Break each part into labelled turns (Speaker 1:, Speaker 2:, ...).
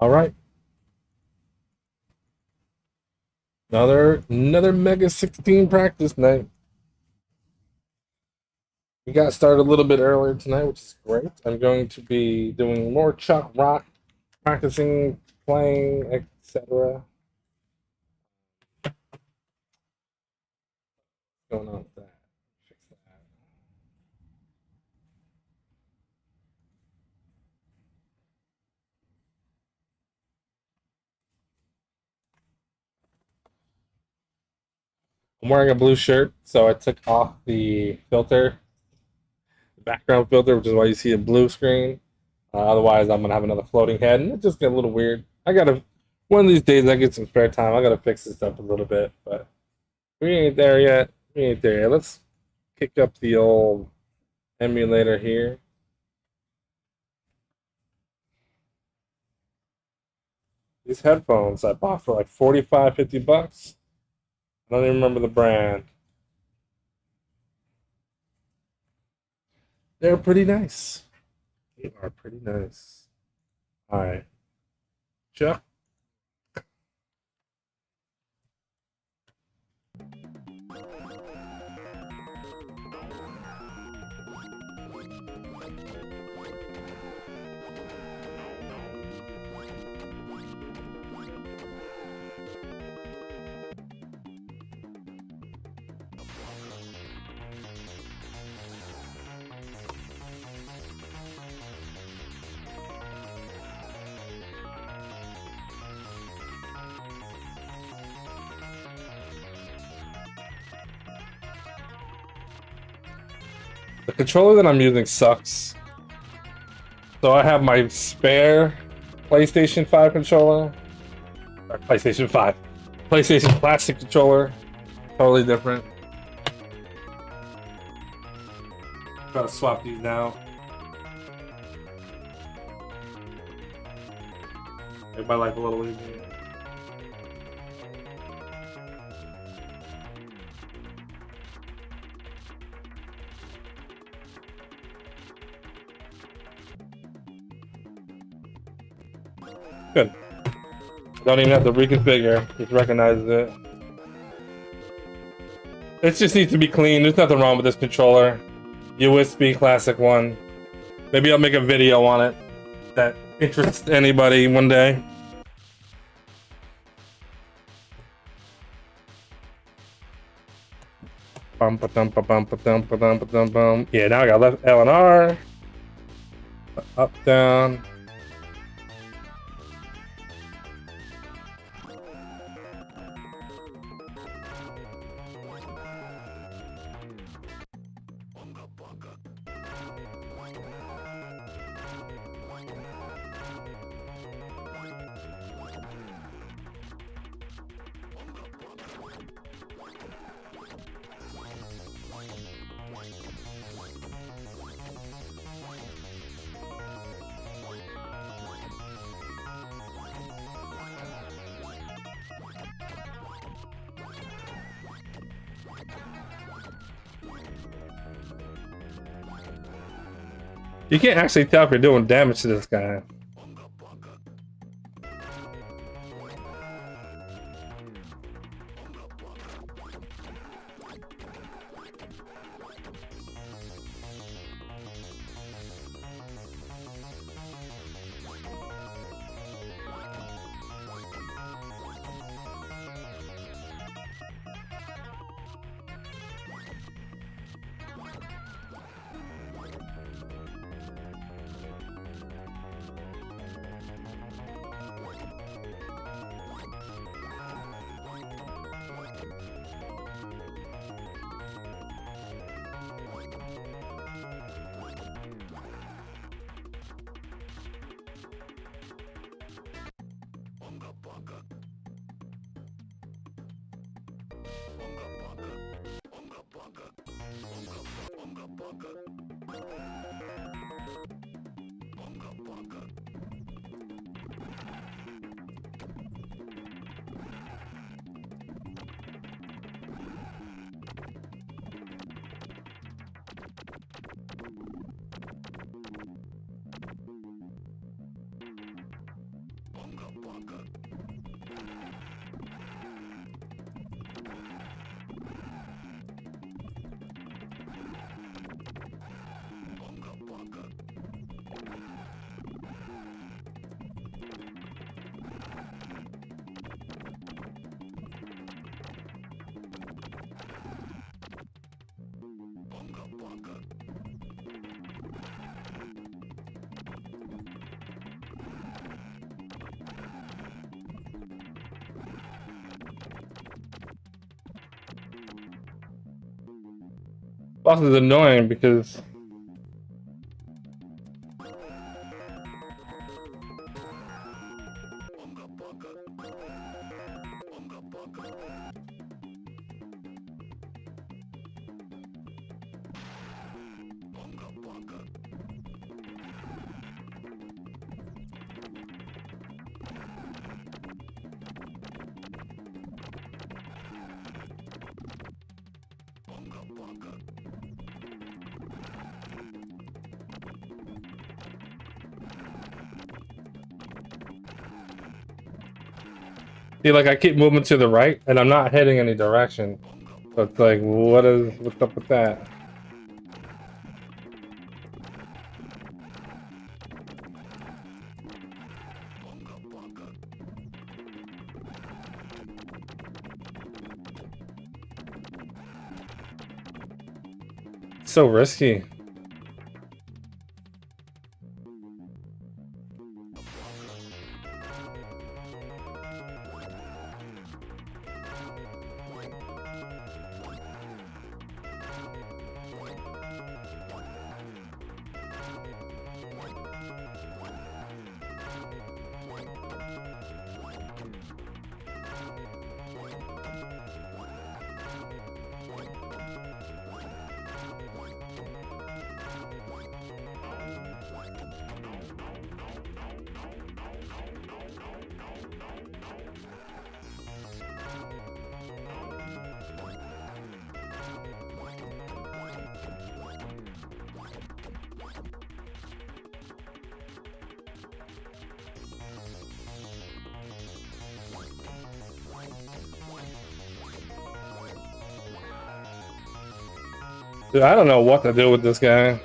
Speaker 1: All right. Another Mega 16 practice night. We got started a little bit earlier tonight, which is great. I'm going to be doing more Chuck Rock, practicing, playing, etc. What's going on with that? Fix that. I'm wearing a blue shirt, so I took off the filter, the background filter, which is why you see a blue screen. Otherwise, I'm gonna have another floating head, and it just get a little weird. I gotta one of these days I get some spare time. I gotta fix this up a little bit, but we ain't there yet. We ain't there yet. Let's kick up the old emulator here. These headphones I bought for like 45, 50 bucks. I don't even remember the brand. They're pretty nice. They are pretty nice. All right, Chuck. The controller that I'm using sucks. So I have my spare PlayStation 5 controller. Or PlayStation 5. PlayStation Classic controller. Totally different. Gotta swap these now. Make my life a little easier. Good. Don't even have to reconfigure. Just recognizes it. It just needs to be clean. There's nothing wrong with this controller. USB Classic one. Maybe I'll make a video on it that interests anybody one day. Bum ba dum ba bum ba dum ba dum ba dum bum. Yeah, now I got left L and R. Up, down. You can't actually tell if you're doing damage to this guy. boss is annoying because see, like I keep moving to the right and I'm not heading any direction. So it's like, what's up with that? So risky. Dude, I don't know what to do with this guy.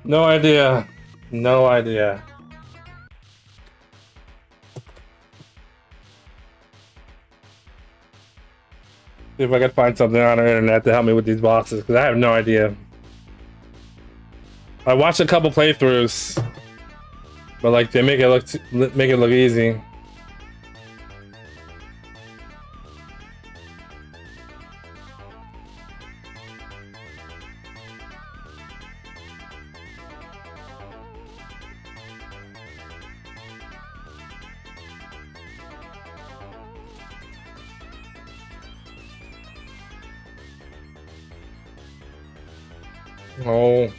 Speaker 1: No idea. No idea. See if I can find something on the internet to help me with these bosses, because I have no idea. I watched a couple playthroughs, but like they make it look easy. Oh,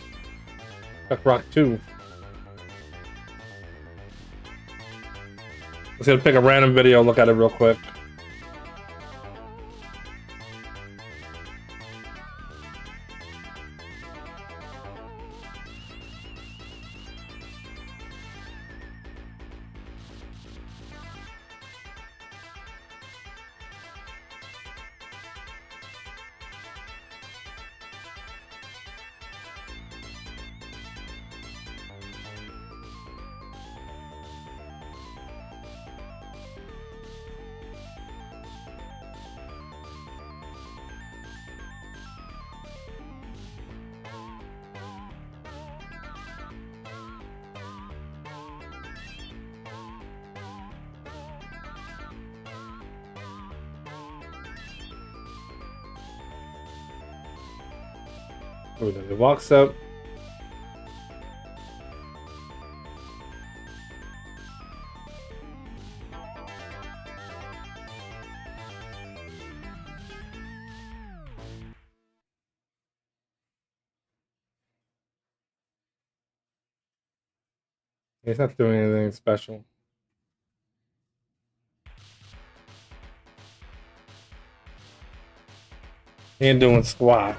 Speaker 1: Duck Rock 2. Let's gonna pick a random video, look at it real quick. Ooh, then it walks up. He's not doing anything special. He ain't doing squat.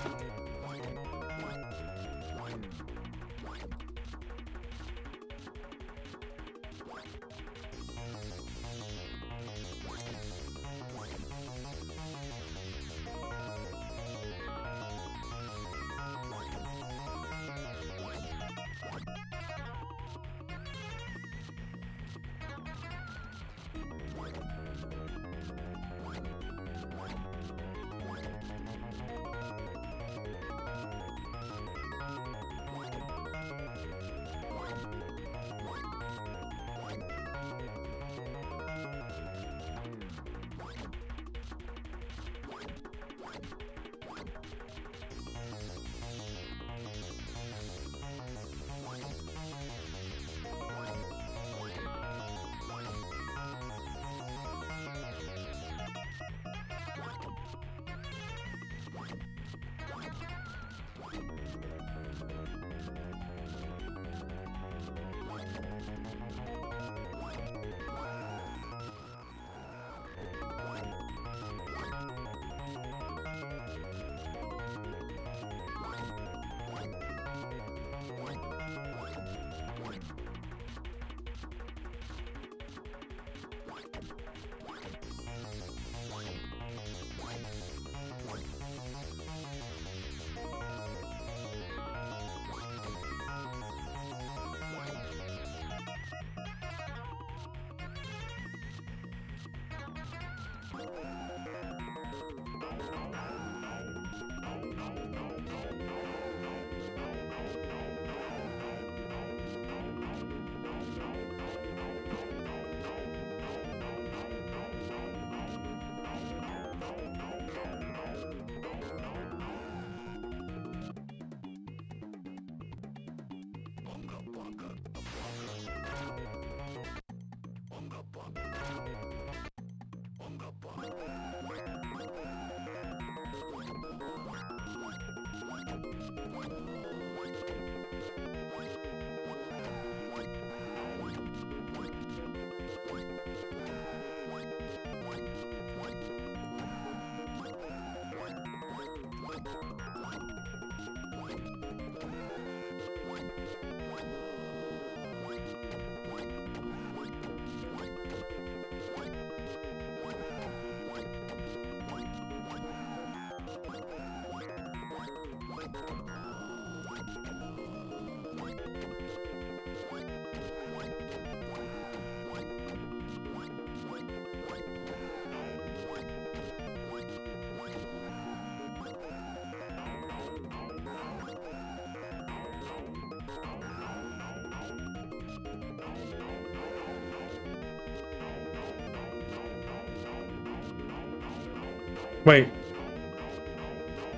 Speaker 1: Wait.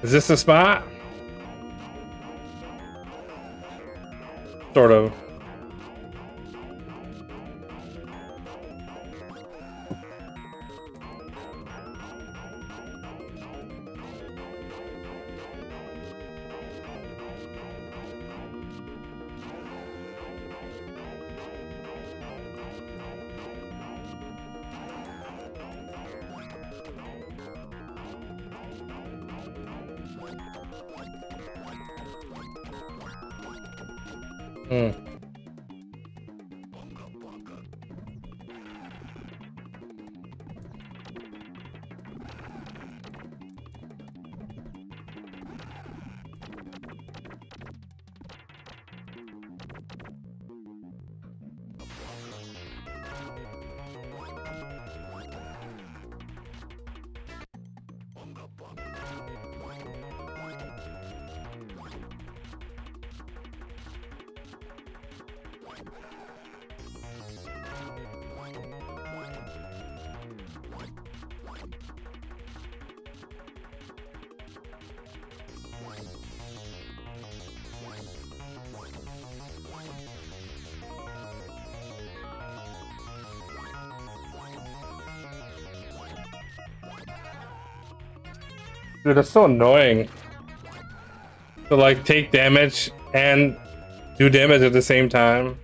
Speaker 1: Is this the spot? Sort of. Hmm. Dude, that's so annoying. To like take damage and do damage at the same time.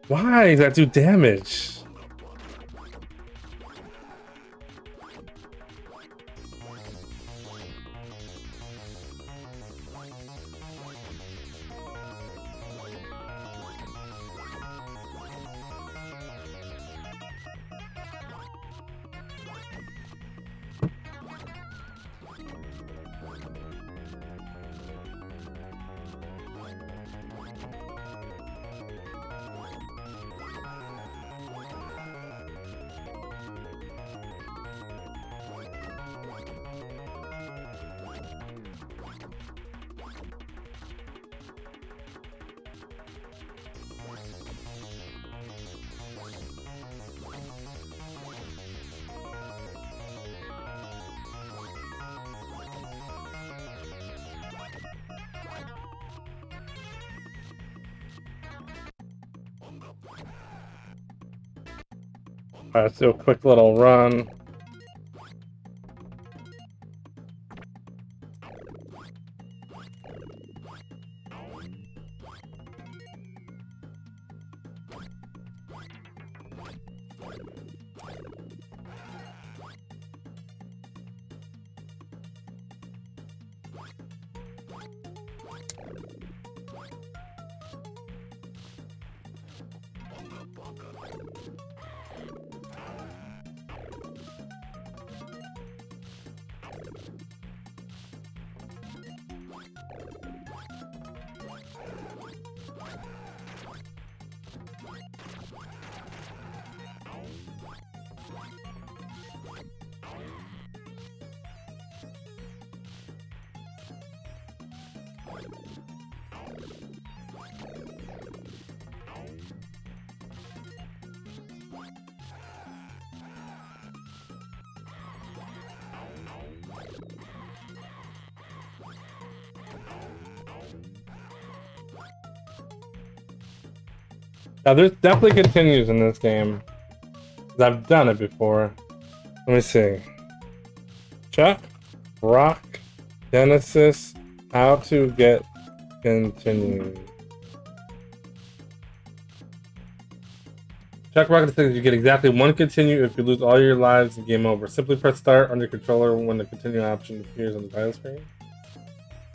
Speaker 1: Why does that do damage? Alright, let's do a quick little run. Now, there's definitely continues in this game. I've done it before. Let me see. Chuck, Rock, Genesis, how to get continues. Chuck Rocket says you get exactly one continue if you lose all your lives and game over. Simply press start on your controller when the continue option appears on the title screen.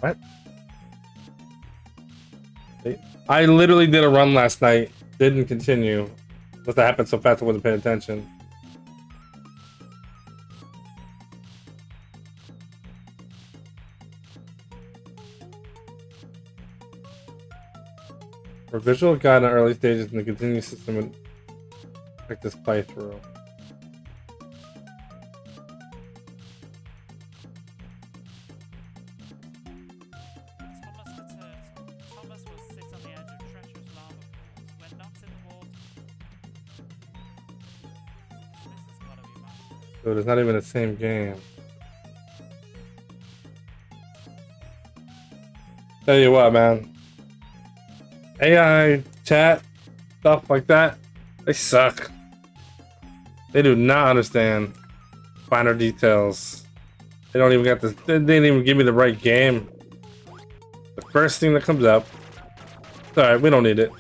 Speaker 1: What? I literally did a run last night. Didn't continue. Must have happened so fast I wasn't paying attention. For visual guide on early stages in the continue system and check this playthrough. Dude, it's not even the same game. Tell you what, man. AI, chat, stuff like that, they suck. They do not understand finer details. They don't even got this. They didn't even give me the right game. The first thing that comes up. It's alright, we don't need it.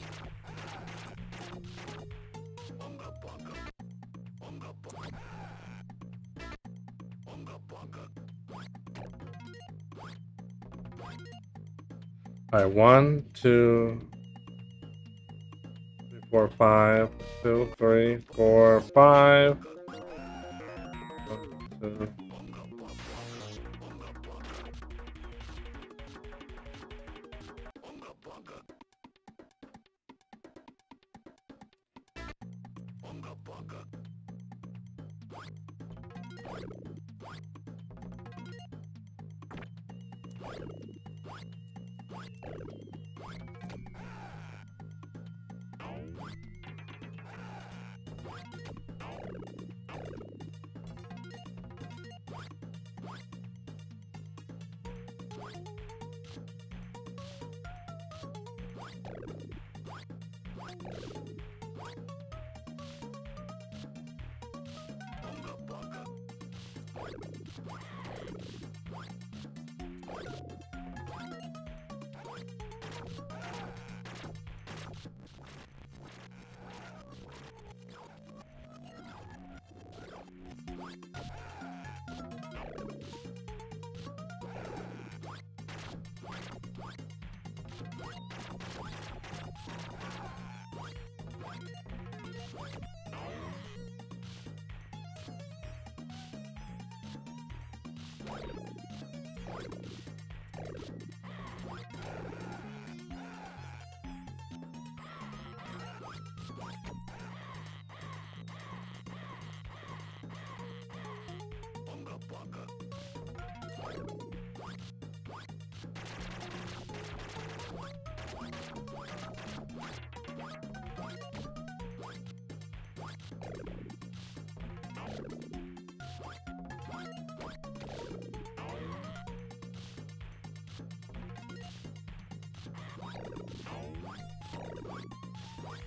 Speaker 1: Alright, 1, 2, 3, 4, 5. 2, 3, 4, 5. 1, 2.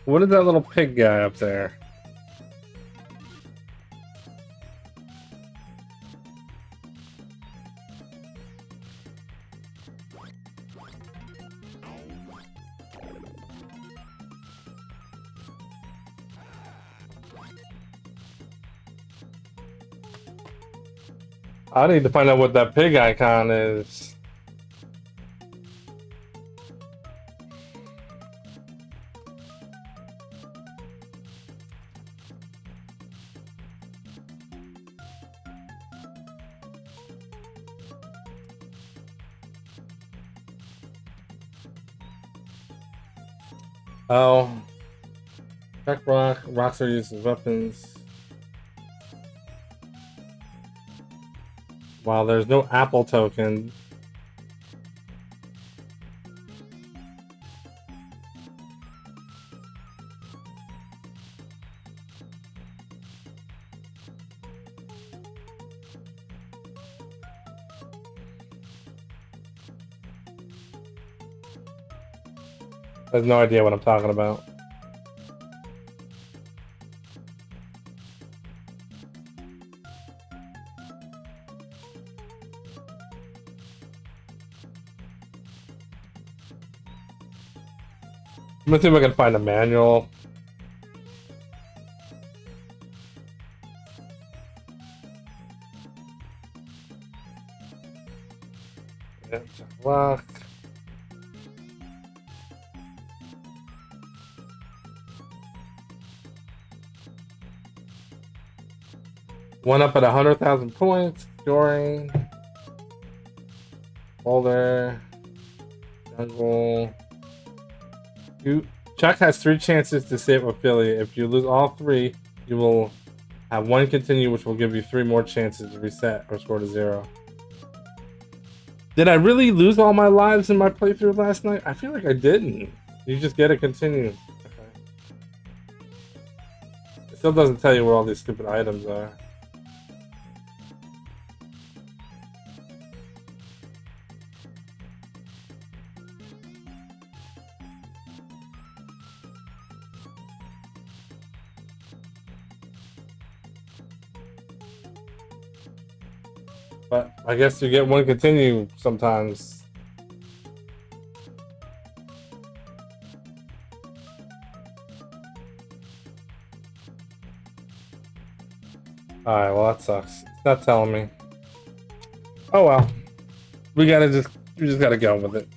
Speaker 1: What is that little pig guy up there? I need to find out what that pig icon is. Oh. Check rock. Rocks are used as weapons. While there's no apple token. I have no idea what I'm talking about. I'm gonna see if I can find a manual. It's a lock. One up at 100,000 points. During. Boulder. Jungle. Chuck has 3 chances to save affiliate. If you lose all 3, you will have 1 continue, which will give you 3 more chances to reset or score to 0. Did I really lose all my lives in my playthrough last night? I feel like I didn't. You just get a continue. Okay. It still doesn't tell you where all these stupid items are. But I guess you get one continue sometimes. Alright, well that sucks. It's not telling me. Oh well. We just gotta go with it.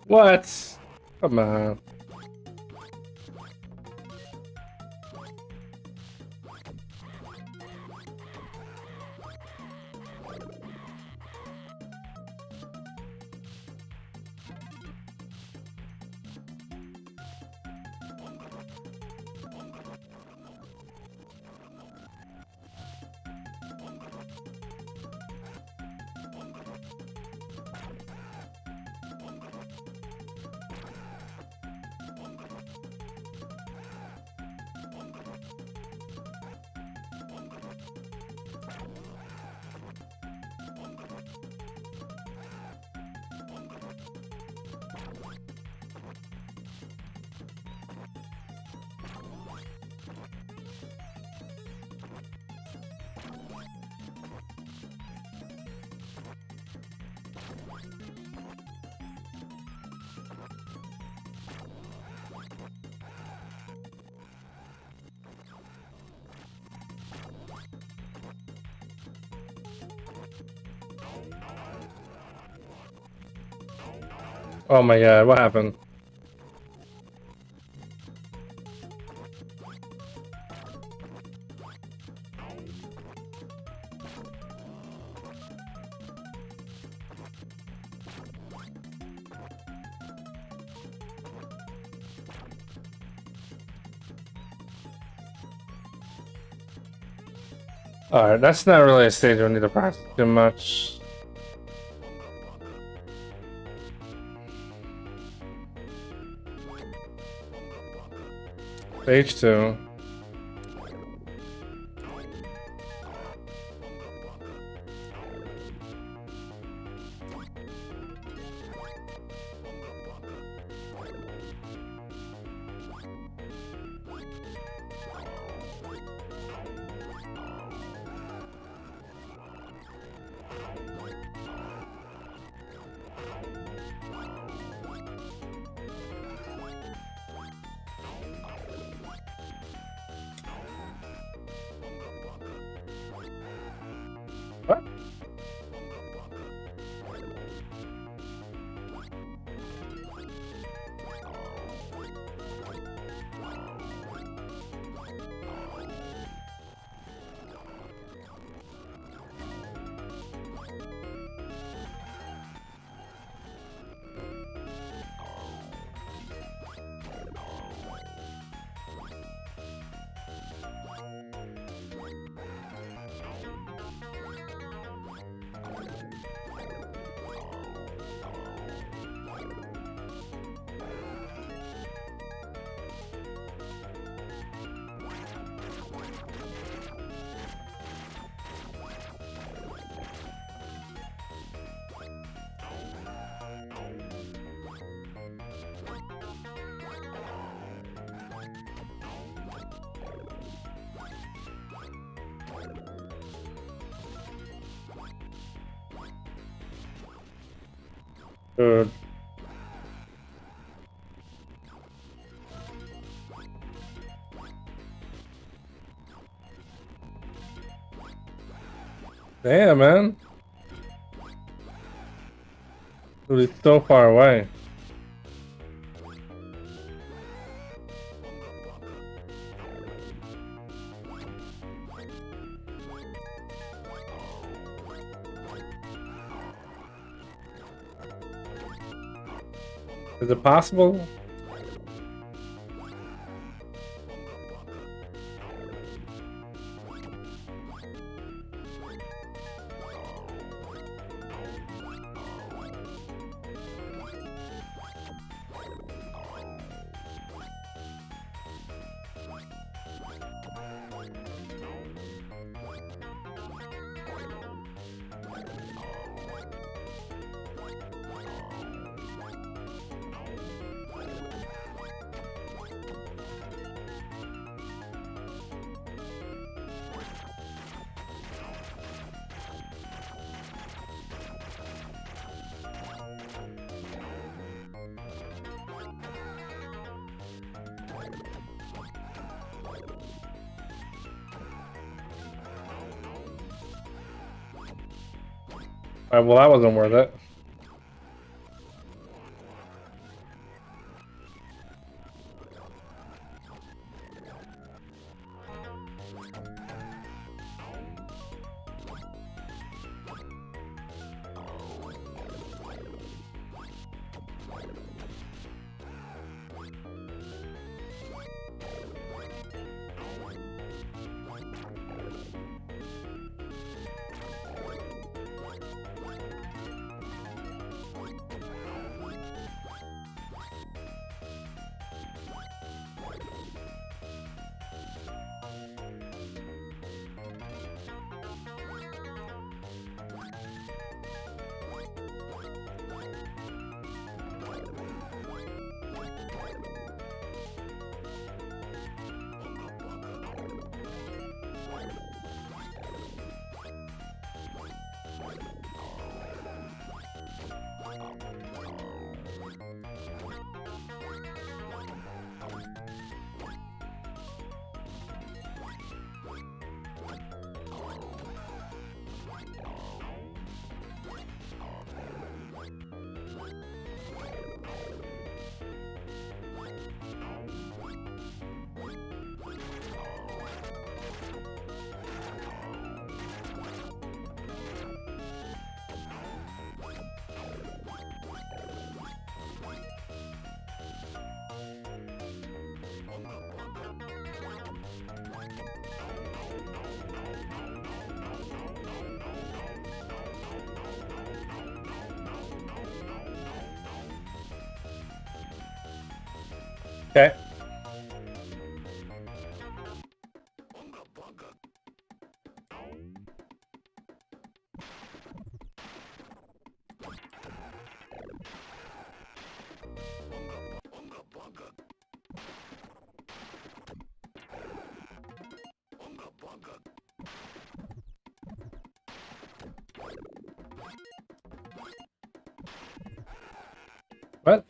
Speaker 1: What? Come on. Oh my god, what happened? Alright, that's not really a stage we need to practice too much. Stage 2. What? Dude. Damn, man. Dude, he's so far away. Is it possible? Alright, well, that wasn't worth it. Okay. What?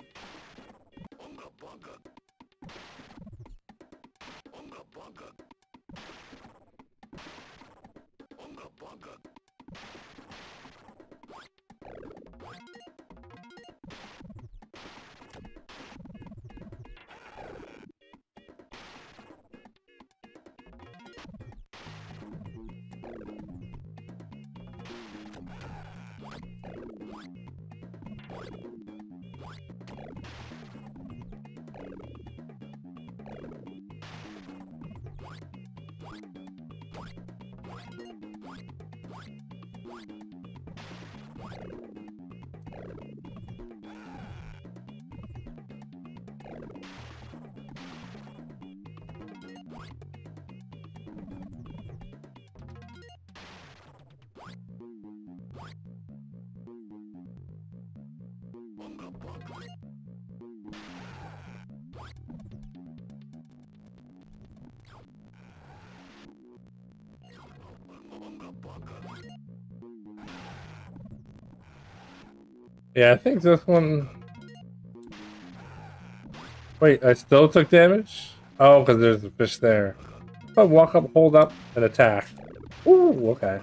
Speaker 1: Yeah, I think this one... Wait, I still took damage? Oh, because there's a fish there. If I walk up, hold up, and attack. Ooh, okay.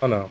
Speaker 1: Oh no.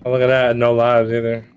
Speaker 1: Oh, look at that, no lives either.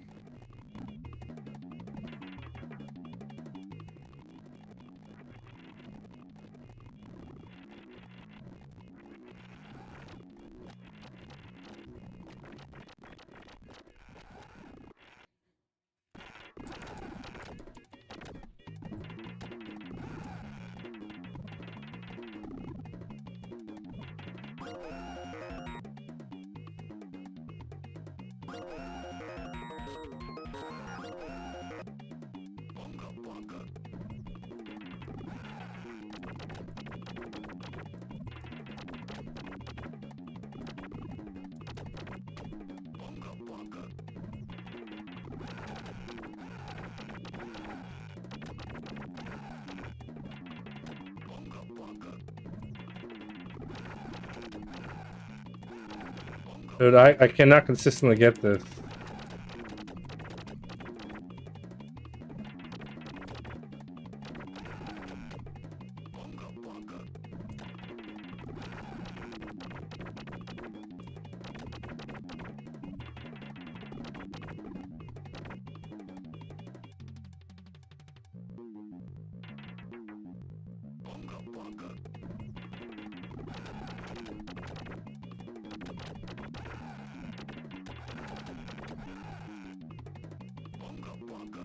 Speaker 1: Dude, I cannot consistently get this.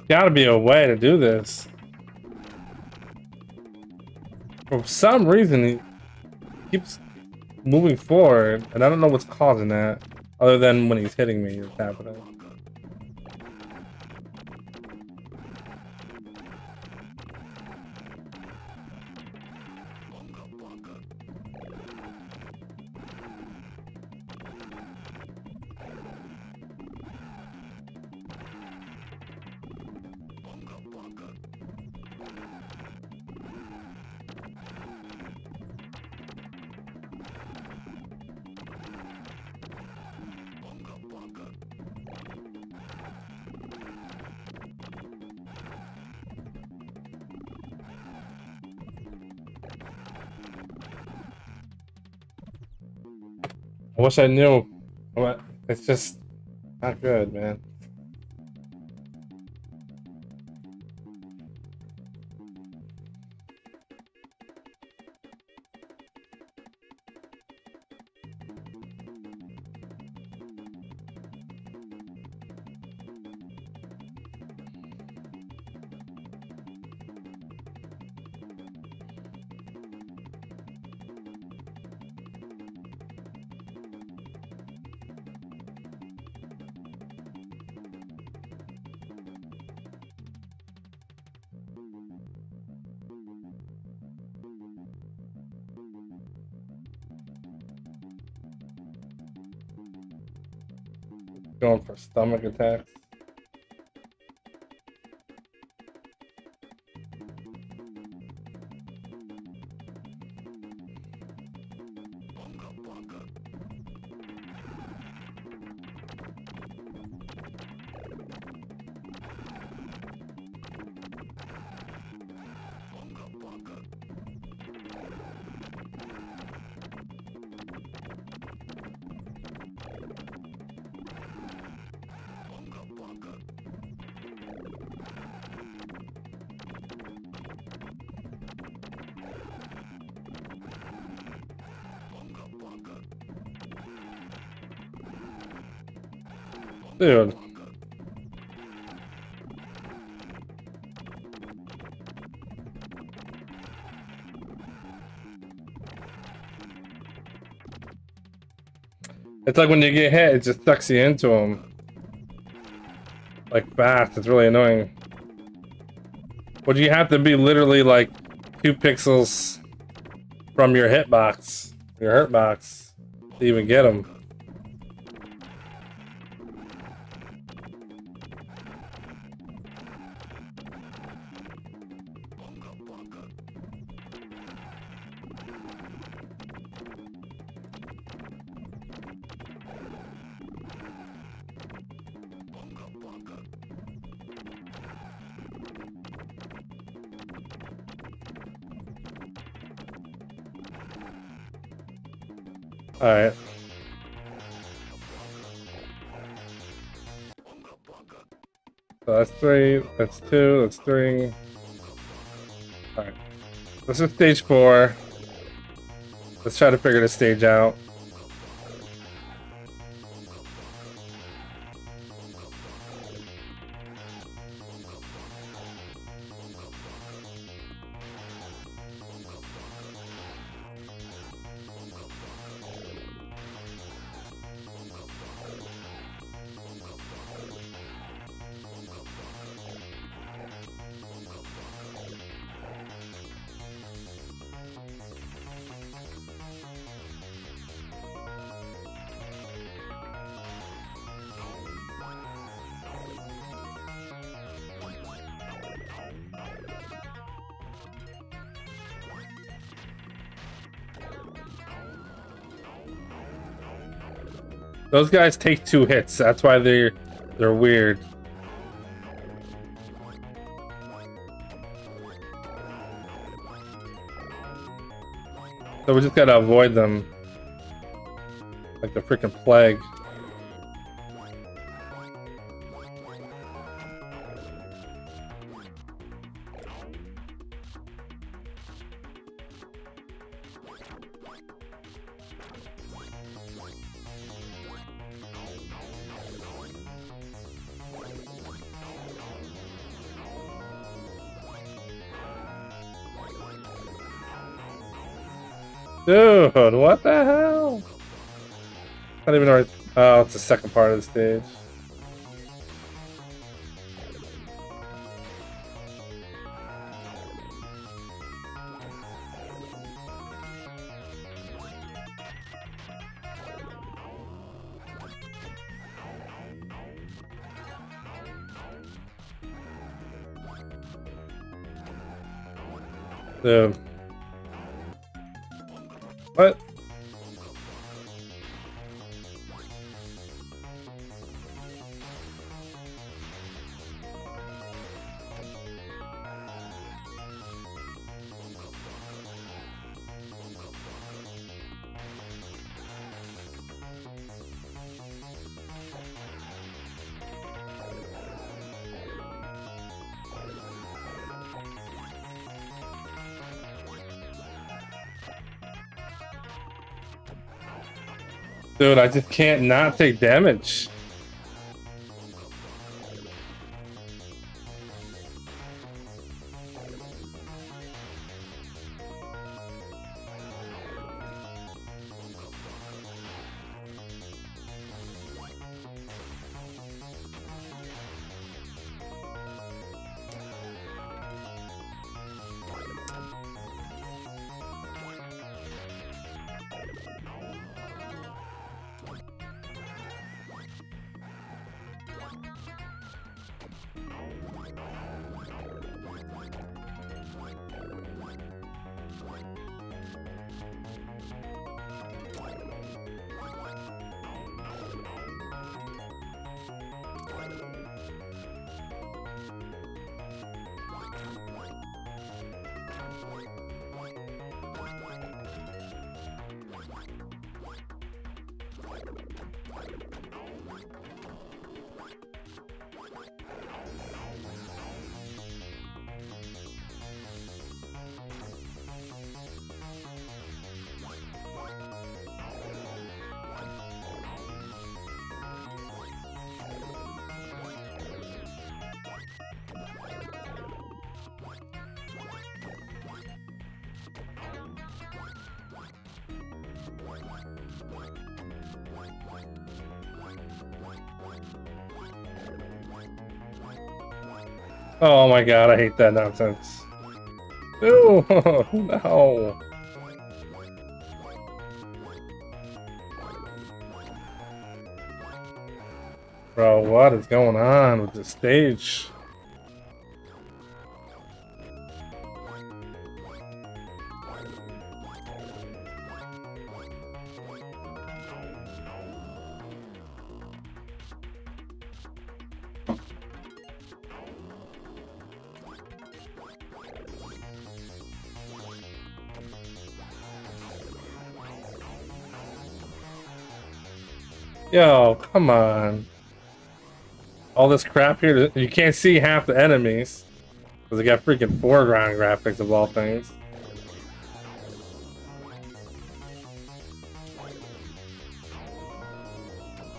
Speaker 1: Gotta be a way to do this. For some reason, he keeps moving forward, and I don't know what's causing that, other than when he's hitting me, it's happening. I wish I knew, but it's just not good, man. Going for stomach attacks. Dude. It's like when you get hit, it just sucks you into them. Like fast, it's really annoying. But you have to be literally like 2 pixels from your hitbox, your hurt box, to even get them. Alright. So that's 3, that's 2, that's 3. Alright. This is stage 4. Let's try to figure this stage out. Those guys take 2 hits. That's why they're weird. So we just gotta avoid them like the freaking plague. Dude, what the hell? I don't even know. Oh, it's the second part of the stage. Dude. What? Dude, I just can't not take damage. Oh my god, I hate that nonsense. Ooh, no. Bro, what is going on with this stage? Yo, come on. All this crap here, you can't see half the enemies. Because they got freaking foreground graphics of all things.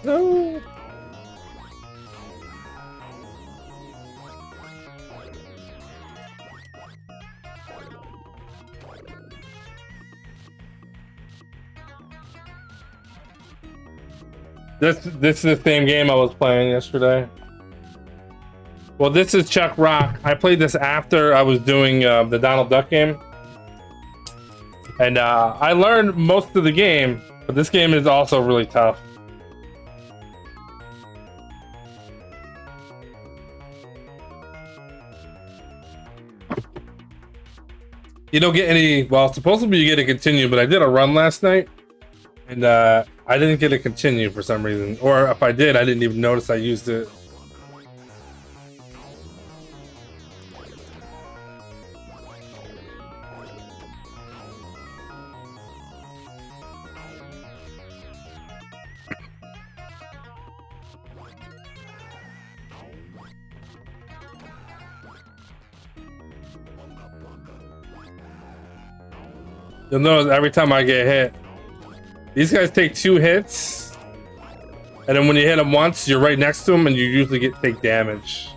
Speaker 1: No. This is the same game I was playing yesterday. Well, this is Chuck Rock. I played this after I was doing the Donald Duck game. And I learned most of the game, but this game is also really tough. You don't get any, well, supposedly you get a continue, but I did a run last night. And I didn't get a continue for some reason. Or if I did, I didn't even notice I used it. You'll notice every time I get hit, these guys take 2 hits, and then when you hit them once, you're right next to them, and you usually take damage.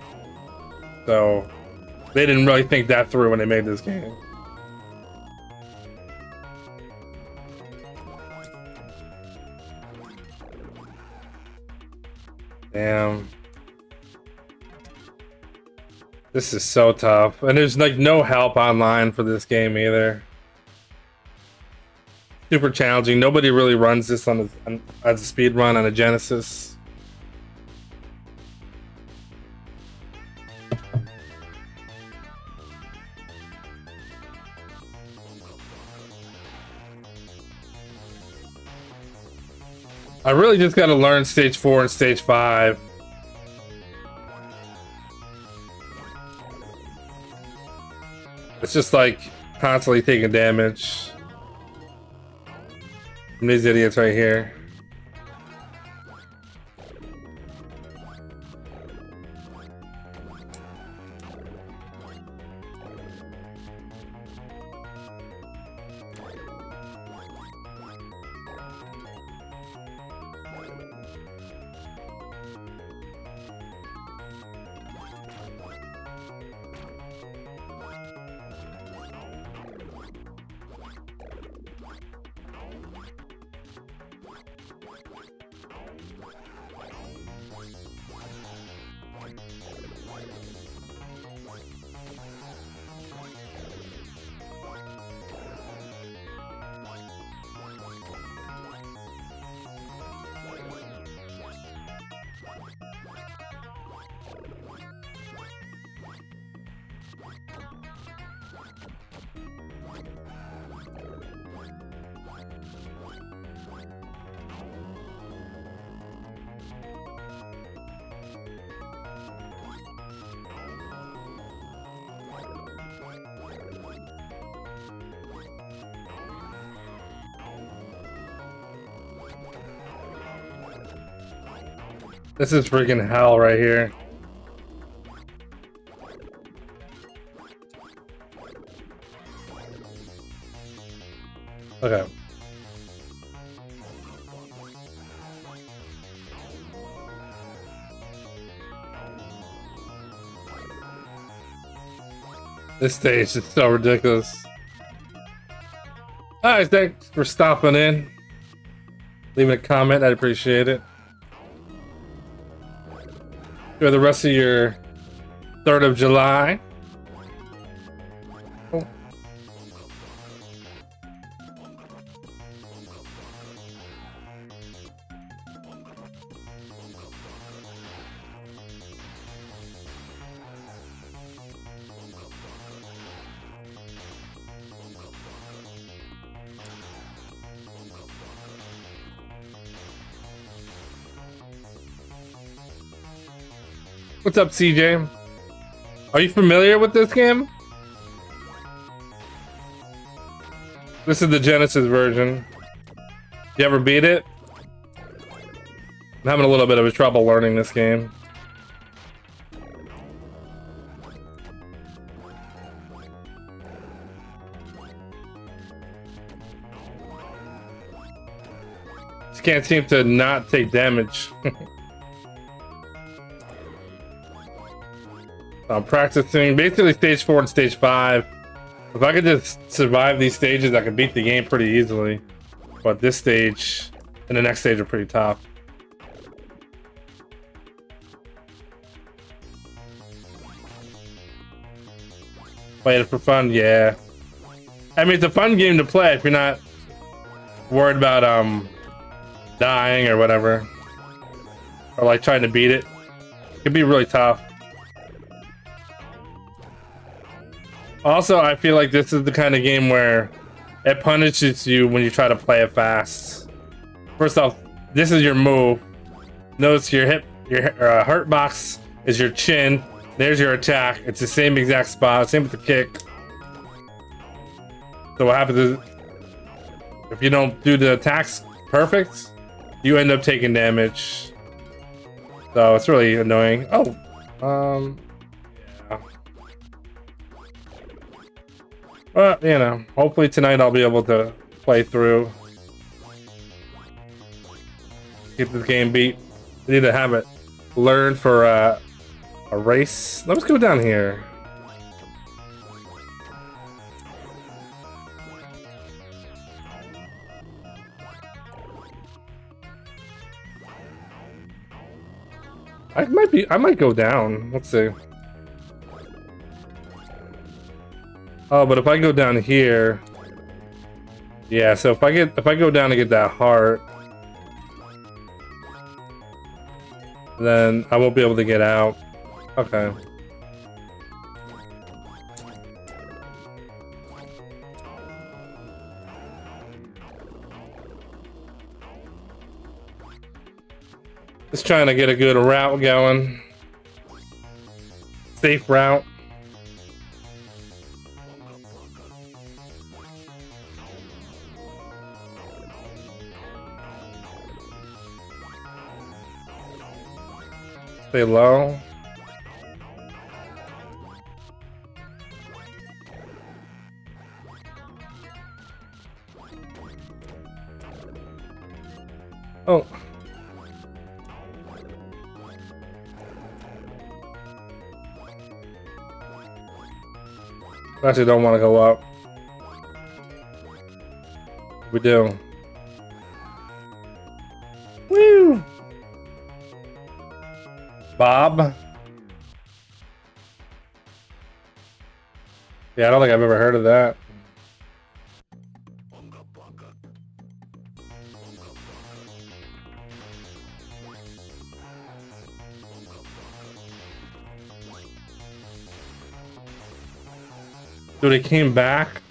Speaker 1: So they didn't really think that through when they made this game. Damn. This is so tough, and there's like no help online for this game either. Super challenging. Nobody really runs this as a speed run on a Genesis. I really just got to learn stage 4 and stage 5. It's just like constantly taking damage. These idiots right here. This is freaking hell right here. Okay. This stage is so ridiculous. Alright, thanks for stopping in. Leaving a comment, I'd appreciate it. Enjoy the rest of your 3rd of July. Oh. What's up, CJ? Are you familiar with this game? This is the Genesis version. You ever beat it? I'm having a little bit of trouble learning this game. Just can't seem to not take damage. I'm practicing basically stage 4 and stage 5. If I could just survive these stages, I could beat the game pretty easily. But this stage and the next stage are pretty tough. Play it for fun, yeah. I mean, it's a fun game to play if you're not worried about dying or whatever, or like trying to beat it. It can be really tough. Also, I feel like this is the kind of game where it punishes you when you try to play it fast. First off, this is your move. Notice your hurt box is your chin. There's your attack. It's the same exact spot. Same with the kick. So what happens is, if you don't do the attacks perfect, you end up taking damage. So it's really annoying. Oh, yeah. Well, you know, hopefully tonight I'll be able to play through. Keep this game beat. I need to have it learned for a race. Let's go down here. I might go down. Let's see. Oh, but if I go down here, yeah. So if I go down to get that heart, then I won't be able to get out. Okay. Just trying to get a good route going. Safe route. Stay low. Oh. I actually don't want to go up. We do. Woo! Bob? Yeah, I don't think I've ever heard of that. Dude, it came back.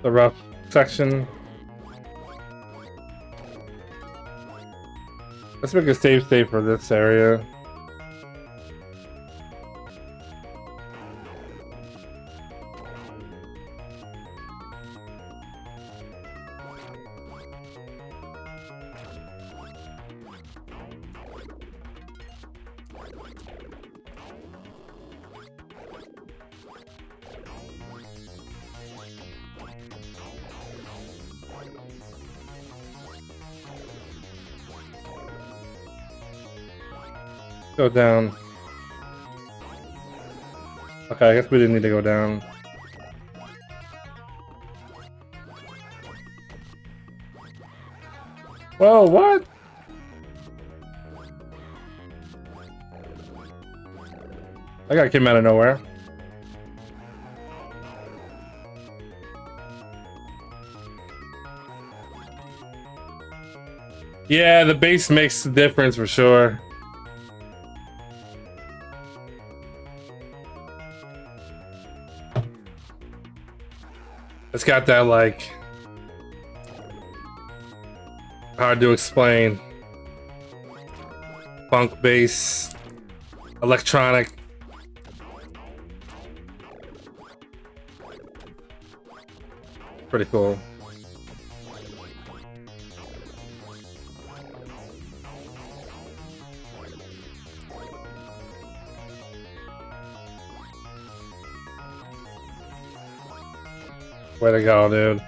Speaker 1: The rough section. Let's make a save state for this area. Go down. Okay, I guess we didn't need to go down. Whoa, what? That guy came out of nowhere. Yeah, the base makes the difference for sure. It's got that, like, hard to explain, funk bass, electronic. Pretty cool. Way to go, dude.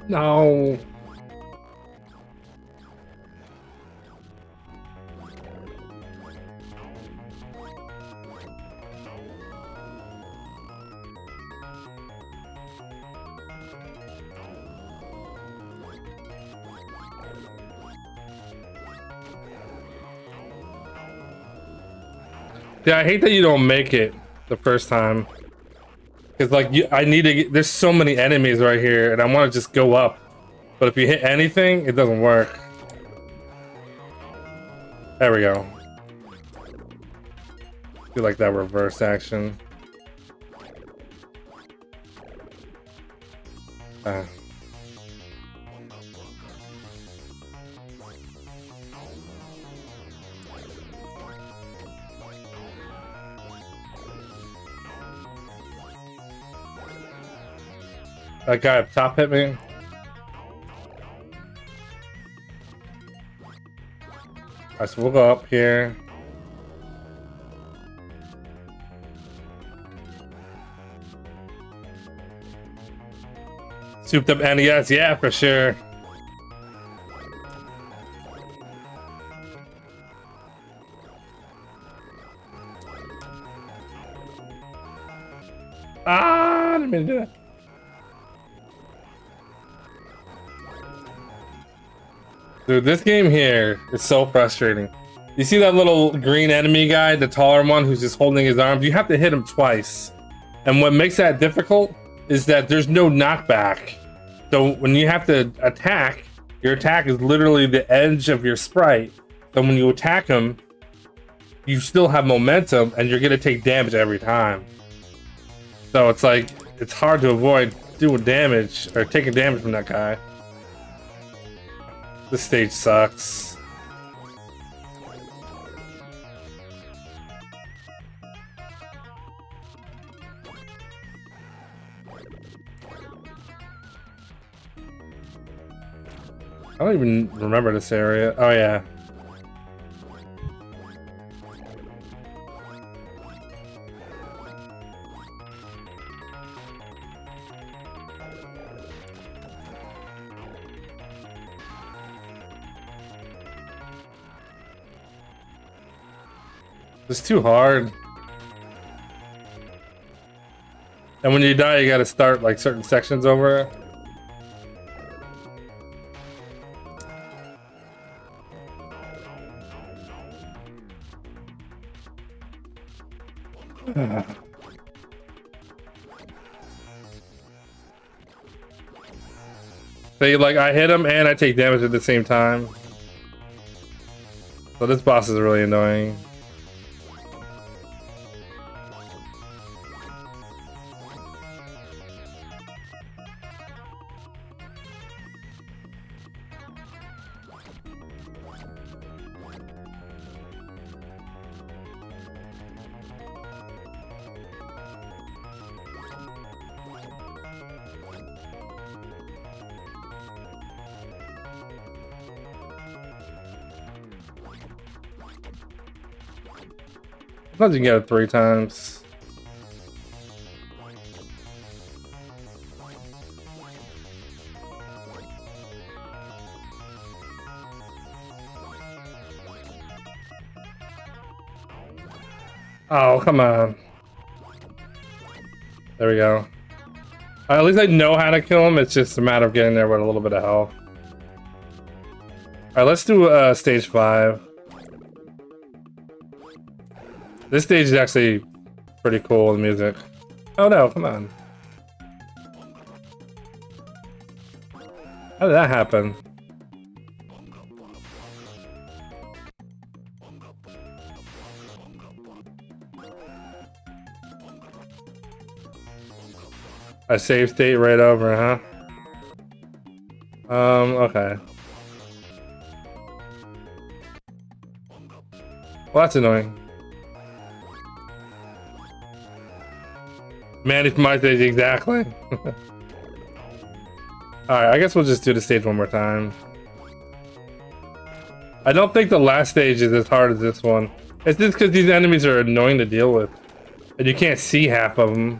Speaker 1: No. Yeah, I hate that you don't make it the first time. Cause like I need to get, there's so many enemies right here and I want to just go up. But if you hit anything, it doesn't work. There we go. Do like that reverse action. That guy up top hit me. Alright, so we'll go up here. Souped up NES, yeah, for sure. Ah, I didn't mean to do that. Dude, this game here is so frustrating. You see that little green enemy guy, the taller one who's just holding his arms? You have to hit him twice. And what makes that difficult is that there's no knockback. So when you have to attack, your attack is literally the edge of your sprite. So when you attack him, you still have momentum and you're gonna take damage every time. So it's like, it's hard to avoid doing damage or taking damage from that guy. This stage sucks. I don't even remember this area. Oh yeah. It's too hard. And when you die, you gotta start like certain sections over. So like I hit him and I take damage at the same time. So this boss is really annoying. Sometimes you can get it 3 times. Oh, come on. There we go. At least I know how to kill him. It's just a matter of getting there with a little bit of health. Alright, let's do stage 5. This stage is actually pretty cool, the music. Oh no, come on. How did that happen? A save state right over, huh? Okay. Well, that's annoying. Manage my stage, exactly. Alright, I guess we'll just do the stage one more time. I don't think the last stage is as hard as this one. It's just because these enemies are annoying to deal with. And you can't see half of them.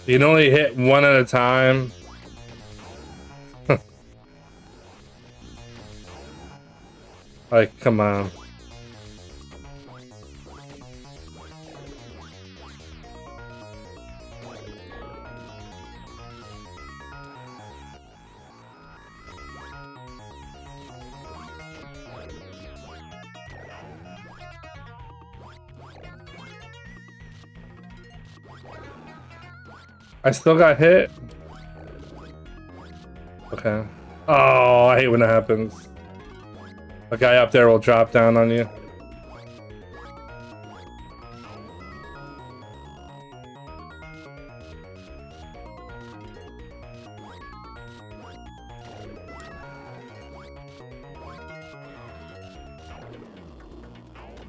Speaker 1: You can only hit one at a time. Like, come on. I still got hit. Okay. Oh, I hate when that happens. A guy up there will drop down on you.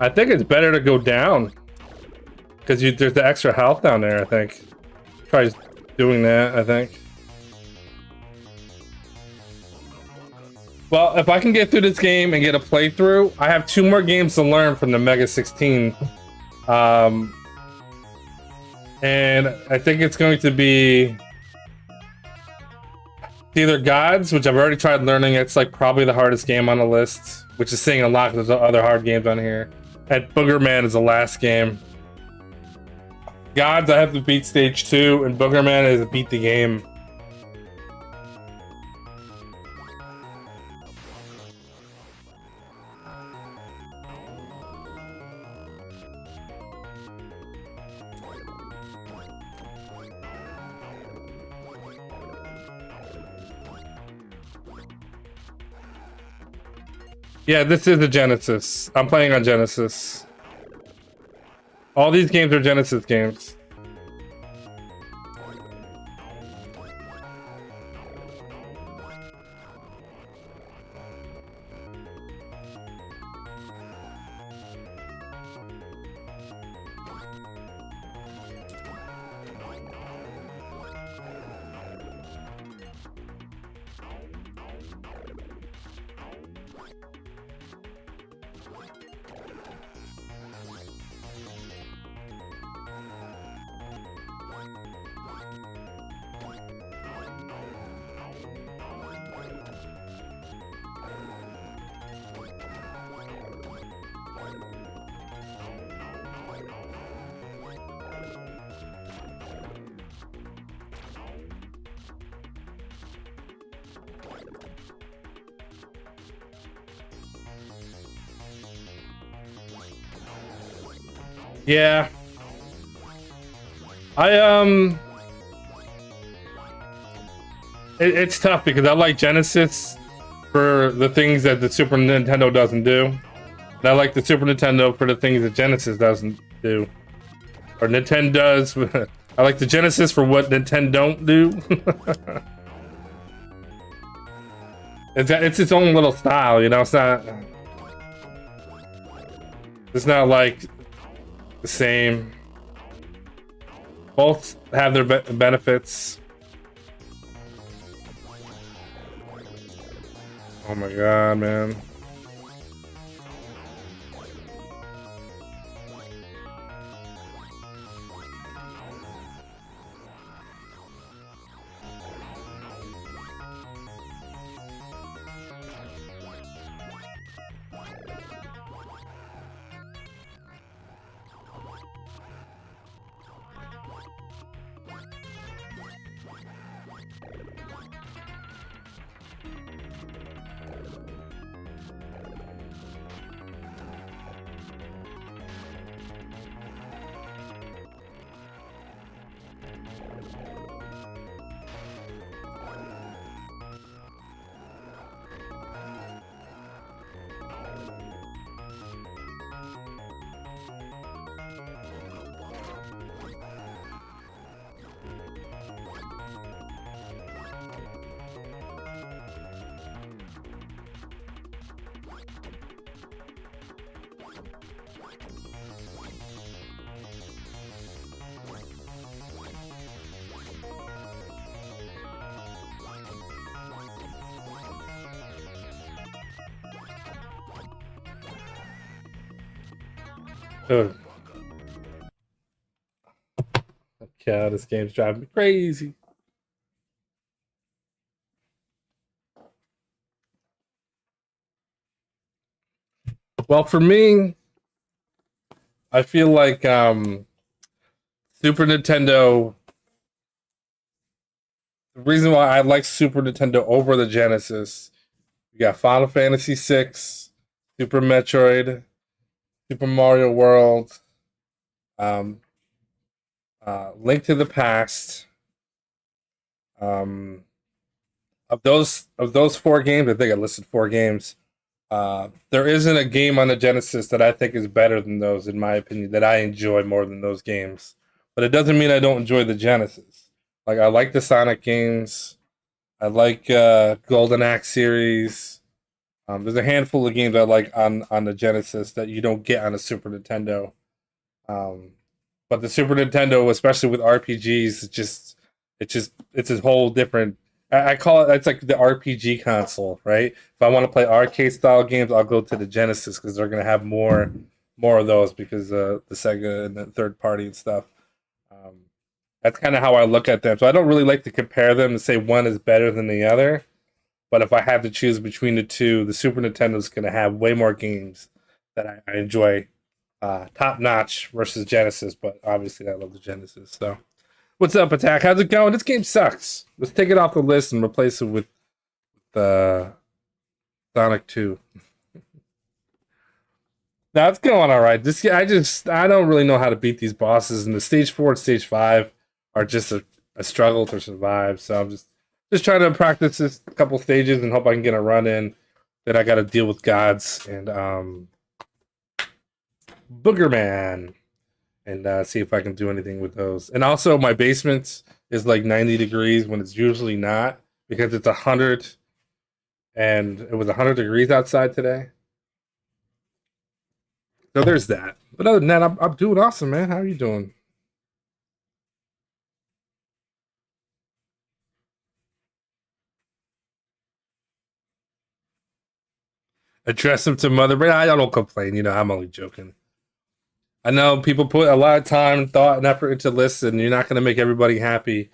Speaker 1: I think it's better to go down. Because there's the extra health down there, I think. Try doing that, I think. Well, if I can get through this game and get a playthrough, I have 2 more games to learn from the Mega16. And I think it's going to be either Gods, which I've already tried learning. It's like probably the hardest game on the list, which is saying a lot because there's other hard games on here. And Boogerman is the last game. Gods, I have to beat stage 2, and Boogerman is to beat the game. Yeah, this is a Genesis. I'm playing on Genesis. All these games are Genesis games. Yeah. It's tough because I like Genesis for the things that the Super Nintendo doesn't do. And I like the Super Nintendo for the things that Genesis doesn't do. Or Nintendo does. I like the Genesis for what Nintendo don't do. It's its own little style, you know. It's not like the same. Both have their benefits. Oh my god, man. Ugh. Yeah, this game's driving me crazy. Well, for me, I feel like Super Nintendo. The reason why I like Super Nintendo over the Genesis, you got Final Fantasy VI, Super Metroid, Super Mario World, um, Link to the Past. Um, of those four games, I think I listed four games. There isn't a game on the Genesis that I think is better than those, in my opinion, that I enjoy more than those games. But it doesn't mean I don't enjoy the Genesis. Like I like the Sonic games. I like Golden Axe series. There's a handful of games I like on the Genesis that you don't get on a Super Nintendo. Um, but the Super Nintendo, especially with RPGs, it's a whole different. I call it. It's like the RPG console, right? If I want to play arcade style games, I'll go to the Genesis because they're gonna have more of those because the Sega and the third party and stuff. Um, that's kind of how I look at them. So I don't really like to compare them and say one is better than the other. But if I have to choose between the two, the Super Nintendo is going to have way more games that I enjoy, top notch versus Genesis. But obviously, I love the Genesis. So, what's up, Attack? How's it going? This game sucks. Let's take it off the list and replace it with uh, Sonic 2. That's going all right. I don't really know how to beat these bosses, and the stage 4 and stage 5 are just a struggle to survive. So I'm just trying to practice this couple stages and hope I can get a run in. Then I got to deal with gods and Boogerman and see if I can do anything with those. And also, my basement is like 90 degrees when it's usually not because it's 100 and it was 100 degrees outside today. So there's that. But other than that, I'm doing awesome, man. How are you doing? Address them to mother, but I don't complain. I'm only joking. I know people put a lot of time, thought, and effort into lists, and you're not going to make everybody happy.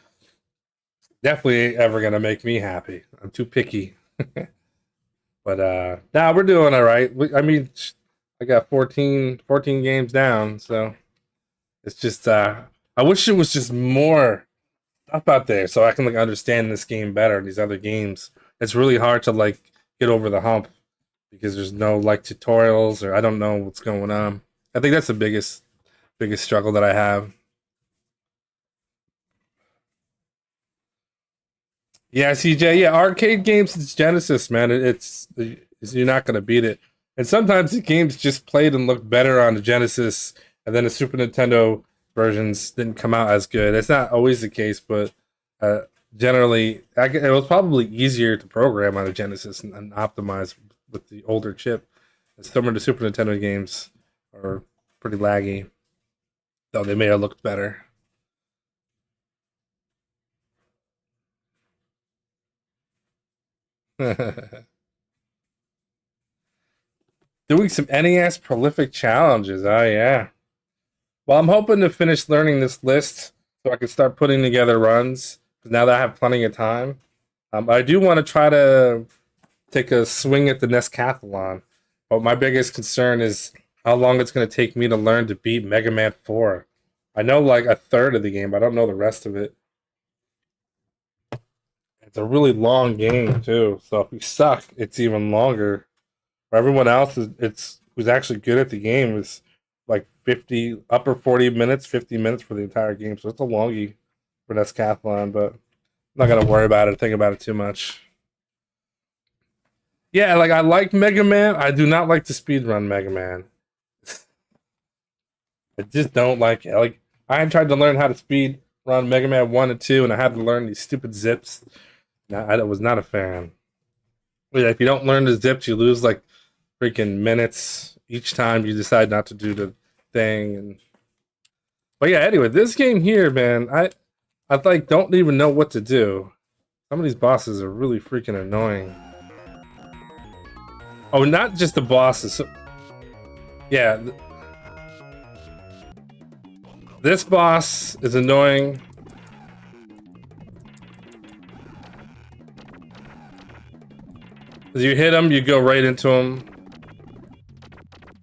Speaker 1: Definitely ain't ever going to make me happy. I'm too picky. But nah, we're doing all right. I mean, I got 14 games down, so it's just I wish it was just more stuff out there so I can like understand this game better. These other games, it's really hard to like get over the hump because there's no like tutorials or I don't know what's going on. I think that's the biggest struggle that I have. Yeah, CJ. Yeah, arcade games. It's Genesis, man. You're not gonna beat it. And sometimes the games just played and looked better on the Genesis, and then the Super Nintendo versions didn't come out as good. It's not always the case, but uh, generally, it was probably easier to program on the Genesis and optimize with the older chip. And some of the Super Nintendo games are pretty laggy, though they may have looked better. Doing some NES prolific challenges. Oh yeah. Well, I'm hoping to finish learning this list so I can start putting together runs. Because now that I have plenty of time, I do want to try to take a swing at the Nescathlon. But my biggest concern is how long it's going to take me to learn to beat Mega Man 4. I know like a third of the game, but I don't know the rest of it. It's a really long game too, so if you suck, it's even longer. For everyone else it's who's actually good at the game is like 50 upper 40 minutes, 50 minutes for the entire game. So it's a longie for Nescathlon, but I'm not gonna worry about it, think about it too much. Yeah, like I like Mega Man. I do not like to speedrun Mega Man. I just don't like it. Like I tried to learn how to speed run Mega Man 1 and 2, and I had to learn these stupid zips. I was not a fan. Yeah, if you don't learn the zips, you lose like freaking minutes each time you decide not to do the thing. And but yeah, anyway, this game here, man, I like don't even know what to do. Some of these bosses are really freaking annoying. Oh, not just the bosses. Yeah, this boss is annoying. As you hit him, you go right into him.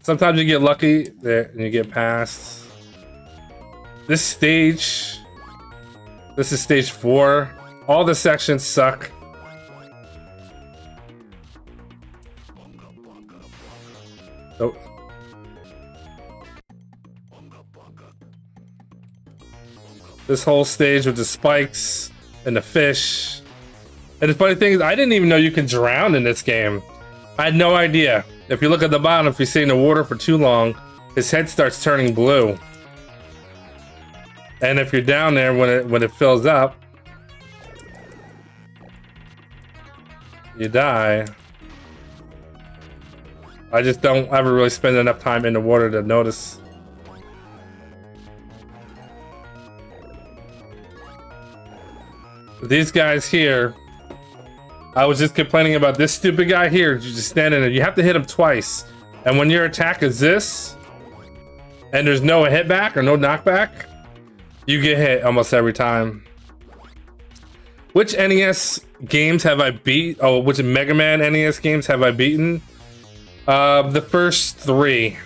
Speaker 1: Sometimes you get lucky there and you get past. This is stage 4. All the sections suck. Oh. This whole stage with the spikes and the fish. And the funny thing is, I didn't even know you can drown in this game. I had no idea. If you look at the bottom, if you stay in the water for too long, his head starts turning blue. And if you're down there when it fills up, you die. I just don't ever really spend enough time in the water to notice. These guys here, I was just complaining about this stupid guy here, just standing there. You have to hit him twice. And when your attack is this, and there's no hit back or no knockback, you get hit almost every time. Which NES games have I beat? Oh, which Mega Man NES games have I beaten? The first 3.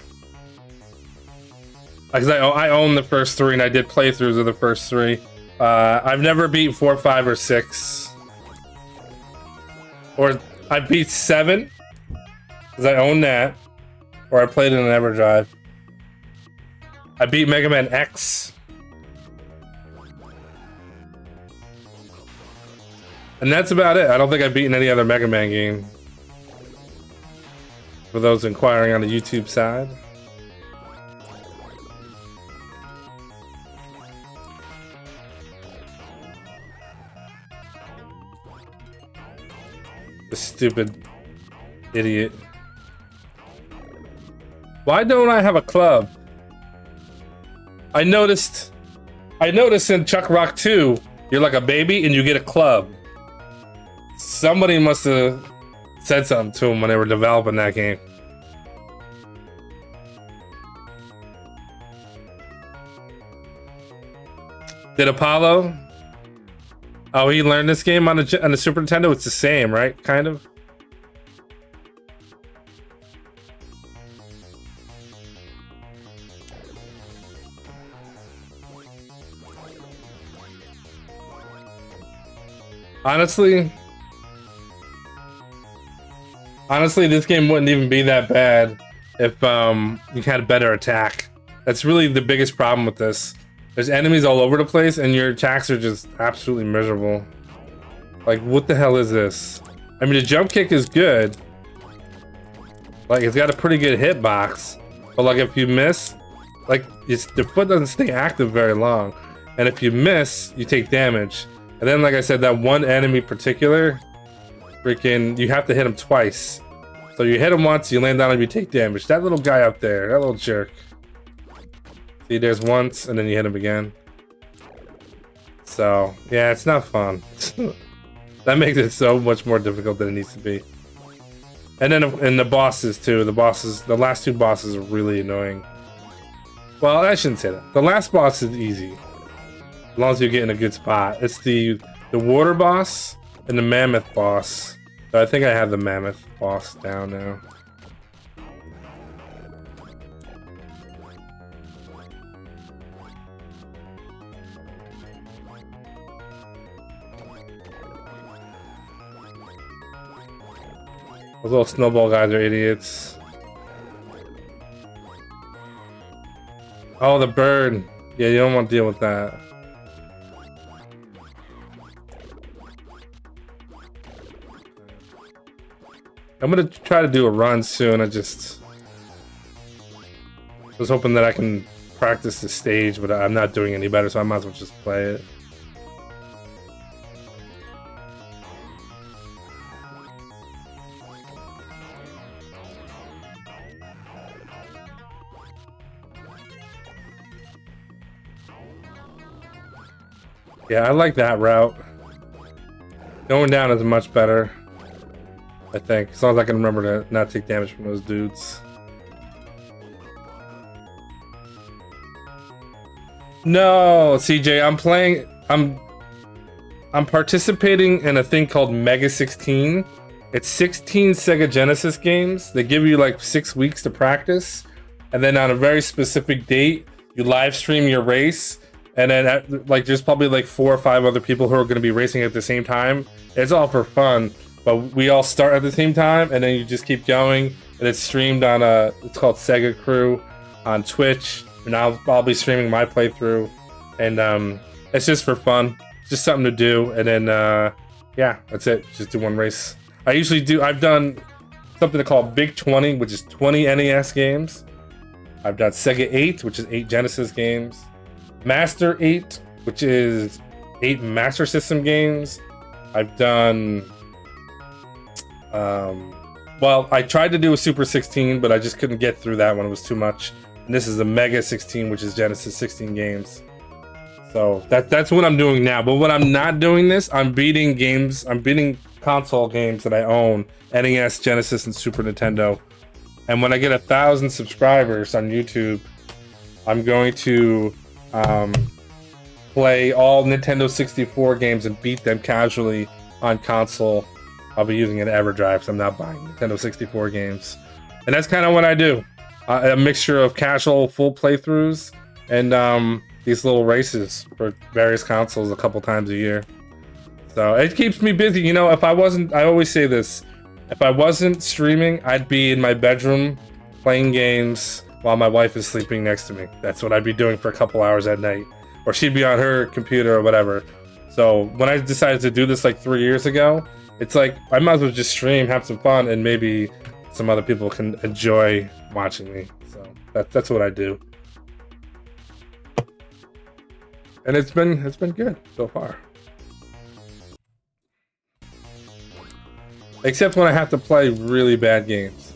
Speaker 1: Because I own the first 3 and I did playthroughs of the first 3. I've never beat 4, 5, or 6. Or I beat 7, because I own that. Or I played it in Everdrive. I beat Mega Man X. And that's about it. I don't think I've beaten any other Mega Man game. For those inquiring on the YouTube side. The stupid idiot. Why don't I have a club? I noticed in Chuck Rock 2, you're like a baby and you get a club. Somebody must have said something to them when they were developing that game. Did Apollo? Oh, he learned this game on the Super Nintendo? It's the same, right? Kind of? Honestly, this game wouldn't even be that bad if you had a better attack. That's really the biggest problem with this. There's enemies all over the place, and your attacks are just absolutely miserable. Like, what the hell is this? I mean, the jump kick is good. Like, it's got a pretty good hitbox. But, like, if you miss, like, the foot doesn't stay active very long. And if you miss, you take damage. And then, like I said, that one enemy in particular, freaking, you have to hit him twice. So you hit him once, you land on him, you take damage. That little guy up there, that little jerk. See, there's once, and then you hit him again. So, yeah, it's not fun. That makes it so much more difficult than it needs to be. And then and the bosses too. The last two bosses are really annoying. Well, I shouldn't say that. The last boss is easy, as long as you get in a good spot. It's the water boss and the mammoth boss. So I think I have the mammoth boss down now. Those little snowball guys are idiots. Oh, the bird. Yeah, you don't want to deal with that. I'm gonna try to do a run soon. I was hoping that I can practice the stage, but I'm not doing any better, so I might as well just play it. Yeah, I like that route. Going down is much better, I think, as long as I can remember to not take damage from those dudes. No, CJ, I'm participating in a thing called Mega16. It's 16 Sega Genesis games. They give you like 6 weeks to practice, and then on a very specific date, you live stream your race. And then, like, there's probably like 4 or 5 other people who are going to be racing at the same time. It's all for fun, but we all start at the same time, and then you just keep going. And it's streamed on it's called Sega Crew on Twitch, and I'll be streaming my playthrough. And it's just for fun, just something to do. And then, yeah, that's it. Just do one race. I've done something called Big 20, which is 20 NES games. I've done Sega 8, which is 8 Genesis games. Master 8, which is 8 Master System games. I've done, well, I tried to do a Super 16, but I just couldn't get through that one. It was too much. And this is the Mega 16, which is Genesis 16 games. So that's what I'm doing now. But when I'm not doing this, I'm beating console games that I own, NES, Genesis, and Super Nintendo. And when I get 1,000 subscribers on YouTube, I'm going to play all Nintendo 64 games and beat them casually on console. I'll be using an Everdrive, so I'm not buying Nintendo 64 games. And that's kind of what I do. A mixture of casual full playthroughs and these little races for various consoles a couple times a year. So it keeps me busy. You know, I always say this, if I wasn't streaming, I'd be in my bedroom playing games while my wife is sleeping next to me. That's what I'd be doing for a couple hours at night. Or she'd be on her computer or whatever. So when I decided to do this like 3 years ago, it's like, I might as well just stream, have some fun, and maybe some other people can enjoy watching me. So that's what I do. And it's been good so far. Except when I have to play really bad games.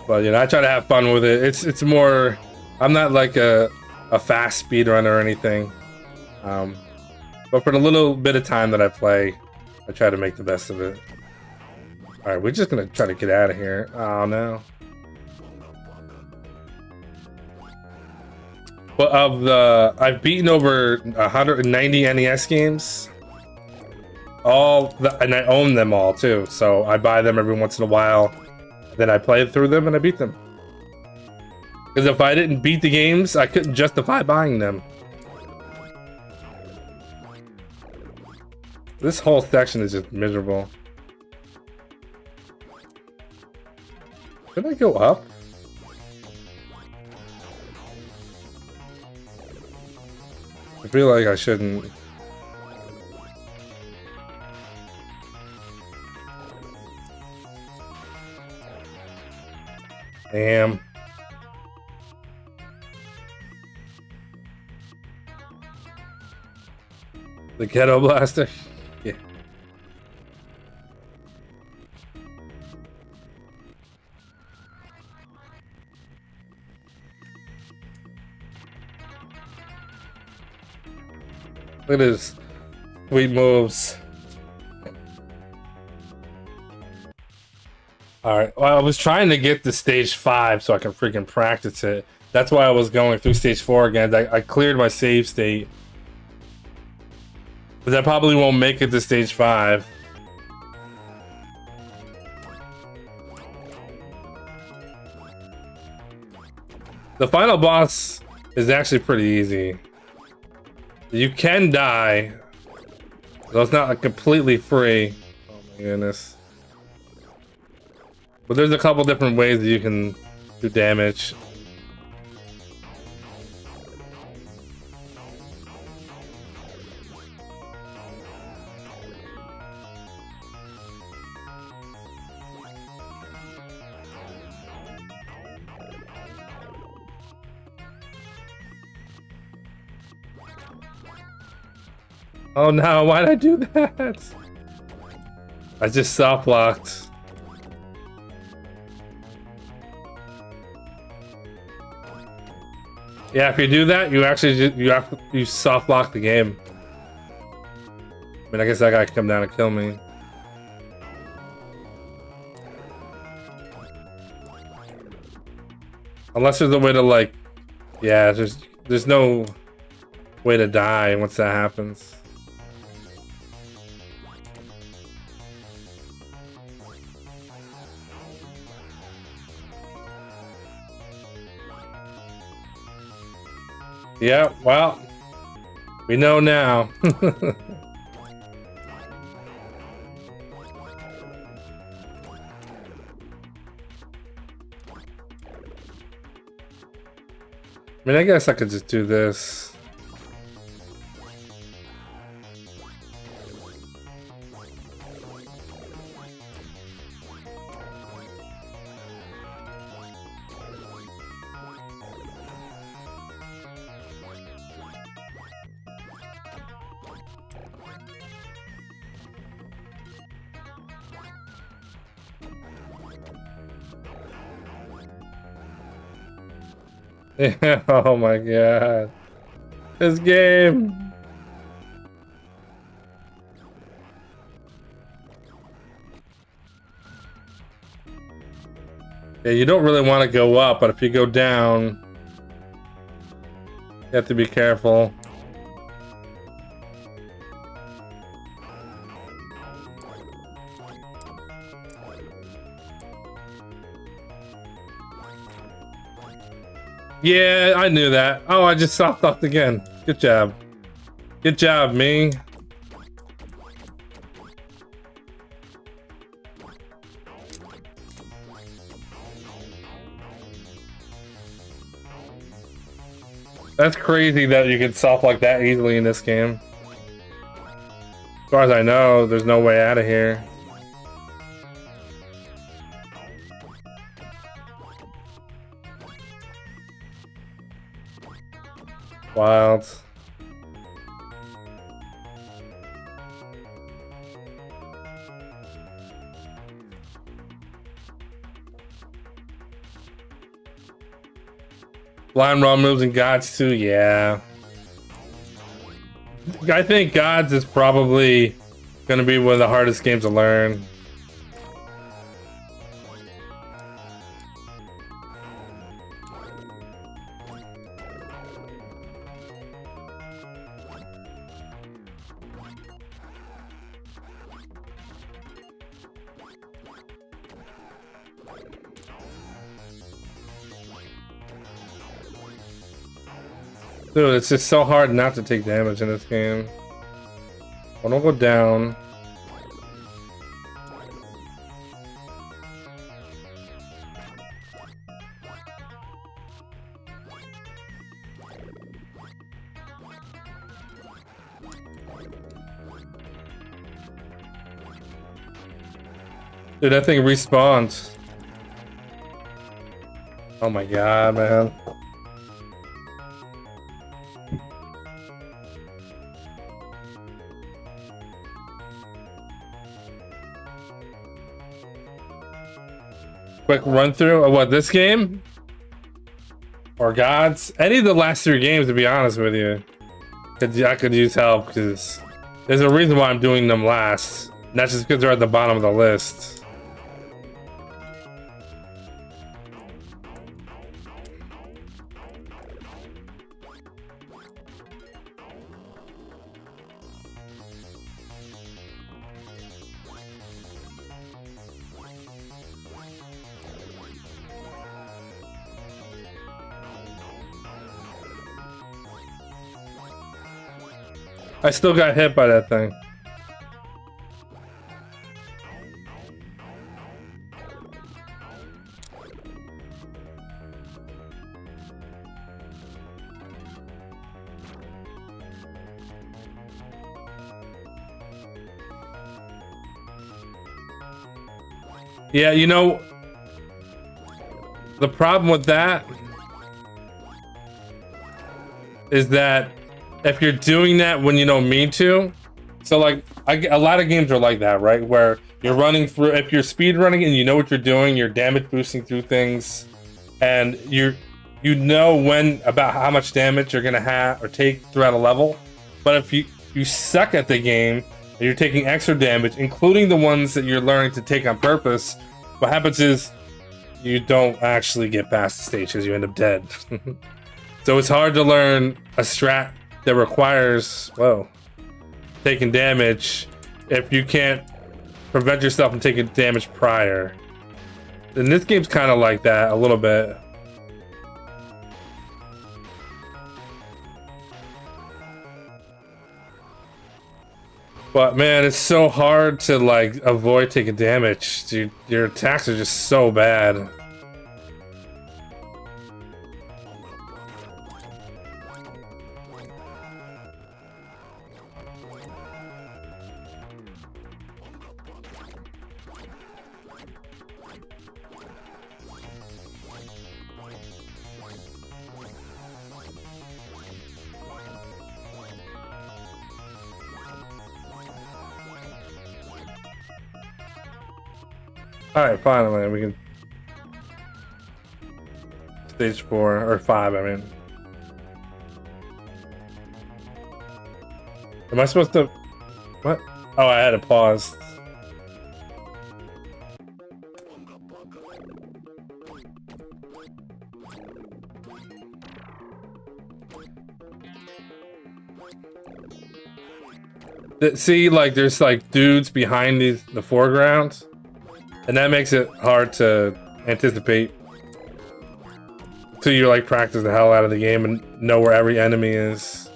Speaker 1: But you know, I try to have fun with it. It's more, I'm not like a fast speedrunner or anything. But for the little bit of time that I play, I try to make the best of it. Alright, we're just gonna try to get out of here. Oh no. But I've beaten over 190 NES games. And I own them all too. So I buy them every once in a while. Then I play through them and I beat them. Because if I didn't beat the games, I couldn't justify buying them. This whole section is just miserable. Should I go up? I feel like I shouldn't. Damn. The ghetto blaster? Yeah. Look at this Sweet moves. Alright, well, I was trying to get to stage 5 so I can freaking practice it. That's why I was going through stage 4 again. I cleared my save state. But I probably won't make it to stage 5. The final boss is actually pretty easy. You can die, so it's not like completely free. Oh my goodness. But there's a couple different ways that you can do damage. Oh no, why'd I do that? I just soft locked. Yeah, if you do that, you actually you soft lock the game. I mean, I guess that guy can come down and kill me. Unless there's a way to like, yeah, there's no way to die once that happens. Yeah, well, we know now. I mean, I guess I could just do this. Oh my god. This game. Yeah, you don't really want to go up, but if you go down, you have to be careful. Yeah, I knew that. Oh, I just soft locked again. Good job. Good job, me. That's crazy that you can soft lock that easily in this game. As far as I know, there's no way out of here. Wild. Blind raw moves and gods too, yeah. I think gods is probably gonna be one of the hardest games to learn. Dude, it's just so hard not to take damage in this game. I don't go down. Dude, that thing respawns. Oh my god, man. Quick run through of what, this game? Or gods? Any of the last 3 games, to be honest with you. I could use help because There's a reason why I'm doing them last. Not just because they're at the bottom of the list. I still got hit by that thing. Yeah, you know, the problem with that is that if you're doing that when you don't mean to, so like a lot of games are like that, right? Where you're running through, if you're speed running and you know what you're doing, you're damage boosting through things, and you know when about how much damage you're gonna have or take throughout a level. But if you suck at the game and you're taking extra damage, including the ones that you're learning to take on purpose, what happens is you don't actually get past the stage because you end up dead. So it's hard to learn a strat that requires, whoa, taking damage if you can't prevent yourself from taking damage prior. And this game's kind of like that a little bit. But man, it's so hard to like avoid taking damage. Dude, your attacks are just so bad. Alright, finally, we can... Stage 4, or 5, I mean. Am I supposed to... What? Oh, I had to pause. See, like, there's, like, dudes behind the foreground. And that makes it hard to anticipate. So you like practice the hell out of the game and know where every enemy is.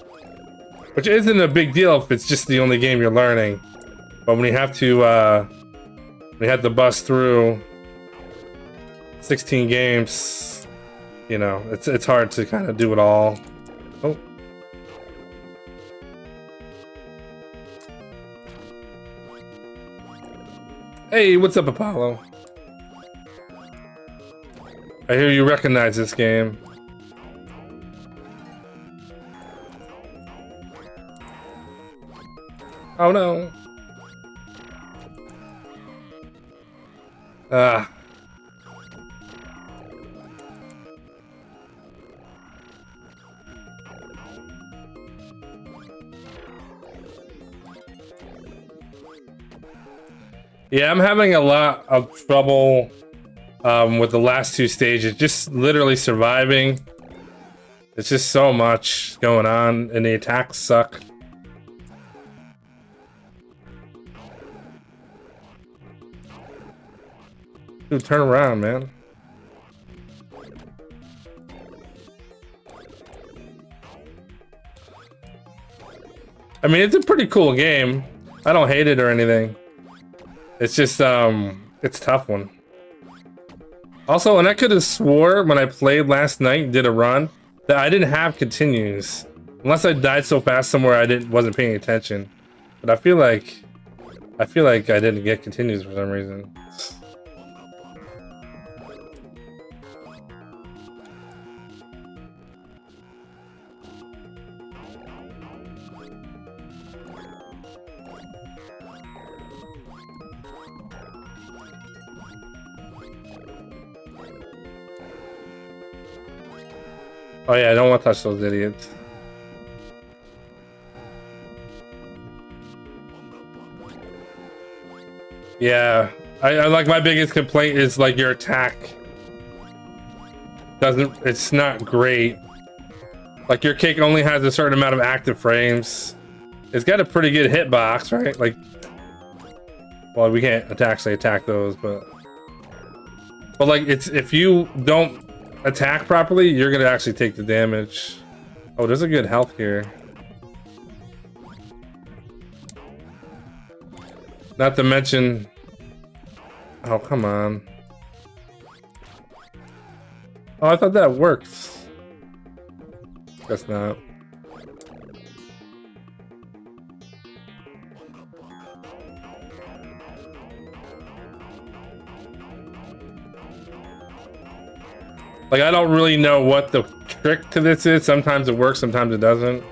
Speaker 1: Which isn't a big deal if it's just the only game you're learning. But when you have to bust through 16 games, you know, it's hard to kind of do it all. Oh. Hey, what's up, Apollo? I hear you recognize this game. Oh no. Ah. Yeah, I'm having a lot of trouble with the last two stages, just literally surviving. It's just so much going on, and the attacks suck. Dude, turn around, man. I mean, it's a pretty cool game. I don't hate it or anything. It's just, it's a tough one. Also, and I could have swore when I played last night and did a run that I didn't have continues. Unless I died so fast somewhere I wasn't paying attention. But I feel like I didn't get continues for some reason. Oh yeah, I don't want to touch those idiots. Yeah, I like my biggest complaint is like your attack it's not great. Like your kick only has a certain amount of active frames. It's got a pretty good hitbox, right? Like, well, we can't actually attack those, but like it's if you don't attack properly, you're gonna actually take the damage. Oh, there's a good health here. Not to mention, oh come on. Oh, I thought that worked. Guess not. Like, I don't really know what the trick to this is. Sometimes it works, sometimes it doesn't.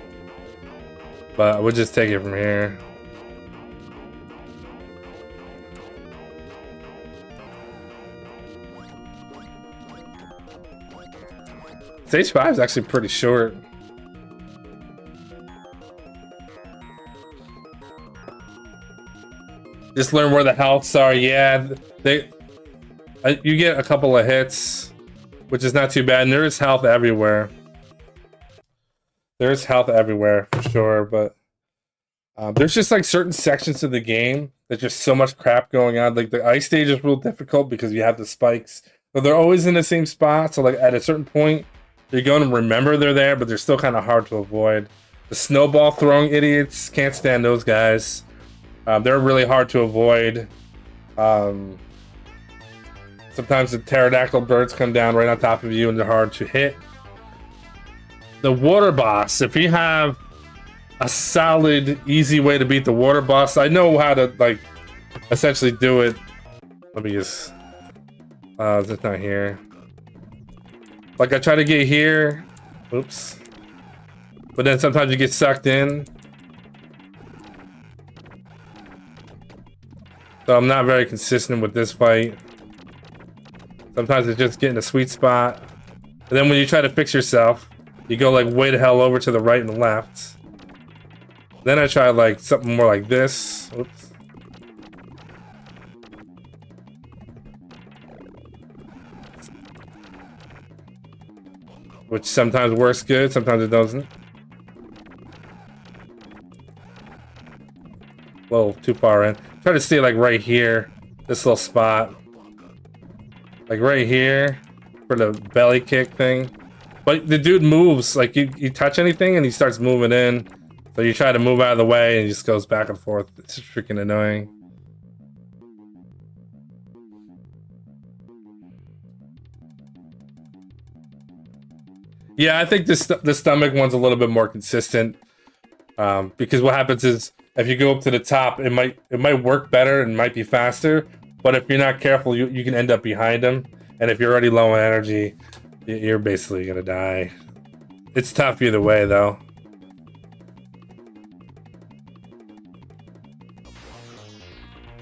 Speaker 1: But we'll just take it from here. Stage 5 is actually pretty short. Just learn where the healths are. Yeah, you get a couple of hits, which is not too bad. And there is health everywhere. There's health everywhere for sure, but there's just like certain sections of the game there's just so much crap going on. Like the ice stage is real difficult because you have the spikes, but they're always in the same spot. So like at a certain point, you're going to remember they're there, but they're still kind of hard to avoid. The snowball throwing idiots, can't stand those guys. They're really hard to avoid. Sometimes the pterodactyl birds come down right on top of you and they're hard to hit. The water boss, if you have a solid, easy way to beat the water boss, I know how to like essentially do it. Let me just it's not here. Like I try to get here, oops, but then sometimes you get sucked in. So I'm not very consistent with this fight. Sometimes it's just getting a sweet spot. And then when you try to fix yourself, you go like way the hell over to the right and left. Then I try like something more like this. Oops. Which sometimes works good, sometimes it doesn't. A little too far in. Try to stay like right here, this little spot. Like right here for the belly kick thing. But the dude moves, like you touch anything and he starts moving in. So you try to move out of the way and he just goes back and forth. It's freaking annoying. Yeah, I think the stomach one's a little bit more consistent. Because what happens is if you go up to the top, it might work better and might be faster. But if you're not careful, you can end up behind him. And if you're already low on energy, you're basically gonna die. It's tough either way, though.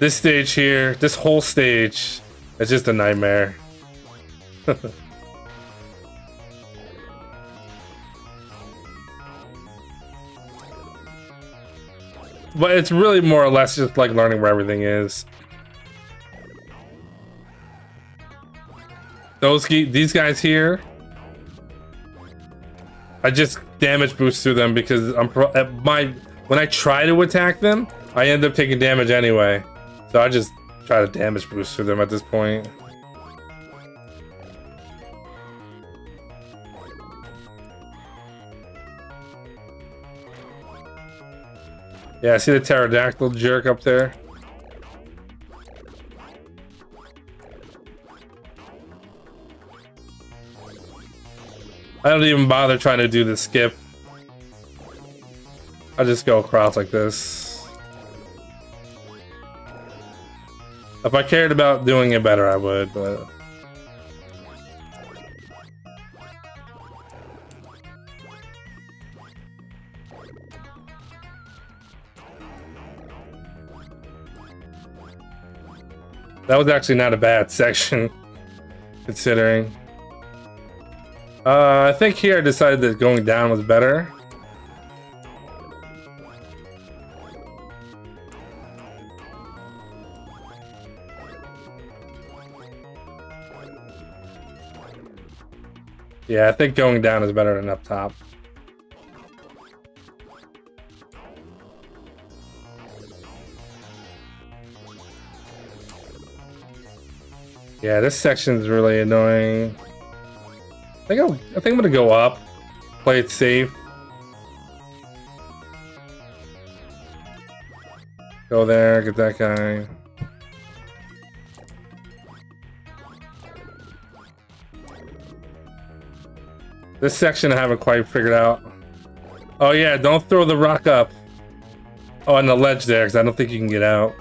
Speaker 1: This stage here, this whole stage, is just a nightmare. But it's really more or less just like learning where everything is. These guys here, I just damage boost through them because when I try to attack them, I end up taking damage anyway. So I just try to damage boost through them at this point. Yeah, see the pterodactyl jerk up there? I don't even bother trying to do the skip. I just go across like this. If I cared about doing it better, I would, but... That was actually not a bad section, considering. I think here I decided that going down was better. Yeah, I think going down is better than up top. Yeah, this section is really annoying. I think I'm gonna go up, play it safe. Go there, get that guy. This section I haven't quite figured out. Oh yeah, don't throw the rock up. Oh, on the ledge there, because I don't think you can get out.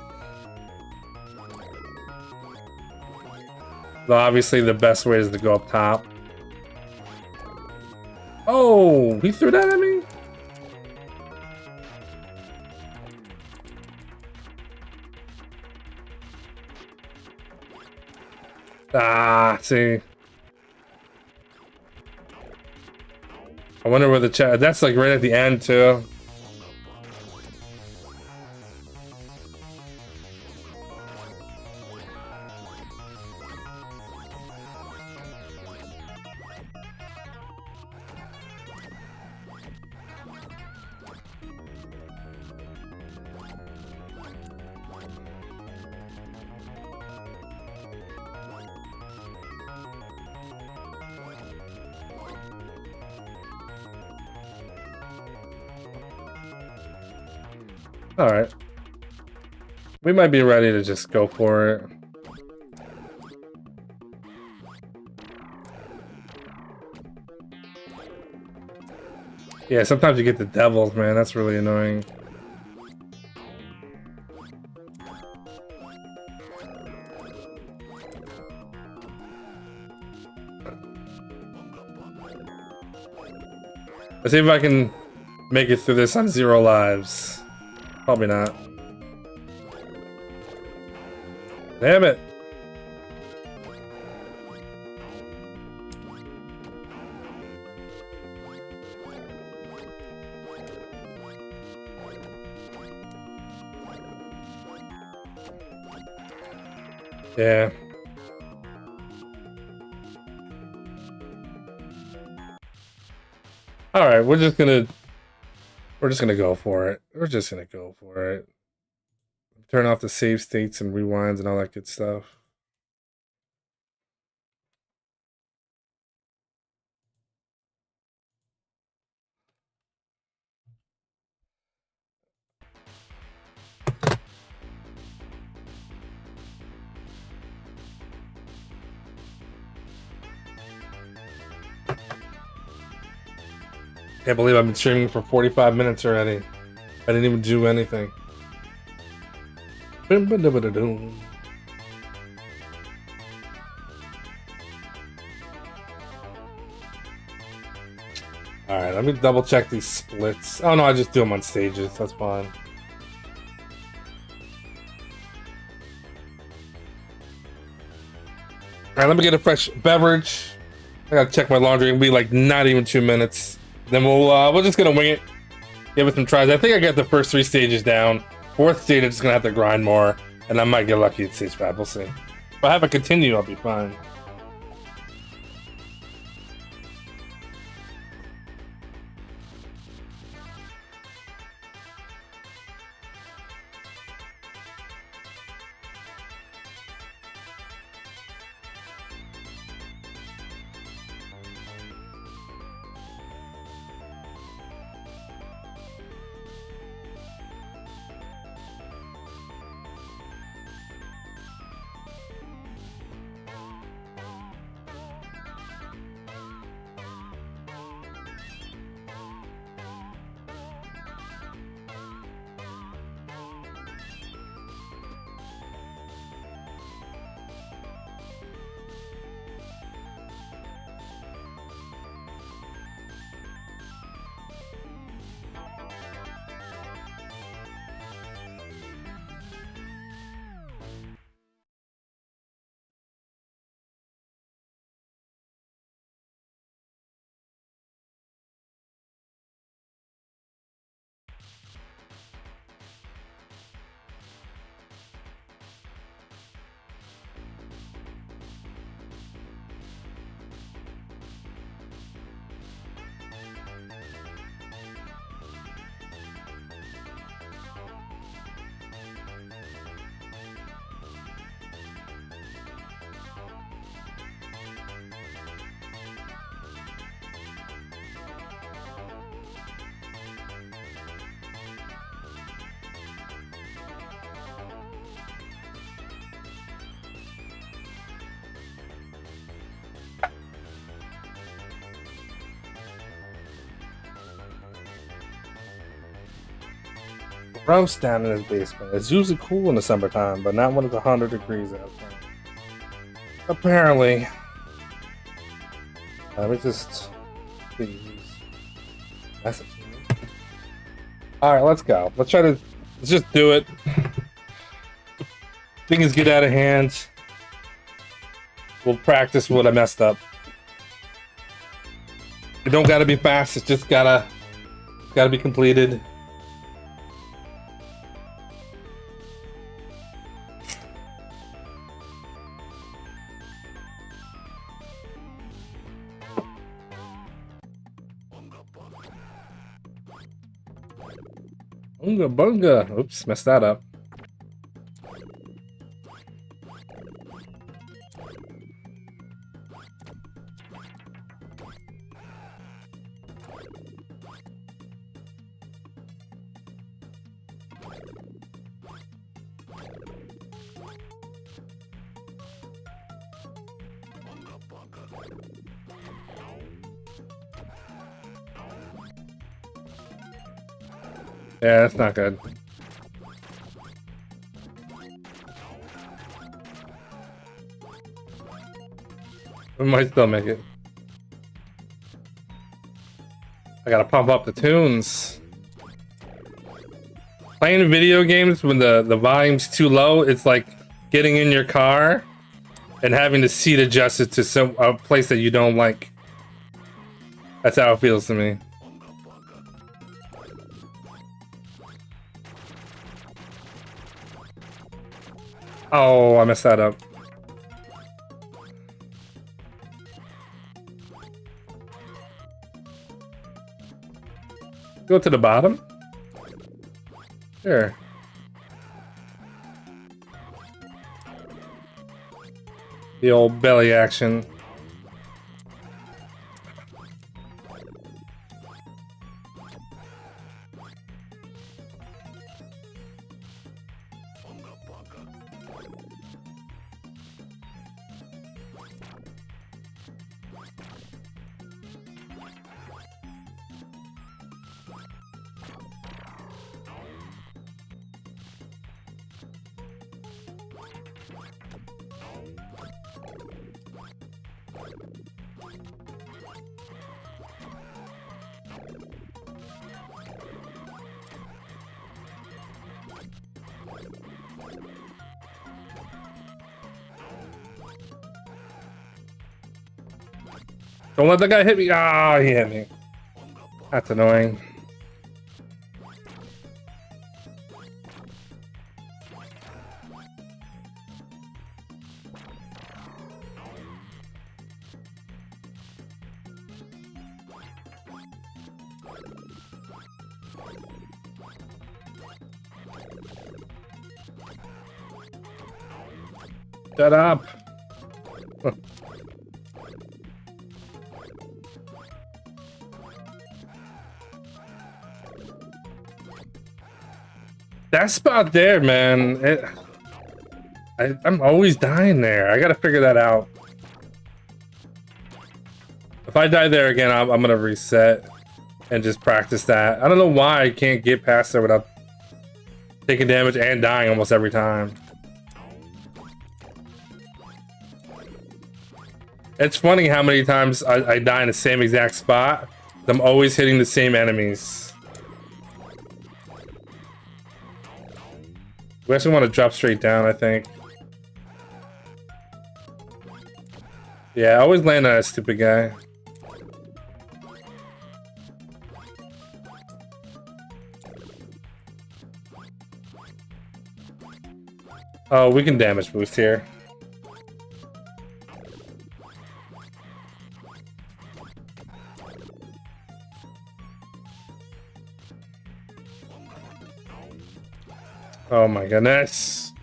Speaker 1: So obviously the best way is to go up top. Oh, he threw that at me? Ah, see. I wonder where the chat. That's like right at the end too. All right. We might be ready to just go for it. Yeah, sometimes you get the devils, man. That's really annoying. Let's see if I can make it through this on 0 lives. Probably not. Damn it. Yeah. All right, we're just gonna go for it. We're just gonna go for it. Turn off the save states and rewinds and all that good stuff. Can't believe I've been streaming for 45 minutes already. I didn't even do anything. Alright, let me double check these splits. Oh no, I just do them on stages. That's fine. Alright, let me get a fresh beverage. I gotta check my laundry. It'll be like not even 2 minutes. Then we're just gonna wing it. Give it some tries. I think I got the first 3 stages down. 4th stage, I'm just gonna have to grind more. And I might get lucky at stage 5. We'll see. If I have a continue, I'll be fine. gross down in his basement. It's usually cool in the summertime, but not when it's 100 degrees out. Apparently. Let me just please message me. Alright, let's go. Let's just do it. Things get out of hand. We'll practice what I messed up. It don't gotta be fast, it's just gotta be completed. Bunga bunga. Oops, messed that up. Yeah, that's not good. We might still make it. I gotta pump up the tunes. Playing video games when the volume's too low, it's like getting in your car and having the seat adjusted to a place that you don't like. That's how it feels to me. Oh, I messed that up. Go to the bottom? Sure. The old belly action. Don't let the guy hit me. Ah, oh, he hit me. That's annoying. Shut up. That spot there, man. I'm always dying there. I gotta figure that out. If I die there again, I'm gonna reset and just practice that. I don't know why I can't get past there without taking damage and dying almost every time. It's funny how many times I die in the same exact spot. I'm always hitting the same enemies. We actually want to drop straight down, I think. Yeah, I always land on that stupid guy. Oh, we can damage boost here. Oh my goodness.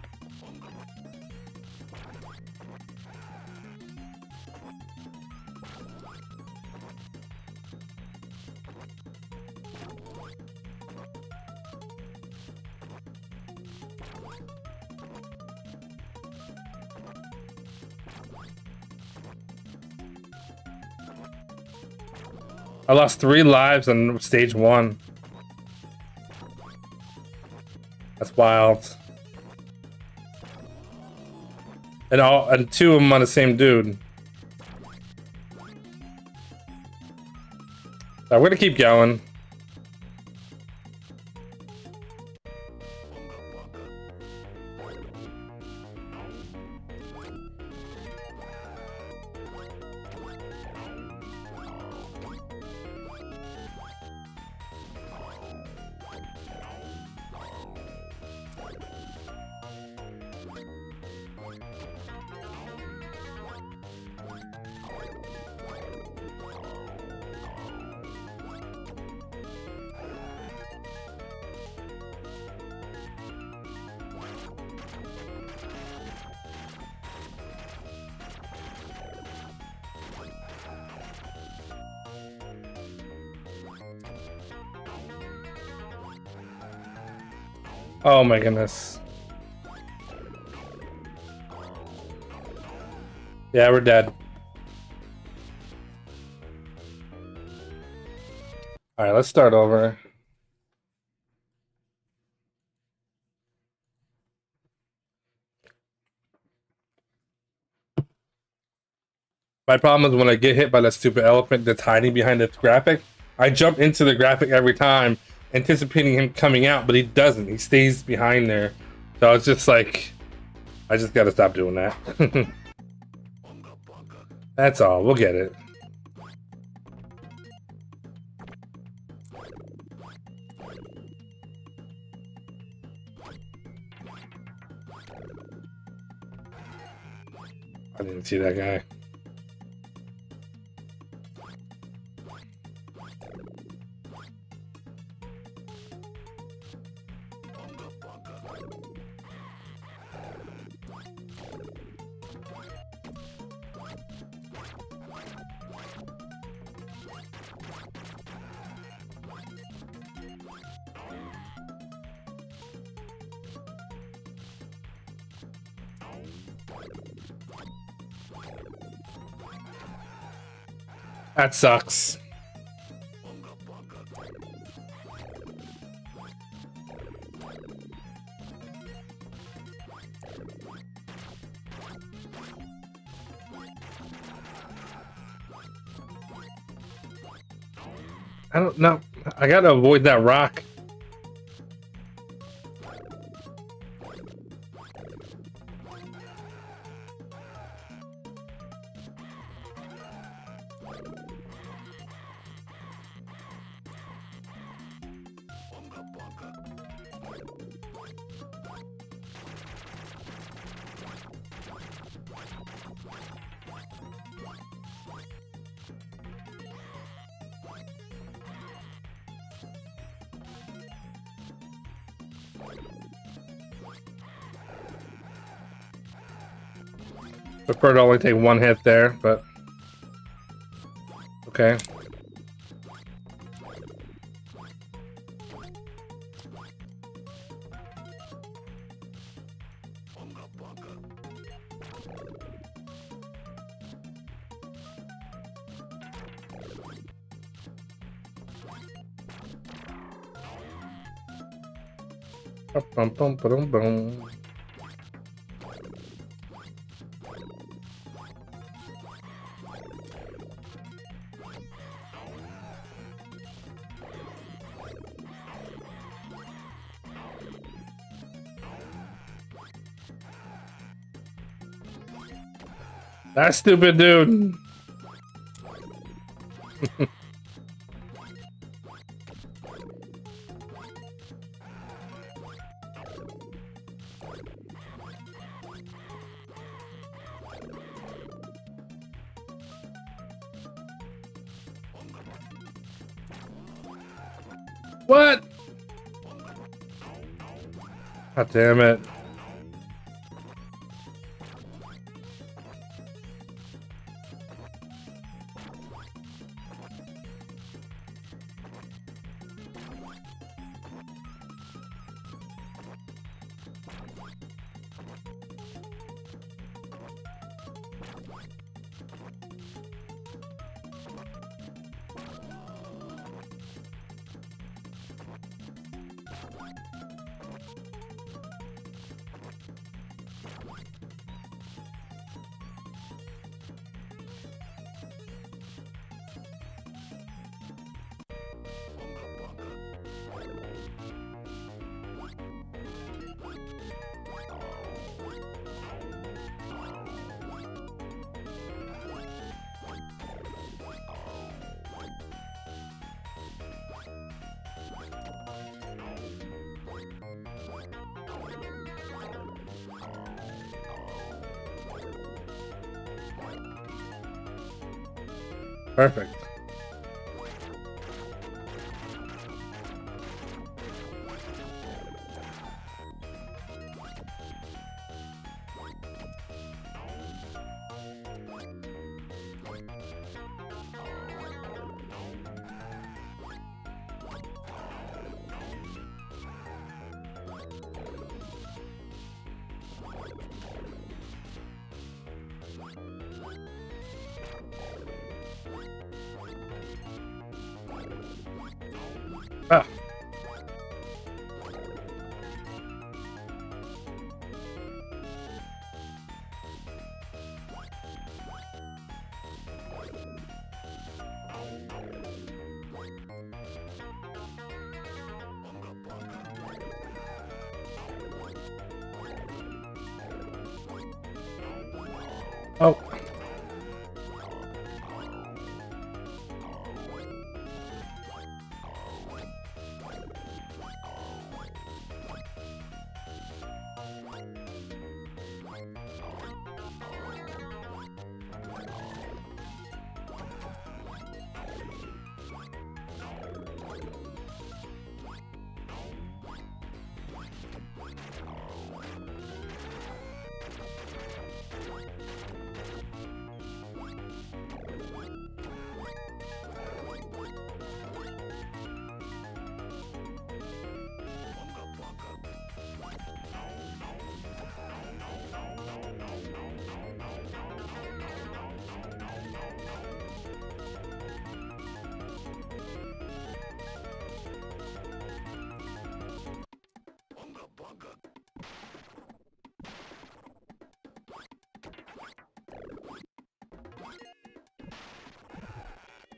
Speaker 1: I lost 3 lives on stage 1. That's wild. And two of them on the same dude. So we're gonna keep going. Oh my goodness. Yeah, we're dead. Alright, let's start over. My problem is when I get hit by that stupid elephant that's hiding behind the graphic, I jump into the graphic every time, anticipating him coming out, but he doesn't. He stays behind there. So it's just like, I just gotta stop doing that. That's all. We'll get it. I didn't see that guy. That sucks. I don't know. I gotta avoid that rock. Prefer to only take one hit there, but okay. Bum, bum, bum, bum. That stupid dude. What? God damn it. Perfect. Ah. Oh.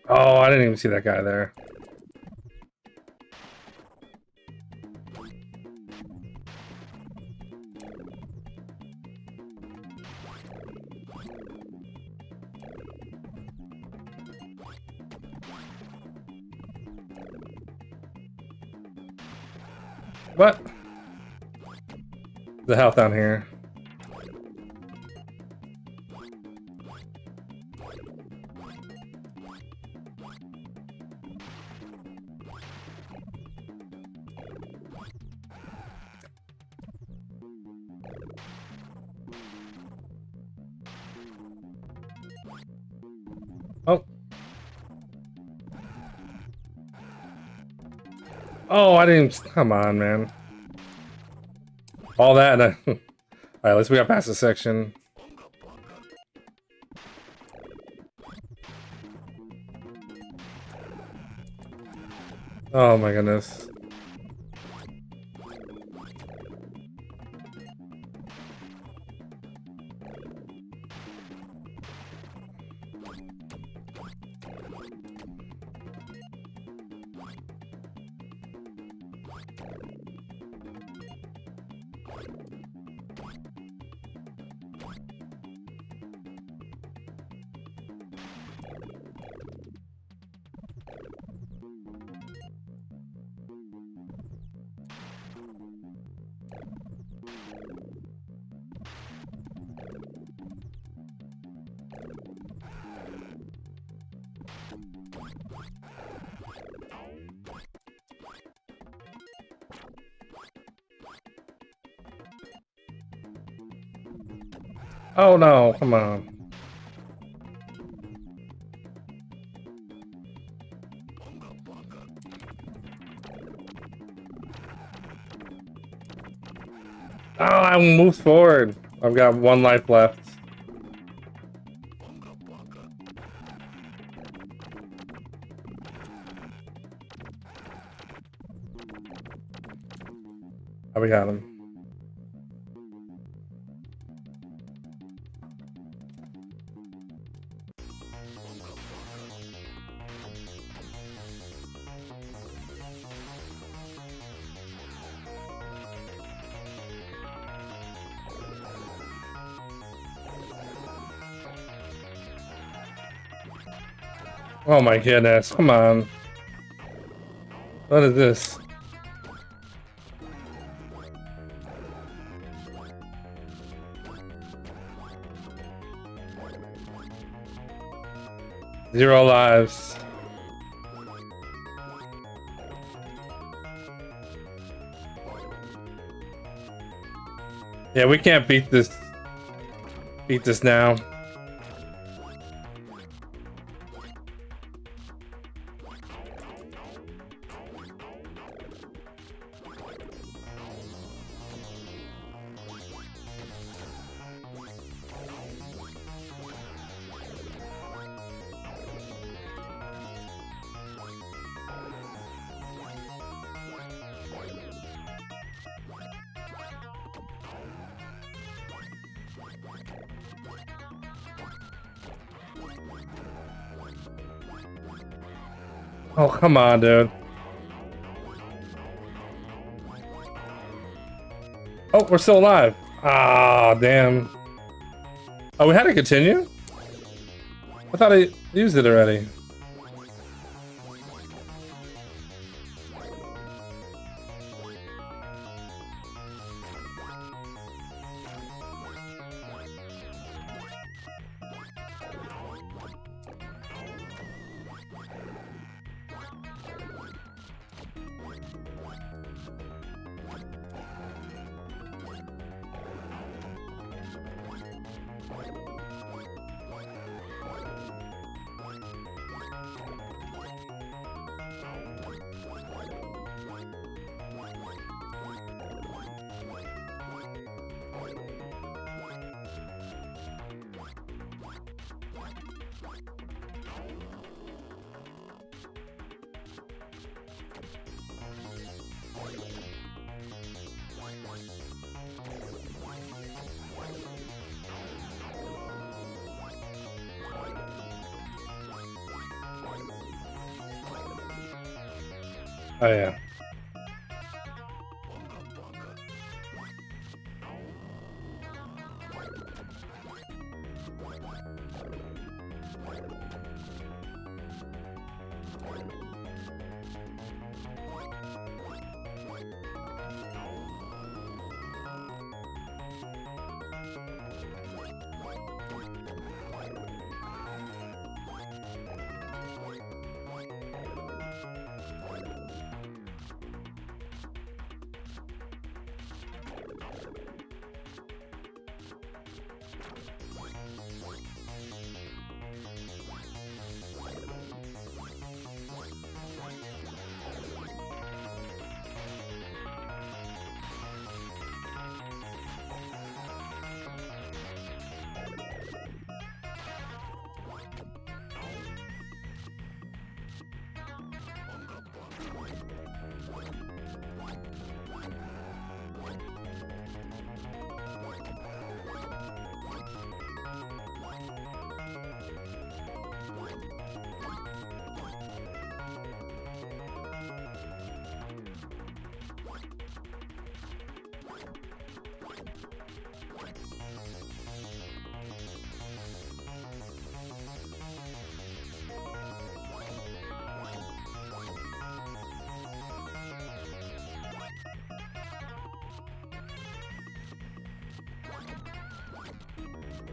Speaker 1: Oh, I didn't even see that guy there. What? The health down here. Oh. Oh, I didn't. Come on, man. All that. And all right, let's we got past this section. Oh my goodness. Oh no, come on. Oh, I moved forward. I've got 1 life left. Oh, we got him. Oh my goodness, come on. What is this? 0 lives. Yeah, we can't beat this. Beat this now. Oh, come on, dude. Oh, we're still alive. Ah, damn. Oh, we had to continue? I thought I used it already. Oh, yeah.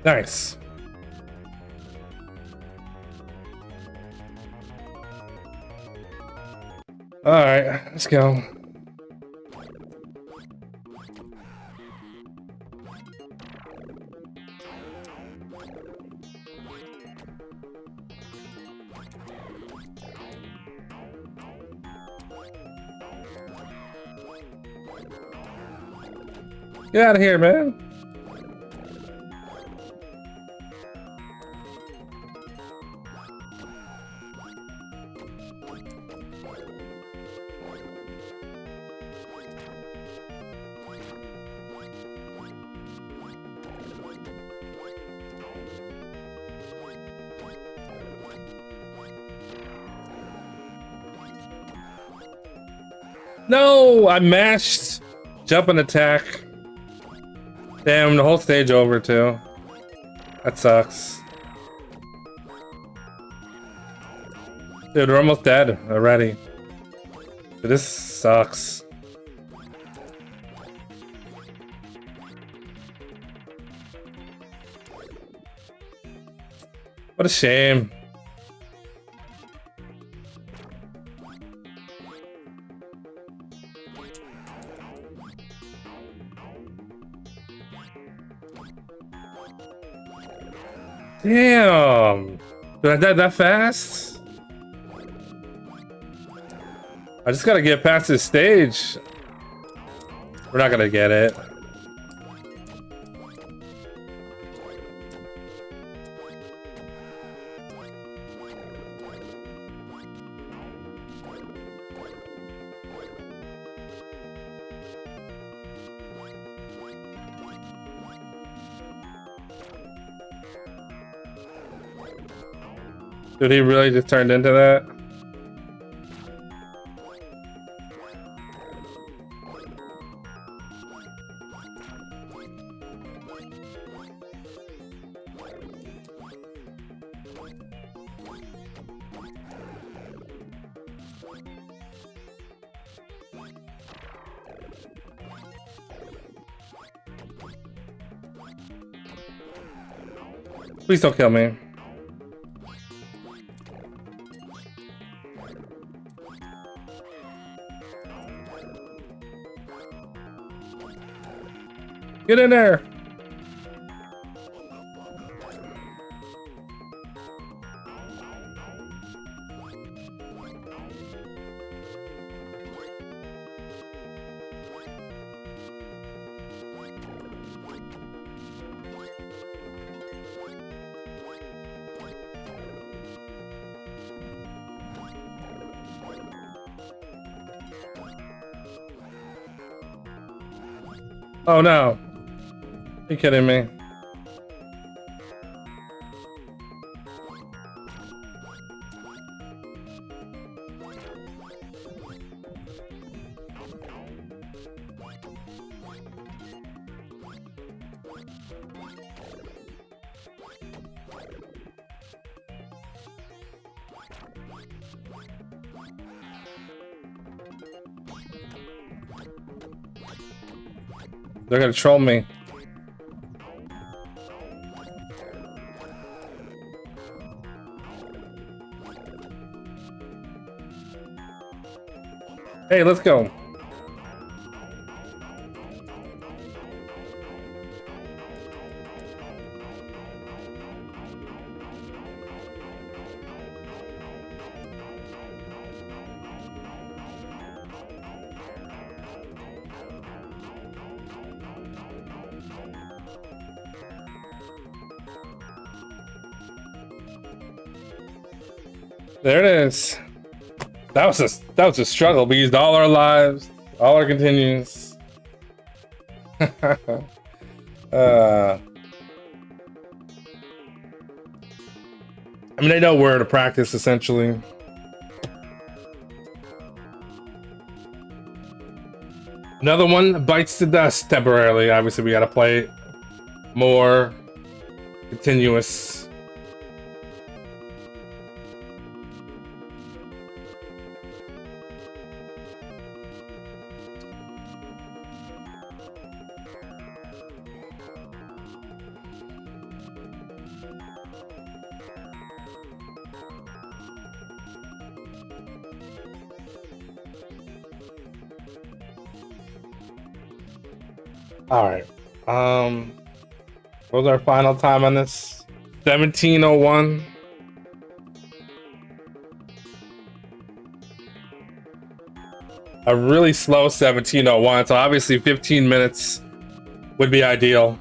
Speaker 1: Nice. All right, let's go. Get out of here, man. No, I mashed jump and attack. Damn, the whole stage over too. That sucks. Dude, we're almost dead already. Dude, this sucks. What a shame. Damn! Did I die that fast? I just gotta get past this stage. We're not gonna get it. Did he really just turn into that? Please don't kill me. Get in there! Oh no. Are you kidding me? They're gonna troll me. Hey, let's go. There it is. That was a struggle. We used all our lives, all our continues. I mean, I know where to practice essentially. Another one bites the dust temporarily. Obviously, we gotta play more continuous. All right. What was our final time on this? 17:01. A really slow 17:01. So obviously 15 minutes would be ideal.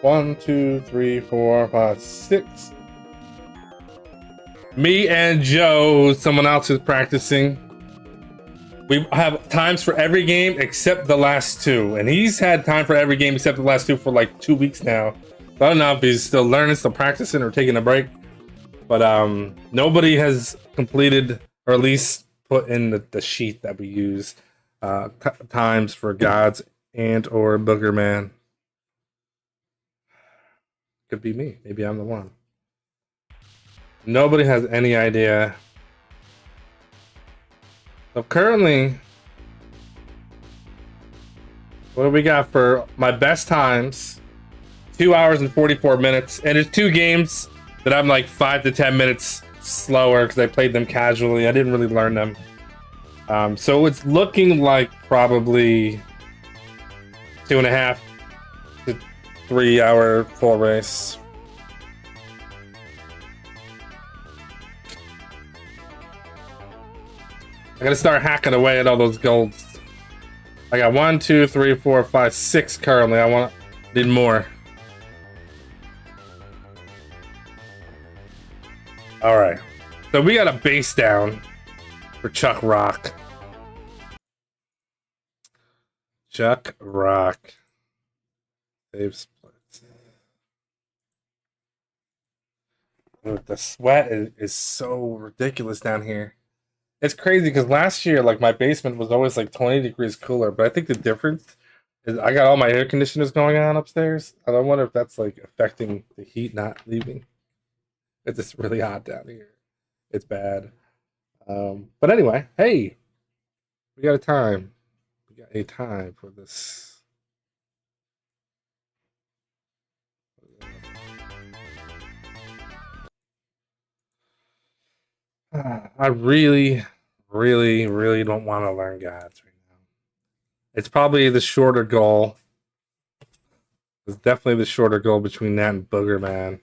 Speaker 1: One, two, three, four, five, six. Me and Joe, someone else is practicing. We have times for every game except the last two. And he's had time for every game except the last two for like 2 weeks now. So I don't know if he's still learning, still practicing, or taking a break. But nobody has completed, or at least put in the sheet that we use, times for gods and or Booger Man. Could be me. Maybe I'm the one. Nobody has any idea. So currently, What do we got for my best times? 2 hours and 44 minutes. And it's 2 games that I'm like 5 to 10 minutes slower because I played them casually. I didn't really learn them. So it's looking like probably 2.5 to 3 hour full race. I gotta start hacking away at all those golds. I got 1, 2, 3, 4, 5, 6 currently. I need more. All right, so we got a base down for Chuck Rock. Chuck Rock. Save split. Dude, the sweat is so ridiculous down here. It's crazy because last year, like my basement was always like 20 degrees cooler, but I think the difference is I got all my air conditioners going on upstairs. And I wonder if that's like affecting the heat not leaving. It's just really hot down here. It's bad. But anyway, hey, we got a time. We got a time for this. I really, really, really don't want to learn gods right now. It's probably the shorter goal. It's definitely the shorter goal between that and Booger Man.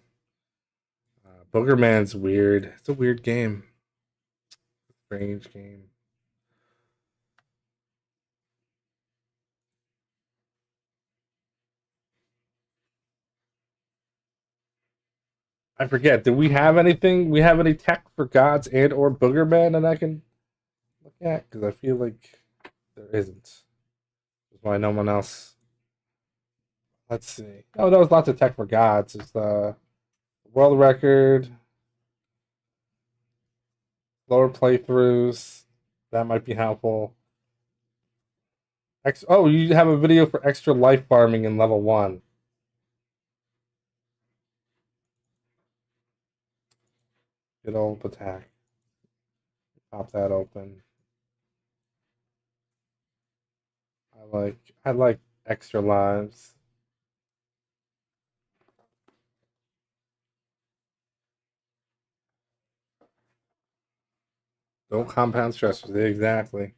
Speaker 1: Booger Man's weird. It's a weird game. Strange game. I forget. Do we have anything? We have any tech for gods and or Booger Man that I can look at? Because I feel like there isn't. That's why no one else. Let's see. Oh, there was lots of tech for gods. It's the world record, lower playthroughs. That might be helpful. Oh, you have a video for extra life farming in level 1. Good old attack. Pop that open. I like extra lives. Don't compound stressors. Exactly.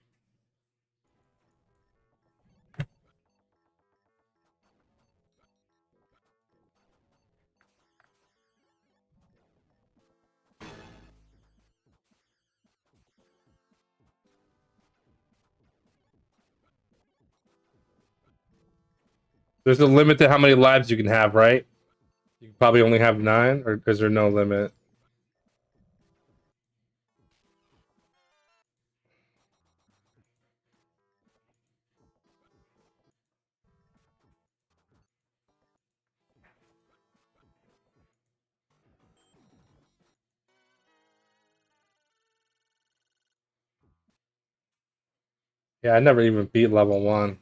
Speaker 1: There's a limit to how many lives you can have, right? You can probably only have 9, or is there no limit? Yeah, I never even beat level 1.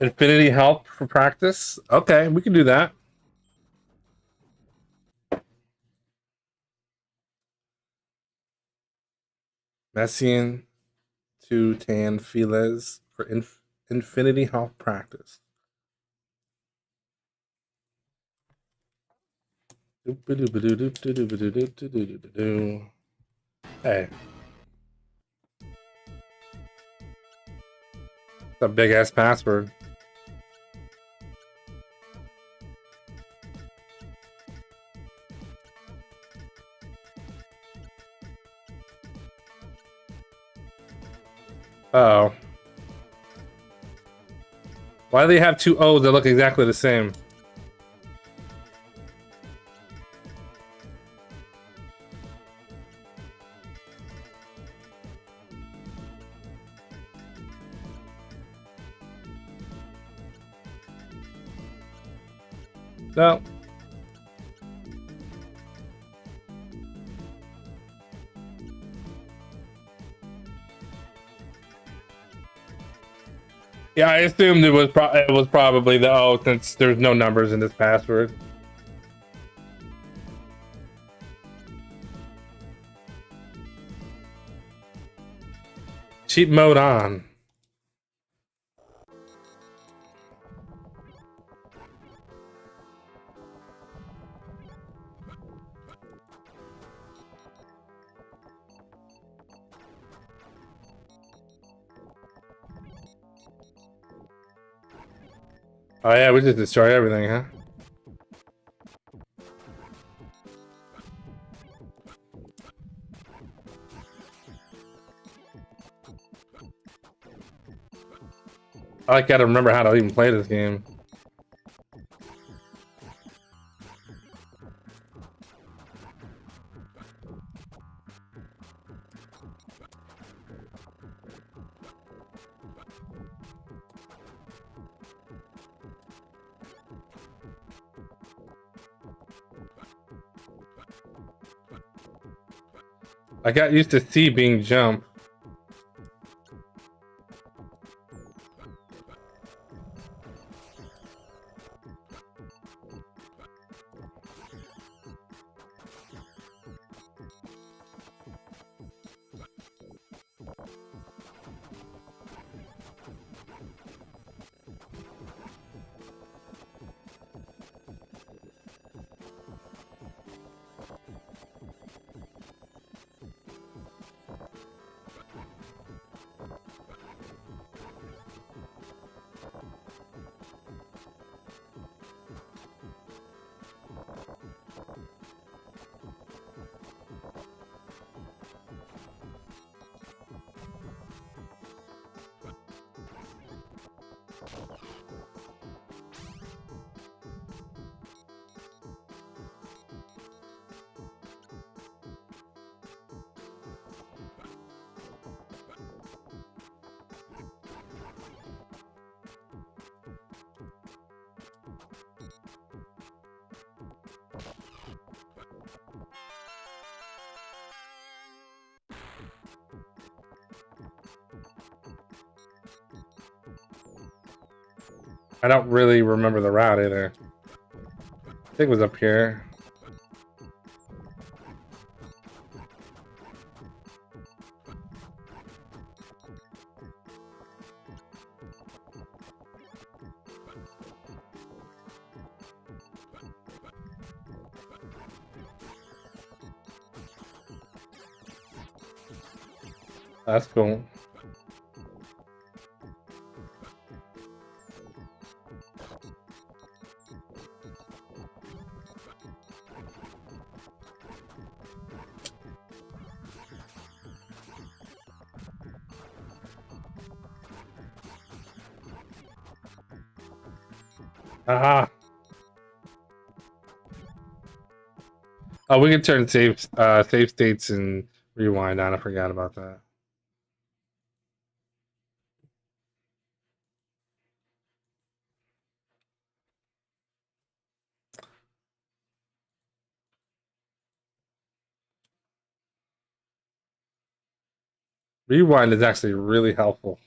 Speaker 1: Infinity help for practice? Okay, we can do that. Messian to Tan Files for Infinity Health practice. Hey. It's a big ass password. Uh oh. Why do they have 2 O's that look exactly the same? No. Yeah, I assumed it was probably the O since there's no numbers in this password. Cheat mode on. Oh yeah, we just destroy everything, huh? I gotta remember how to even play this game. I got used to C being jump. I don't really remember the route either. I think it was up here. That's cool. Aha! Oh, we can turn save states and rewind on. I forgot about that. Rewind is actually really helpful.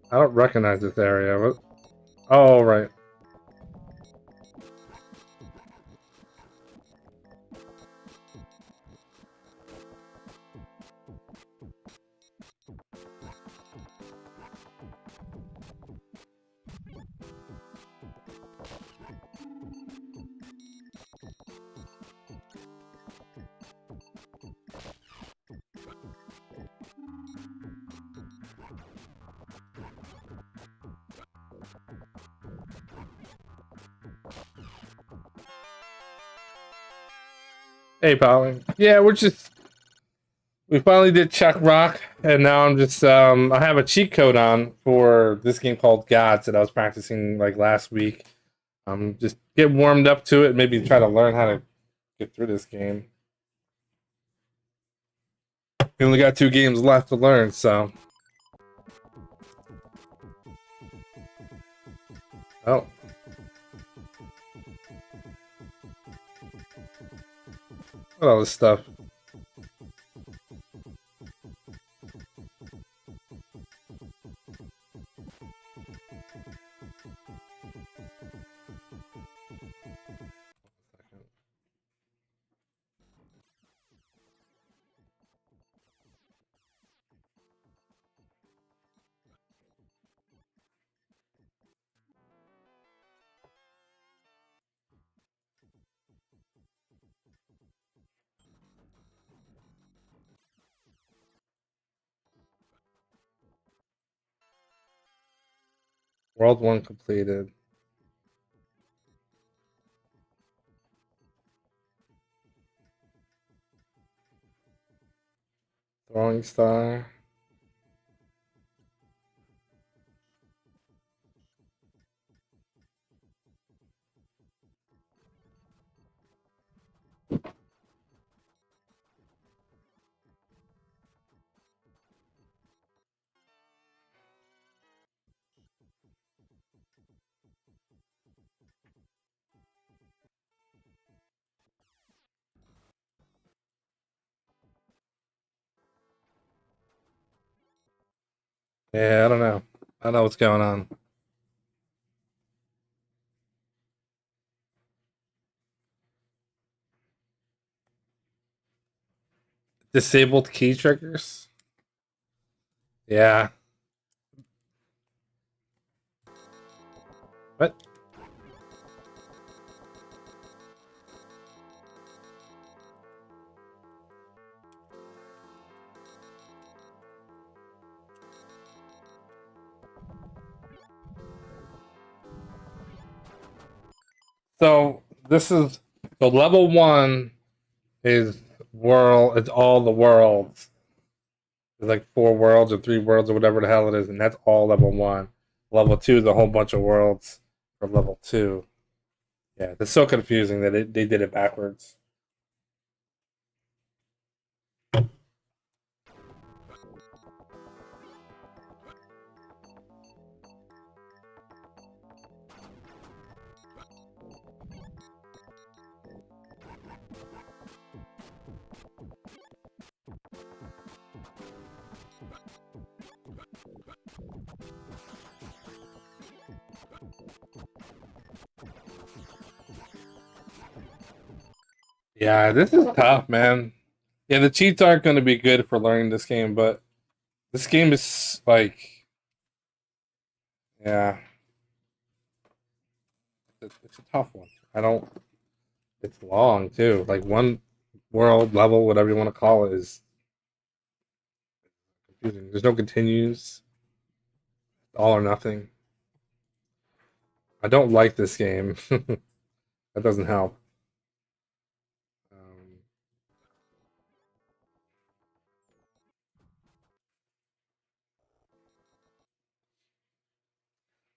Speaker 1: I don't recognize this area. But... Oh, right. Hey, Polly. Yeah, we finally did Chuck Rock, and now I'm just I have a cheat code on for this game called Gods that I was practicing like last week. Just get warmed up to it, maybe try to learn how to get through this game. We only got 2 games left to learn, so. Oh. Look at all this stuff. World 1 completed. Throwing star. Yeah, I don't know. I don't know what's going on. Disabled key triggers? Yeah. What? So this is so level 1 is world. It's all the worlds. There's like 4 worlds or 3 worlds or whatever the hell it is, and that's all level 1. Level 2 is a whole bunch of worlds for level 2. Yeah, it's so confusing that they did it backwards. Yeah, this is tough, man. Yeah, the cheats aren't going to be good for learning this game, but this game is like, yeah, it's a tough one. I don't. It's long too. Like one world level, whatever you want to call it, is confusing. There's no continues. All or nothing. I don't like this game. That doesn't help. Um,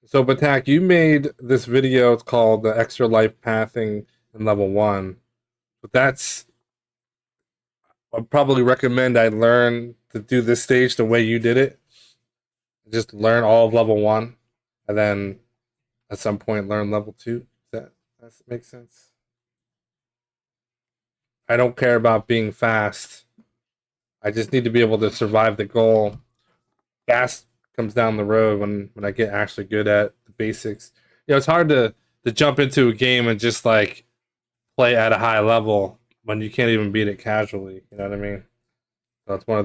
Speaker 1: so, Batak, you made this video. It's called the extra life pathing in level 1. But that's I'd probably recommend I learn to do this stage the way you did it. Just learn all of level 1, and then at some point learn level 2. That makes sense? I don't care about being fast. I just need to be able to survive the goal. Fast comes down the road when I get actually good at the basics. It's hard to jump into a game and just like play at a high level when you can't even beat it casually. You know what I mean? So it's one of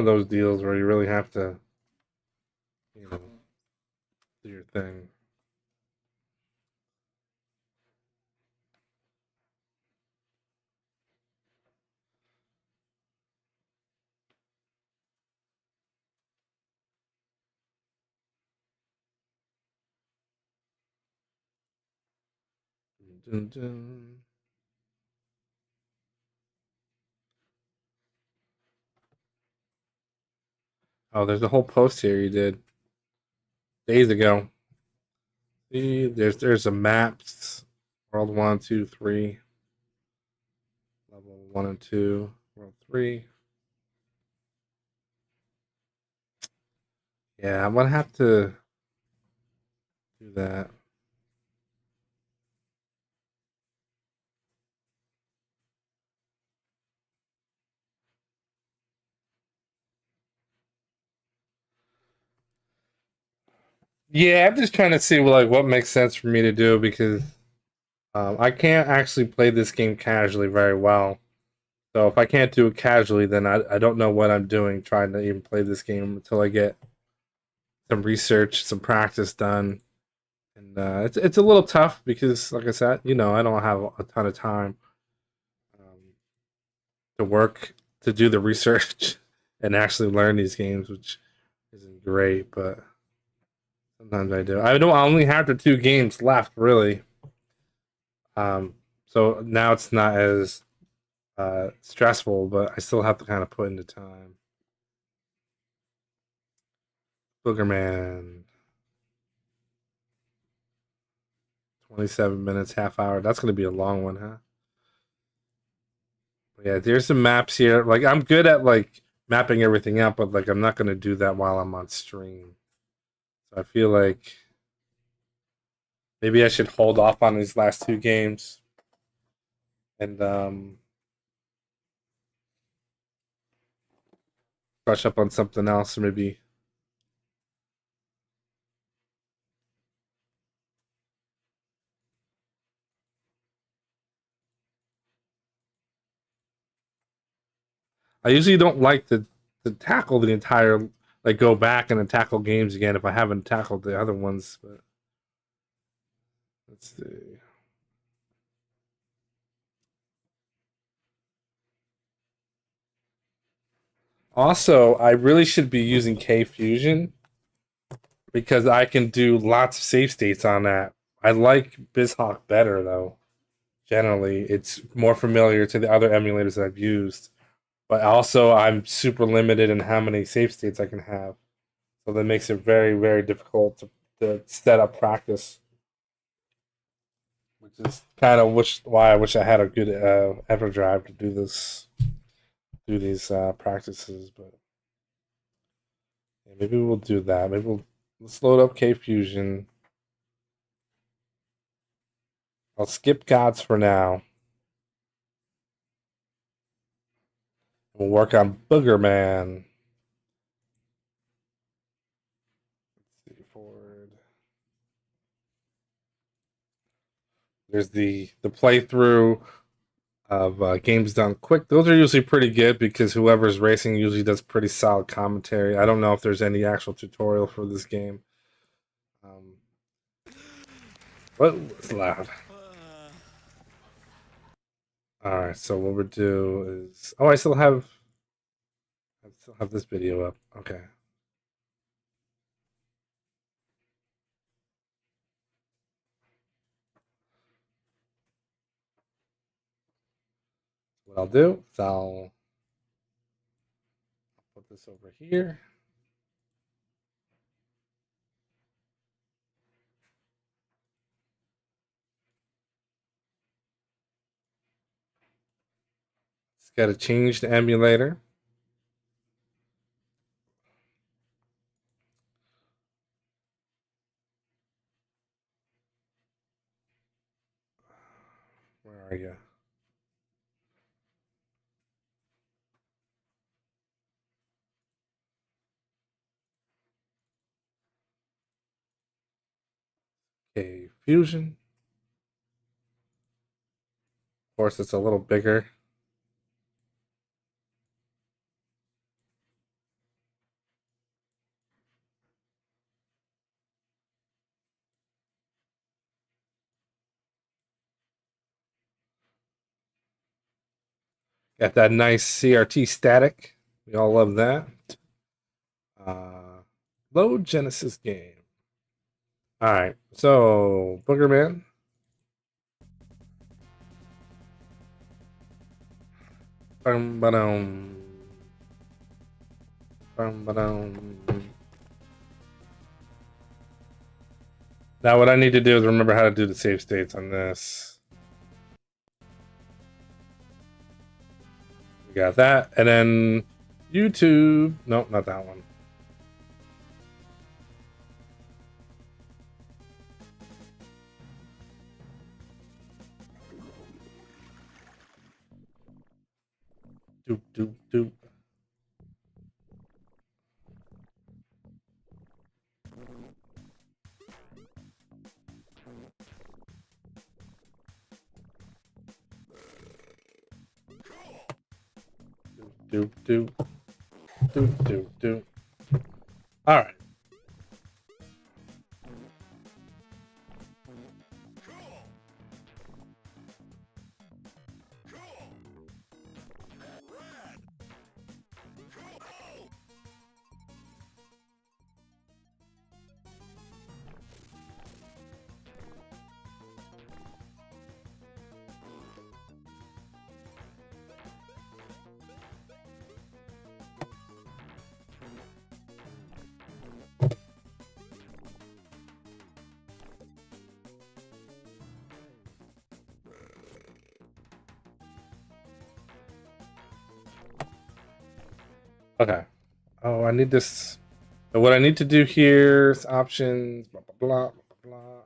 Speaker 1: those deals where you really have to, you know, do your thing. Dun, dun. Oh, there's a whole post here you did days ago. See, there's a maps. World 1, 2, 3, level 1 and 2, world 3. Yeah, I'm gonna have to do that. Yeah, I'm just trying to see like what makes sense for me to do because I can't actually play this game casually very well. So if I can't do it casually, then I don't know what I'm doing trying to even play this game until I get some research, some practice done. And it's a little tough because, like I said, I don't have a ton of time um, to work to do the research and actually learn these games, which isn't great. But sometimes I do. I know I only have the two games left, really. So now it's not as stressful, but I still have to kind of put in the time. Boogerman, 27 minutes, half hour. That's going to be a long one, huh? But yeah, there's some maps here. Like I'm good at like mapping everything out, but like I'm not going to do that while I'm on stream. So I feel like maybe I should hold off on these last two games and brush up on something else, or maybe I usually don't like to tackle the entire like go back and then tackle games again if I haven't tackled the other ones. But let's see. Also, I really should be using K Fusion because I can do lots of save states on that. I like BizHawk better though. Generally, it's more familiar to the other emulators that I've used. But also, I'm super limited in how many save states I can have. So that makes it very, very difficult to set up practice, which is kind of why I wish I had a good Everdrive to do these practices. But yeah, maybe we'll do that. Let's load up K Fusion. I'll skip gods for now. We'll work on Booger Man. Forward. There's the playthrough of games done quick. Those are usually pretty good because whoever's racing usually does pretty solid commentary. I don't know if there's any actual tutorial for this game. Um, what was loud? All right, so what we'll do is I still have this video up. Okay, what I'll do is I'll put this over here. It's got to change the emulator. Where are you? Okay, Fusion. Of course, it's a little bigger. Got that nice CRT static. We all love that. Uh, Load Genesis game. All right, so Boogerman. Bum, ba-dum. Bum, ba-dum. Now, what I need to do is remember how to do the save states on this. We got that, and then YouTube. Nope, not that one. Doop doop doop. do do do do do. All right. Okay. Oh, I need this. So what I need to do here is options. Blah blah blah blah blah.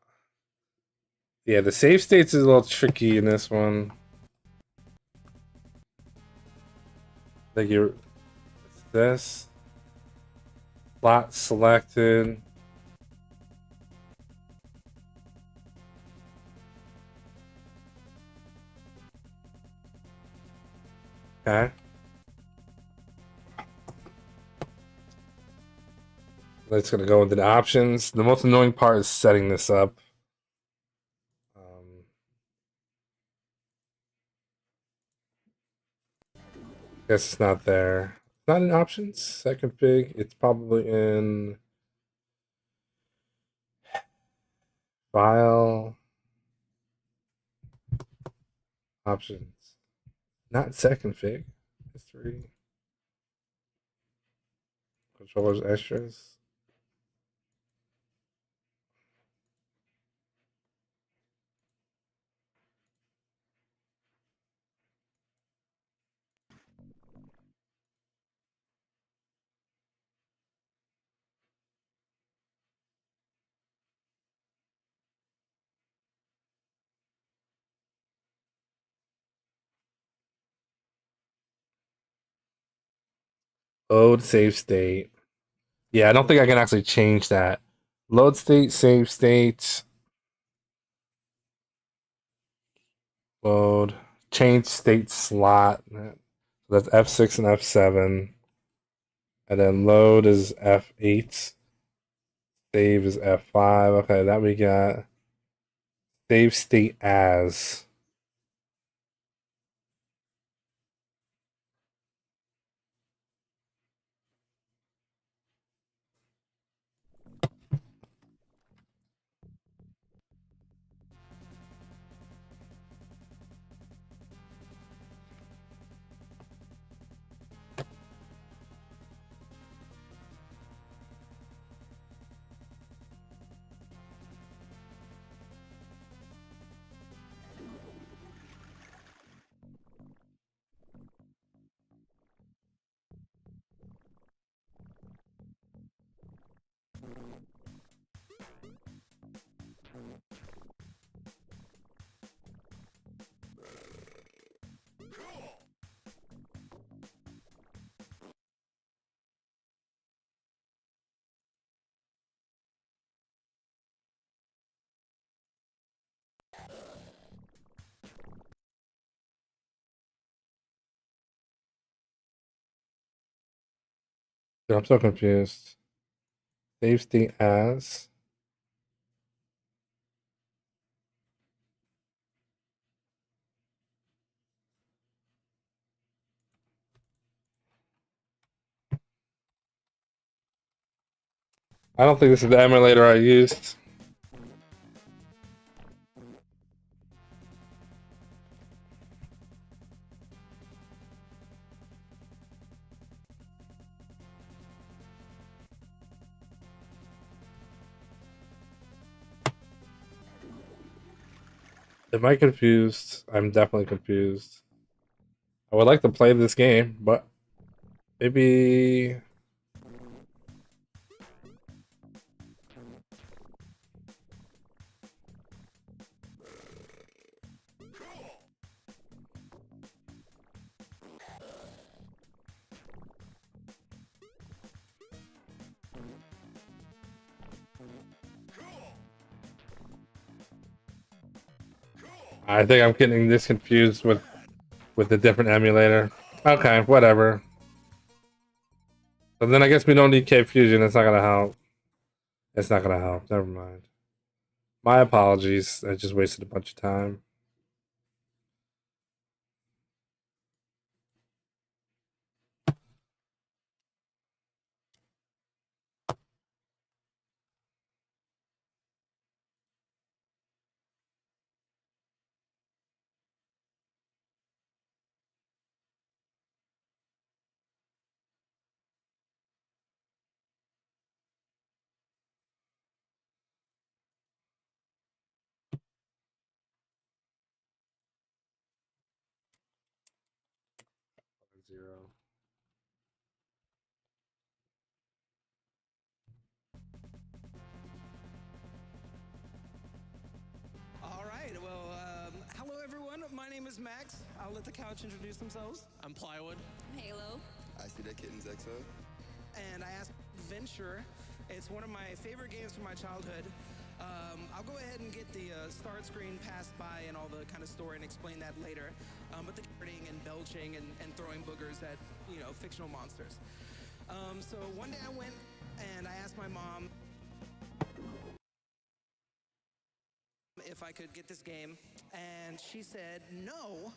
Speaker 1: Yeah, the save states is a little tricky in this one. Like you're this slot selected. Okay. It's gonna go into the options. The most annoying part is setting this up. Guess it's not there. It's not in options. Set config. It's probably in file options. Not set config. History. Controllers extras. Load save state. Yeah, I don't think I can actually change that. Load state, save state. Load. Change state slot. That's F6 and F7. And then load is F8. Save is F5. Okay, that we got. Save state as. I'm so confused. Save state as. I don't think this is the emulator I used. Am I confused? I'm definitely confused. I would like to play this game, but maybe. I think I'm getting this confused with the different emulator. Okay, whatever. But then I guess we don't need Cape Fusion. It's not gonna help. It's not gonna help. Never mind. My apologies. I just wasted a bunch of time. Zero.
Speaker 2: All right, well, hello everyone. My name is Max. I'll let the couch introduce themselves.
Speaker 3: I'm Plywood.
Speaker 4: Halo.
Speaker 5: I see that Kittens XO.
Speaker 2: And I asked Venture. It's one of my favorite games from my childhood. I'll go ahead and get the start screen passed by and all the kind of story and explain that later. But the farting and belching and throwing boogers at, fictional monsters. So one day I went and I asked my mom if I could get this game, and she said no,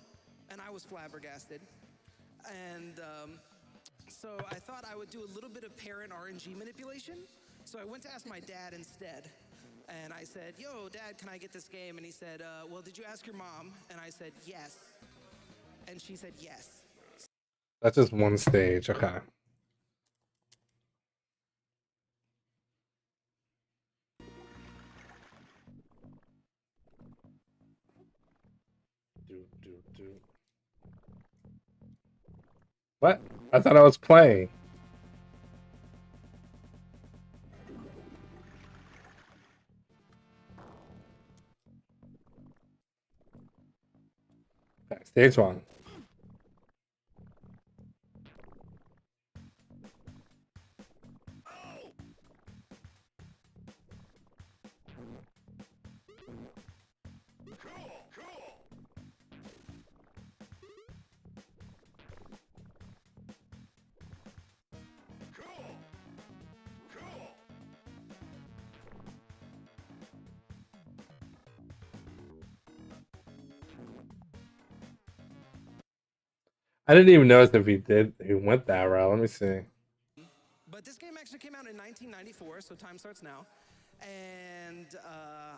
Speaker 2: and I was flabbergasted. And so I thought I would do a little bit of parent RNG manipulation. So I went to ask my dad instead. And I said, yo, Dad, can I get this game? And he said, well, did you ask your mom? And I said, yes. And she said, yes.
Speaker 1: That's just one stage. Okay. Do. What? I thought I was playing. Okay, stage one. I didn't even notice if he went that route. Let me see.
Speaker 2: But this game actually came out in 1994, so time starts now. And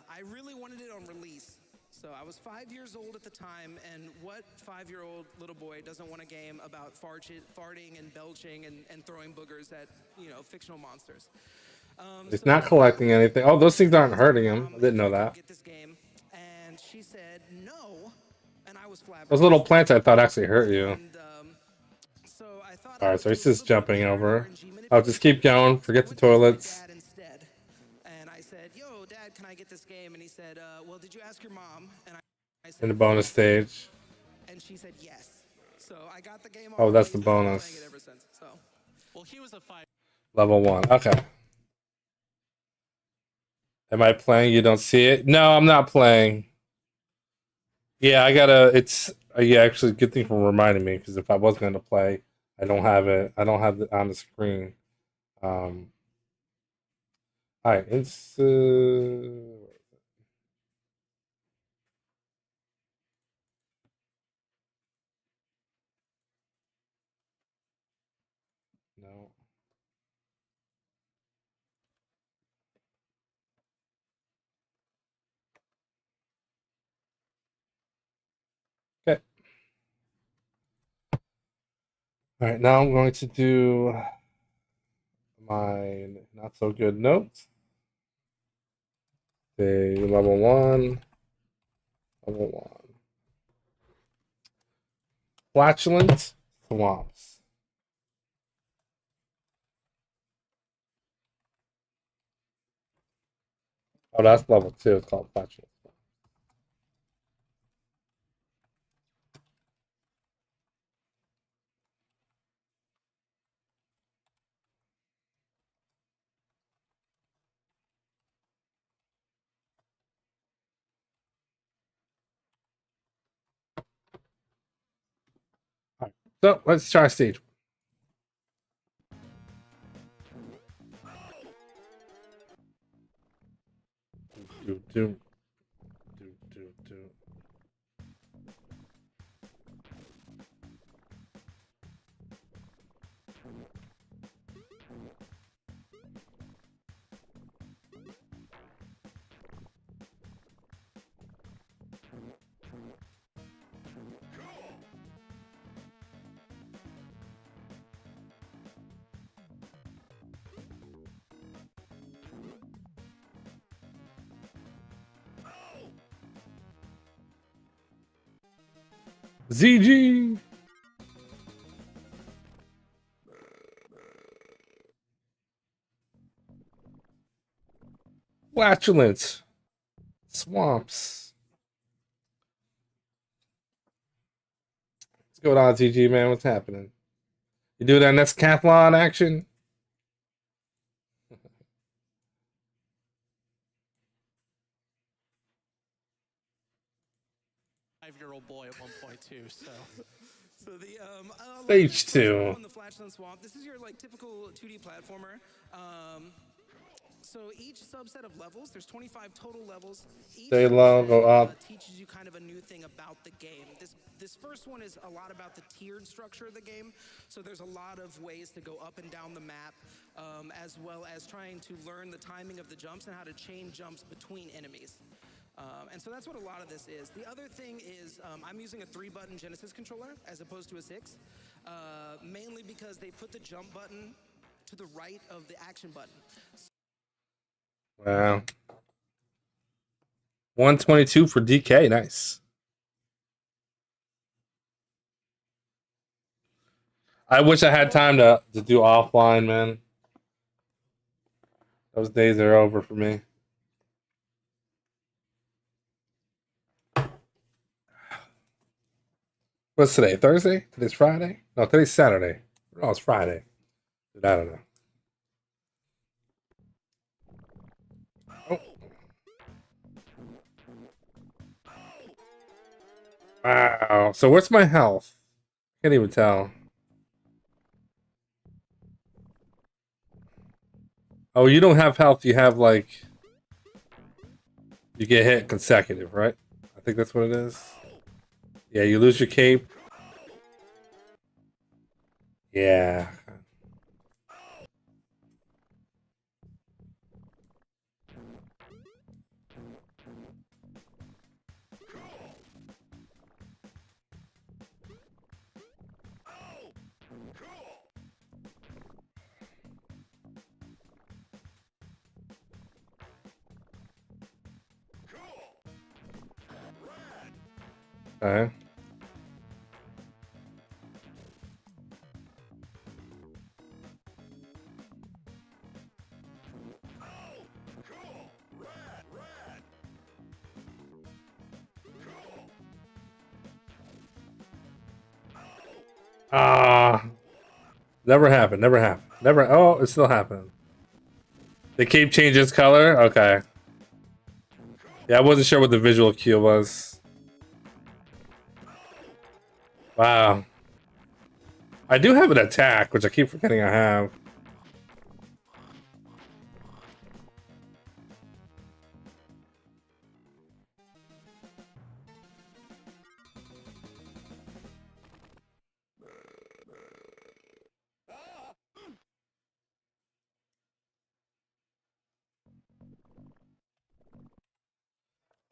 Speaker 2: I really wanted it on release. So I was 5 years old at the time, and what 5-year-old little boy doesn't want a game about farting and belching and throwing boogers at, fictional monsters?
Speaker 1: He's not collecting anything. Oh, those things aren't hurting him. I didn't know that.
Speaker 2: Get this game, and she said no, and I was flabbergasted.
Speaker 1: Those little plants I thought actually hurt you.
Speaker 2: And, so I thought
Speaker 1: All right, so he's just jumping over. I'll just keep going. Forget the toilets.
Speaker 2: And I said, yo, Dad, can I get this game? And he said, well, did you ask your mom? And I said,
Speaker 1: In the bonus stage.
Speaker 2: and she said yes. So I got the game.
Speaker 1: Oh, that's the bonus.
Speaker 2: Playing it ever since, so.
Speaker 3: Well, he was a 5.
Speaker 1: Level 1. Okay. Am I playing? You don't see it? No, I'm not playing. Yeah, I gotta. It's yeah. Actually, good thing for reminding me, because if I was going to play, I don't have it. I don't have it on the screen. All right, it's no. Okay. All right, now I'm going to do my not so good notes. Okay, level 1. Level 1. Flatulent swamps. Oh, that's level 2. It's called flatulent. All right, so let's try stage. do, do. ZG. Flatulence. Swamps. What's going on, ZG, man? What's happening? You do that next Cathlon action?
Speaker 3: Five-year-old boy at one point too. So
Speaker 2: the
Speaker 1: Stage 2.
Speaker 2: on the Flatulence Swamp. This is your like typical 2D platformer. So each subset of levels, there's 25 total levels. Each
Speaker 1: Stay low, go up.
Speaker 2: Teaches you kind of a new thing about the game. This first one is a lot about the tiered structure of the game. So there's a lot of ways to go up and down the map, as well as trying to learn the timing of the jumps and how to chain jumps between enemies. And so that's what a lot of this is. The other thing is I'm using a 3-button Genesis controller as opposed to a 6, mainly because they put the jump button to the right of the action button.
Speaker 1: Wow. 122 for DK. Nice. I wish I had time to do offline, man. Those days are over for me. What's today? Thursday? Today's Friday? No, today's Saturday. Oh, it's Friday. I don't know. Oh. Wow. So what's my health? Can't even tell. Oh, you don't have health. You have like you get hit consecutive, right? I think that's what it is. Yeah, you lose your cape. Yeah. Okay. Never happened. Never happened. Never. Oh, it still happened. The cape changes color. Okay. Yeah, I wasn't sure what the visual cue was. Wow. I do have an attack, which I keep forgetting I have.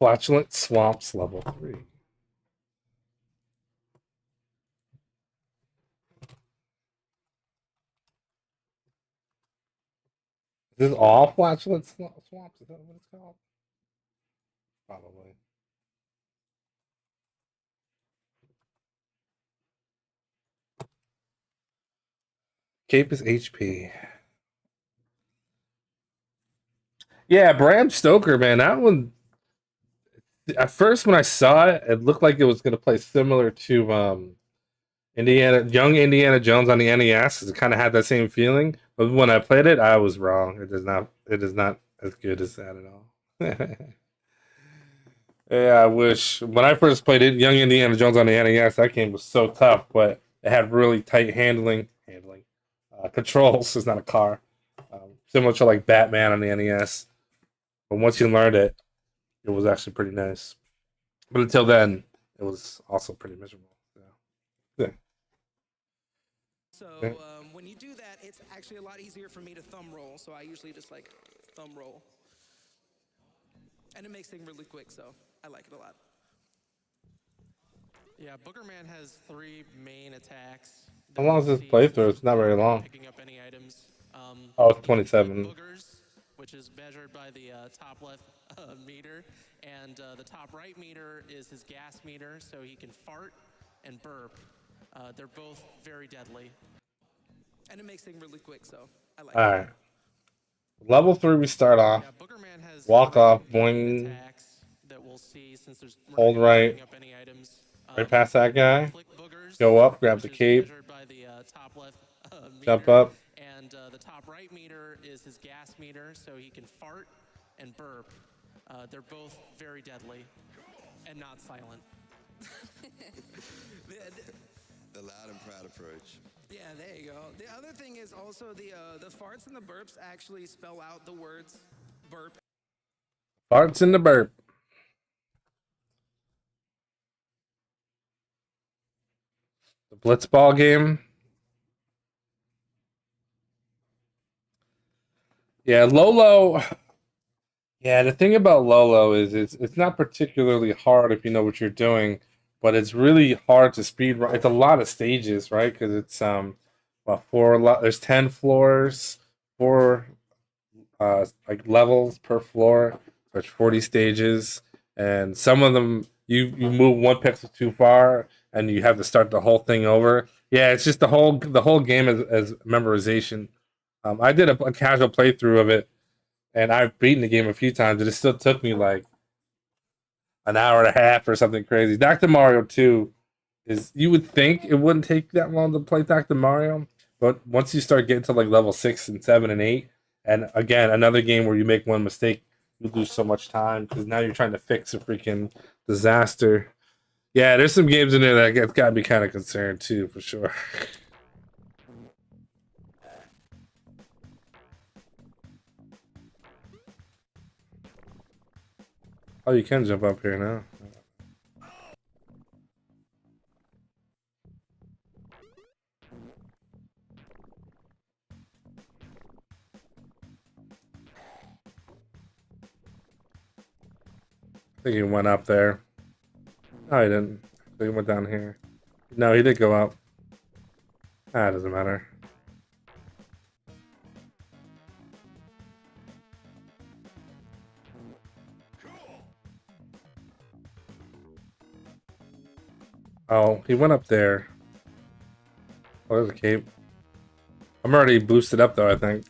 Speaker 1: Flatulent Swamps level 3. Is this all Flatulent Swamps? Is that what it's called? Probably. Cape is HP. Yeah, Bram Stoker, man. That one. At first, when I saw it, it looked like it was going to play similar to young Indiana Jones on the NES, because it kind of had that same feeling. But when I played it, I was wrong. It is not. It is not as good as that at all. Yeah, I wish when I first played it, Young Indiana Jones on the NES, that game was so tough, but it had really tight handling controls. It's not a car, similar to like Batman on the NES. But once you learned it, it was actually pretty nice. But until then, it was also pretty miserable. Yeah.
Speaker 2: So
Speaker 1: Yeah.
Speaker 2: when you do that, it's actually a lot easier for me to thumb roll. So I usually just like thumb roll. And it makes things really quick, so I like it a lot.
Speaker 3: Yeah, Boogerman has 3 main attacks.
Speaker 1: How long is this playthrough? It's not very long.
Speaker 3: Picking up any items.
Speaker 1: Oh, it's
Speaker 3: you can
Speaker 1: 27.
Speaker 3: flick boogers, which is measured by the top left meter, and the top right meter is his gas meter, so he can fart and burp. They're both very deadly.
Speaker 2: And it makes things really quick, so I like
Speaker 1: All
Speaker 2: it.
Speaker 1: right. Level 3, we start off.
Speaker 3: Yeah, Boogerman has
Speaker 1: Walk
Speaker 3: 3
Speaker 1: off,
Speaker 3: main
Speaker 1: boing.
Speaker 3: attacks that we'll see since we're
Speaker 1: Hold
Speaker 3: not gonna be
Speaker 1: right.
Speaker 3: picking up any items.
Speaker 1: Right past that
Speaker 3: you can
Speaker 1: guy.
Speaker 3: flick boogers,
Speaker 1: Go up, grab the
Speaker 3: which is
Speaker 1: cape.
Speaker 3: measured by the top left
Speaker 1: Jump
Speaker 3: meter,
Speaker 1: up.
Speaker 3: and the top right meter is his gas meter, so he can fart and burp. They're both very deadly and not silent.
Speaker 4: The loud and proud approach.
Speaker 2: Yeah, there you go. The other thing is also the farts and the burps actually spell out the words burp.
Speaker 1: Farts in the burp. The Blitzball game. Yeah, Lolo. Yeah, the thing about Lolo is it's not particularly hard if you know what you're doing, but it's really hard to speed run. It's a lot of stages, right? Because it's there's 10 floors, 4 like levels per floor. There's 40 stages, and some of them you move one pixel too far, and you have to start the whole thing over. Yeah, it's just the whole game as memorization. I did a casual playthrough of it, and I've beaten the game a few times, and it still took me like an hour and a half or something crazy. Dr. Mario 2 is, you would think it wouldn't take that long to play Dr. Mario, but once you start getting to like level 6 and 7 and 8, and again, another game where you make one mistake, you lose so much time because now you're trying to fix a freaking disaster. Yeah, there's some games in there that got me kind of concerned too, for sure. Oh, you can jump up here now. I think he went up there. No, he didn't. I think he went down here. No, he did go up. Ah, it doesn't matter. Oh, he went up there. Oh, there's a cape. I'm already boosted up though, I think.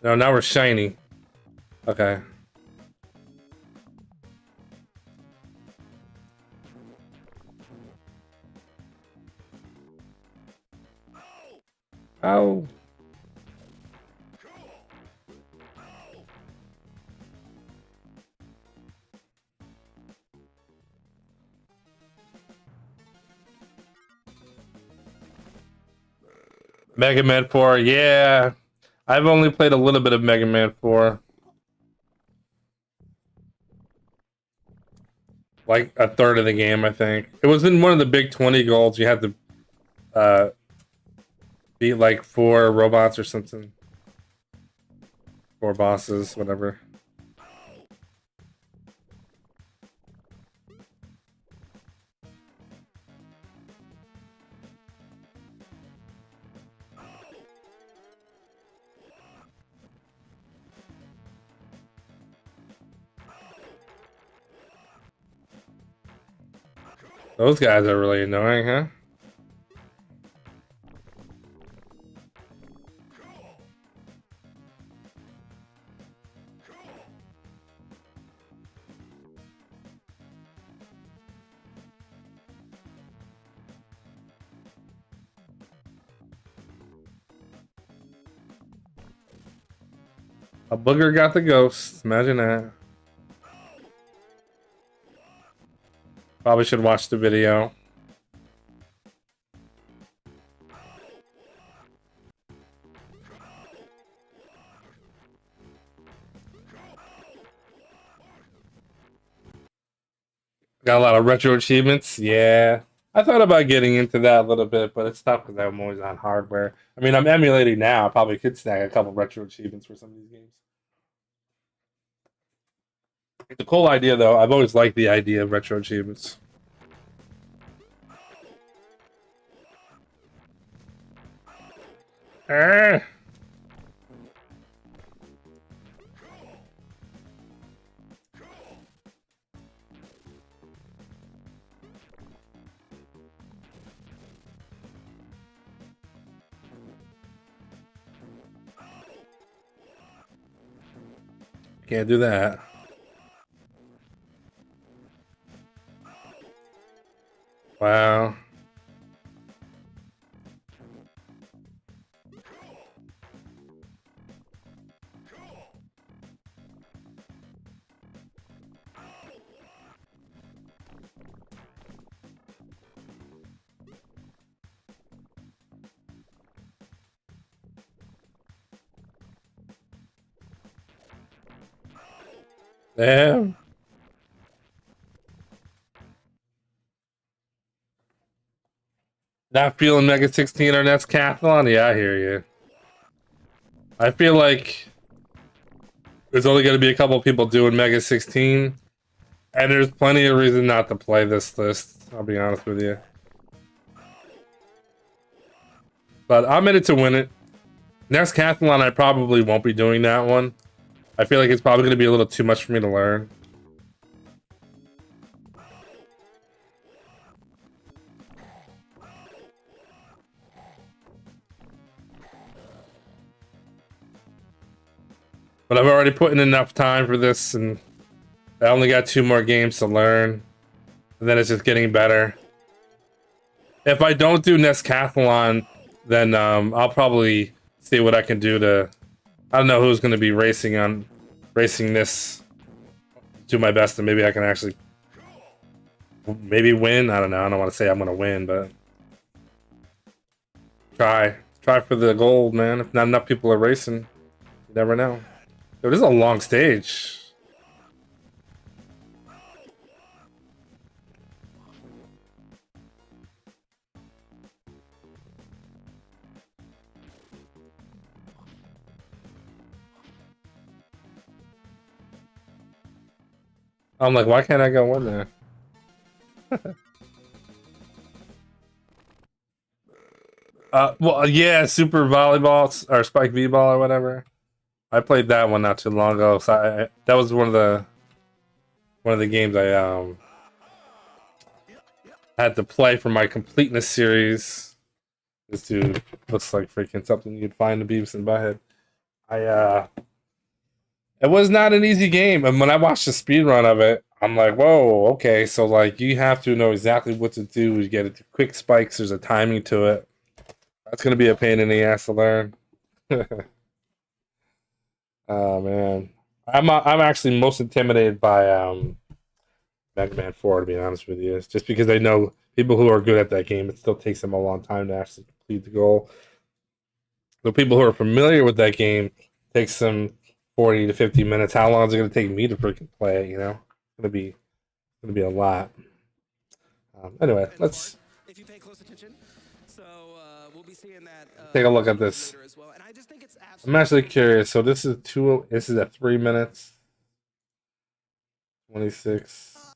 Speaker 1: No, now we're shiny. Okay. Oh. Mega Man 4, yeah. I've only played a little bit of Mega Man 4. Like a third of the game, I think. It was in one of the big 20 goals. You had to beat like 4 robots or something. 4 bosses, whatever. Those guys are really annoying, huh? A booger got the ghost. Imagine that. Probably should watch the video. Got a lot of retro achievements. Yeah. I thought about getting into that a little bit, but it's tough because I'm always on hardware. I mean, I'm emulating now. I probably could snag a couple retro achievements for some of these games. It's a cool idea, though. I've always liked the idea of retro achievements. Ah. Can't do that. Wow. Damn. Not feeling Mega16 or Nets Cathlon? Yeah, I hear you. I feel like there's only going to be a couple people doing Mega16, and there's plenty of reason not to play this list, I'll be honest with you. But I'm in it to win it. Next Cathlon, I probably won't be doing that one. I feel like it's probably going to be a little too much for me to learn. But I've already put in enough time for this, and I only got 2 more games to learn. And then it's just getting better. If I don't do Nescathlon, then I'll probably see what I can do to... I don't know who's going to be racing this. Do my best, and maybe I can actually... maybe win? I don't know. I don't want to say I'm going to win, but... Try for the gold, man. If not enough people are racing, you never know. Yo, this is a long stage. I'm like, why can't I go in there? Well, yeah, Super Volleyball or Spike V-Ball or whatever. I played that one not too long ago. So that was one of the games I had to play for my CompleteNES series. This dude looks like freaking something you'd find in Beavis and Butthead. It was not an easy game, and when I watched the speed run of it, I'm like, whoa, okay, so like you have to know exactly what to do. You get it quick spikes. There's a timing to it. That's gonna be a pain in the ass to learn. Oh man, I'm actually most intimidated by Mega Man 4, to be honest with you. It's just because I know people who are good at that game. It still takes them a long time to actually complete the goal. The people who are familiar with that game takes them 40 to 50 minutes. How long is it going to take me to freaking play it? You know, it's gonna be a lot. Anyway, let's
Speaker 2: if you pay close attention. So we'll be seeing that.
Speaker 1: take a look at this.
Speaker 2: As well. And I just think it's
Speaker 1: I'm actually curious. So this is This is at 3 minutes, 26,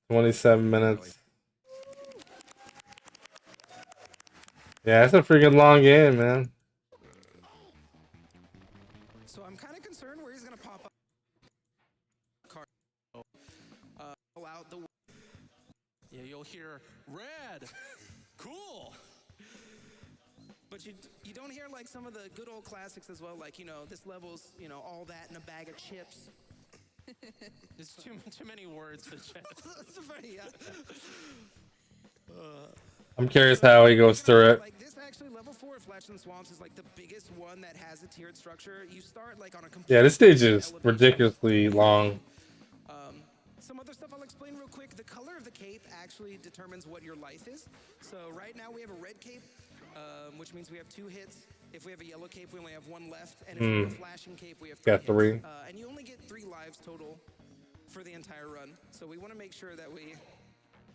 Speaker 1: 27 minutes. Yeah, it's a freaking long game, man.
Speaker 2: So I'm kind of concerned where he's gonna pop up. Out the.
Speaker 3: Yeah, you'll hear red. Cool.
Speaker 2: But you don't hear like some of the good old classics as well, like, you know, this level's, you know, all that in a bag of chips.
Speaker 3: There's too many words for chips.
Speaker 2: Yeah.
Speaker 1: I'm curious how he goes through it.
Speaker 2: Like this actually, level 4 of Flash and Swamps is like the biggest one that has a tiered structure. You start like on a complete.
Speaker 1: Yeah, this stage is ridiculously long.
Speaker 2: Some other stuff I'll explain real quick. The color of the cape actually determines what your life is. So right now we have a red cape, which means we have 2 hits. If we have a yellow cape, we only have 1 left. And if we have a flashing cape, we have 3
Speaker 1: Got 3.
Speaker 2: hits. And you only get 3 lives total for the entire run. So we want to make sure that we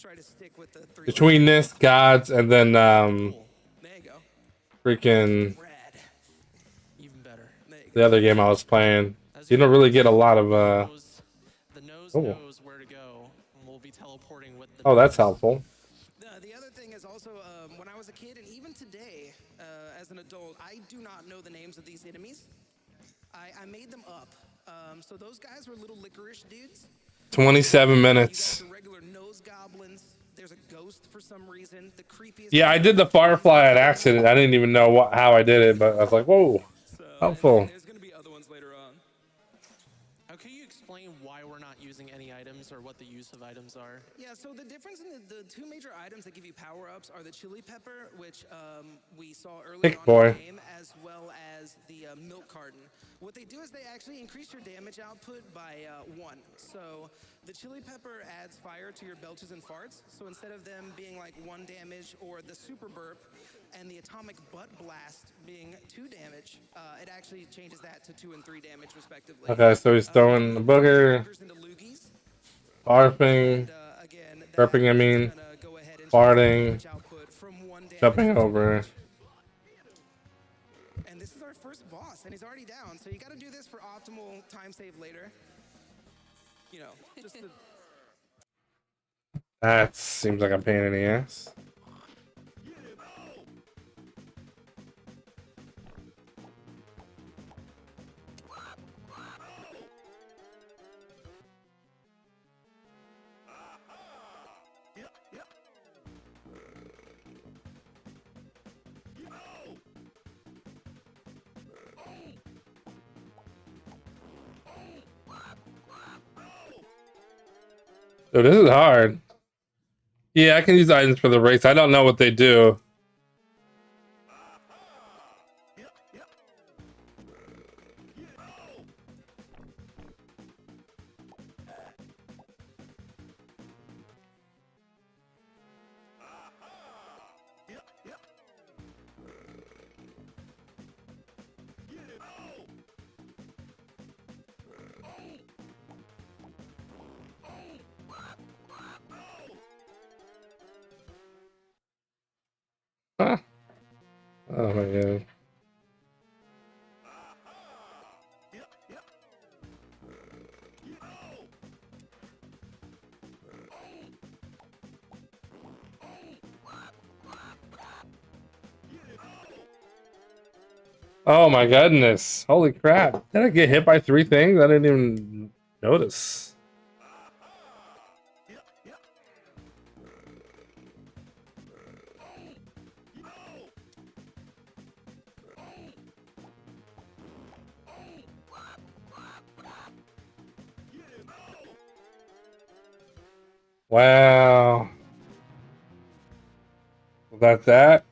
Speaker 2: try to stick with the 3.
Speaker 1: Between this, gods, and then
Speaker 3: Cool.
Speaker 2: There you go.
Speaker 1: freaking
Speaker 2: Rad.
Speaker 3: Even better.
Speaker 2: There you
Speaker 1: the
Speaker 2: go.
Speaker 1: other game I was playing,
Speaker 3: As
Speaker 1: you don't really get a lot of
Speaker 3: the nose
Speaker 1: Oh.
Speaker 3: knows where to go, and we'll be teleporting with the
Speaker 1: Oh, that's
Speaker 3: nose.
Speaker 1: helpful.
Speaker 2: The other thing is also, when I was a kid, and even today, as an adult, I do not know the names of these enemies. I made them up. So those guys were little licorice dudes.
Speaker 1: 27 minutes.
Speaker 2: You got the regular nose goblins. There's a ghost for some reason. The creepiest.
Speaker 1: Yeah, I did the firefly on accident. I didn't even know how I did it, but I was like, whoa, helpful.
Speaker 2: There's gonna be other ones later on.
Speaker 3: Can you explain why we're not using any items or what the use of items are?
Speaker 2: Yeah, so the difference in the two major items that give you power-ups are the chili pepper, which we saw earlier
Speaker 1: Thick
Speaker 2: on
Speaker 1: boy.
Speaker 2: in the game, as well as the milk carton. What they do is they actually increase your damage output by 1. So the chili pepper adds fire to your belches and farts. So instead of them being like 1 damage, or the super burp and the atomic butt blast being 2 damage, it actually changes that to 2 and 3 damage respectively.
Speaker 1: Okay, so he's throwing the booger,
Speaker 2: Into loogies.
Speaker 1: barfing,
Speaker 2: Again,
Speaker 1: burping, I mean, farting, jumping over.
Speaker 2: And this is our first boss, and he's already down. So you got to do this for optimal time save later. You know, just to...
Speaker 1: That seems like a pain in the ass. So this is hard. Yeah, I can use items for the race. I don't know what they do. Huh. Oh my god. Oh my goodness. Holy crap. Did I get hit by 3 things? I didn't even notice. Wow. That's that.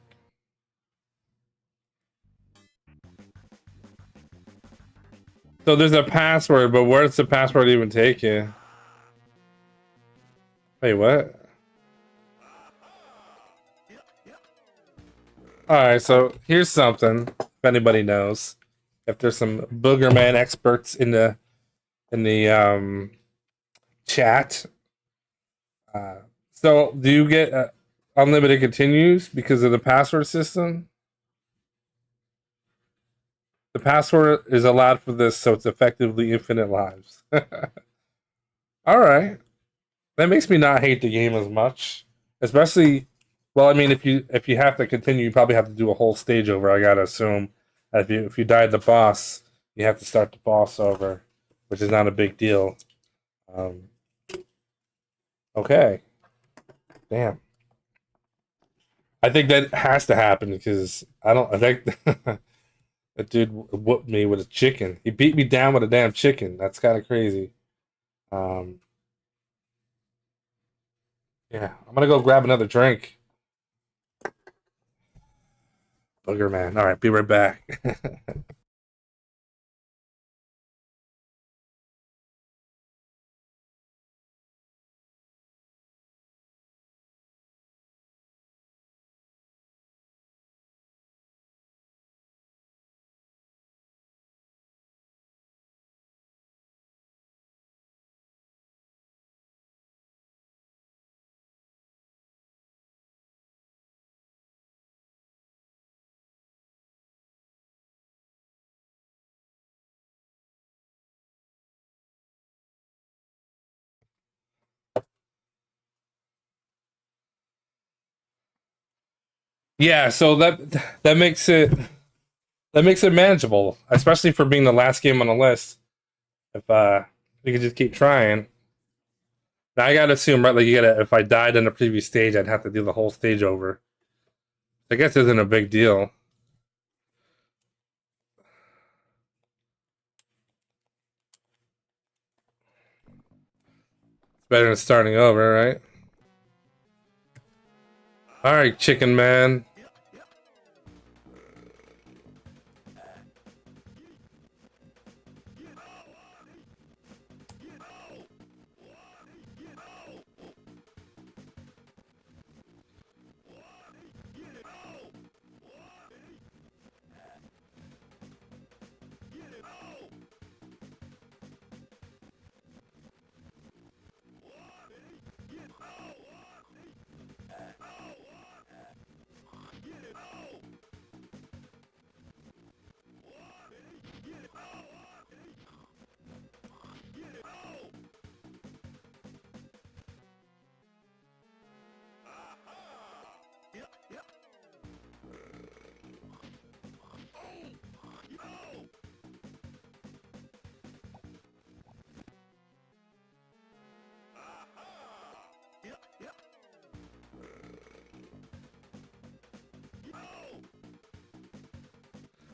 Speaker 1: So there's a password, but where does the password even take you? Wait, what? Alright, so here's something, if anybody knows. If there's some Boogerman experts in the chat. So do you get unlimited continues because of the password system? The password is allowed for this, so it's effectively infinite lives. Alright. That makes me not hate the game as much. Especially, well, I mean, if you have to continue, you probably have to do a whole stage over. I gotta assume that if you died the boss, you have to start the boss over, which is not a big deal. Okay, damn. I think that has to happen because I think that dude whooped me with a chicken. He beat me down with a damn chicken. That's kind of crazy. Yeah, I'm gonna go grab another drink. Booger man. All right, be right back. Yeah, so that makes it manageable, especially for being the last game on the list. If you could just keep trying. Now I gotta assume, right? Like you gotta. If I died in the previous stage, I'd have to do the whole stage over. I guess it isn't a big deal. It's better than starting over, right? All right, chicken man.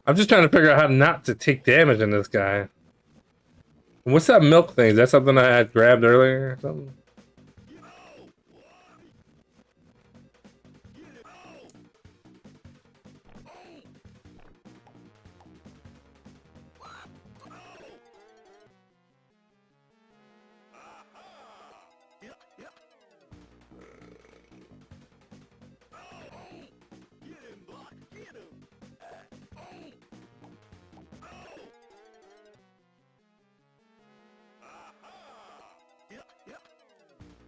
Speaker 1: I'm just trying to figure out how not to take damage in this guy. What's that milk thing? Is that something I had grabbed earlier or something?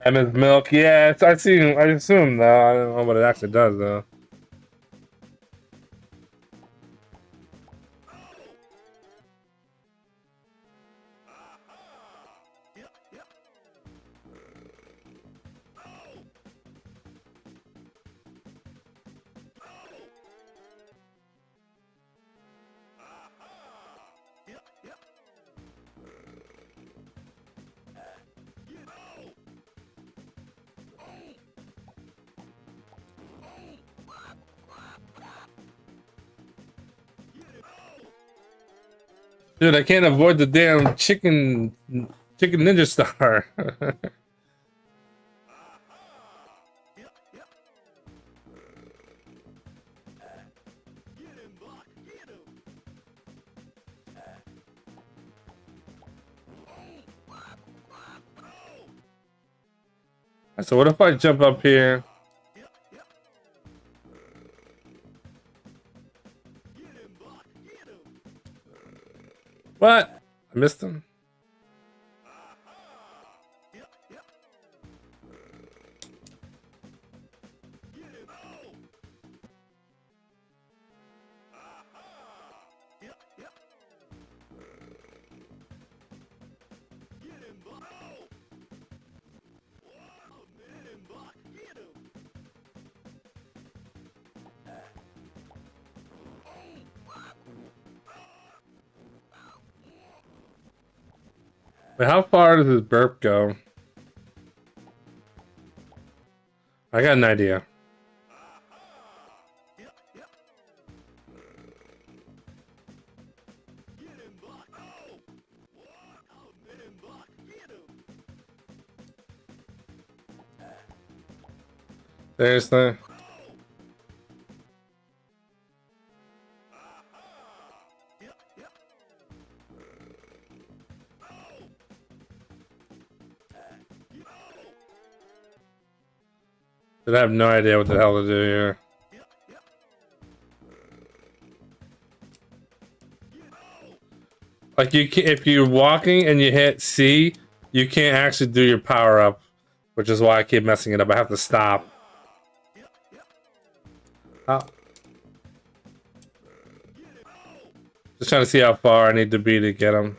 Speaker 1: Emma's milk, yeah, I assume though. I don't know what it actually does though. Dude, I can't avoid the damn chicken ninja star. So what if I jump up here? What? I missed him. Wait, how far does this burp go? I got an idea. Seriously? I have no idea what the hell to do here. Like if you're walking and you hit C, you can't actually do your power up, which is why I keep messing it up. I have to stop. Oh. Just trying to see how far I need to be to get him.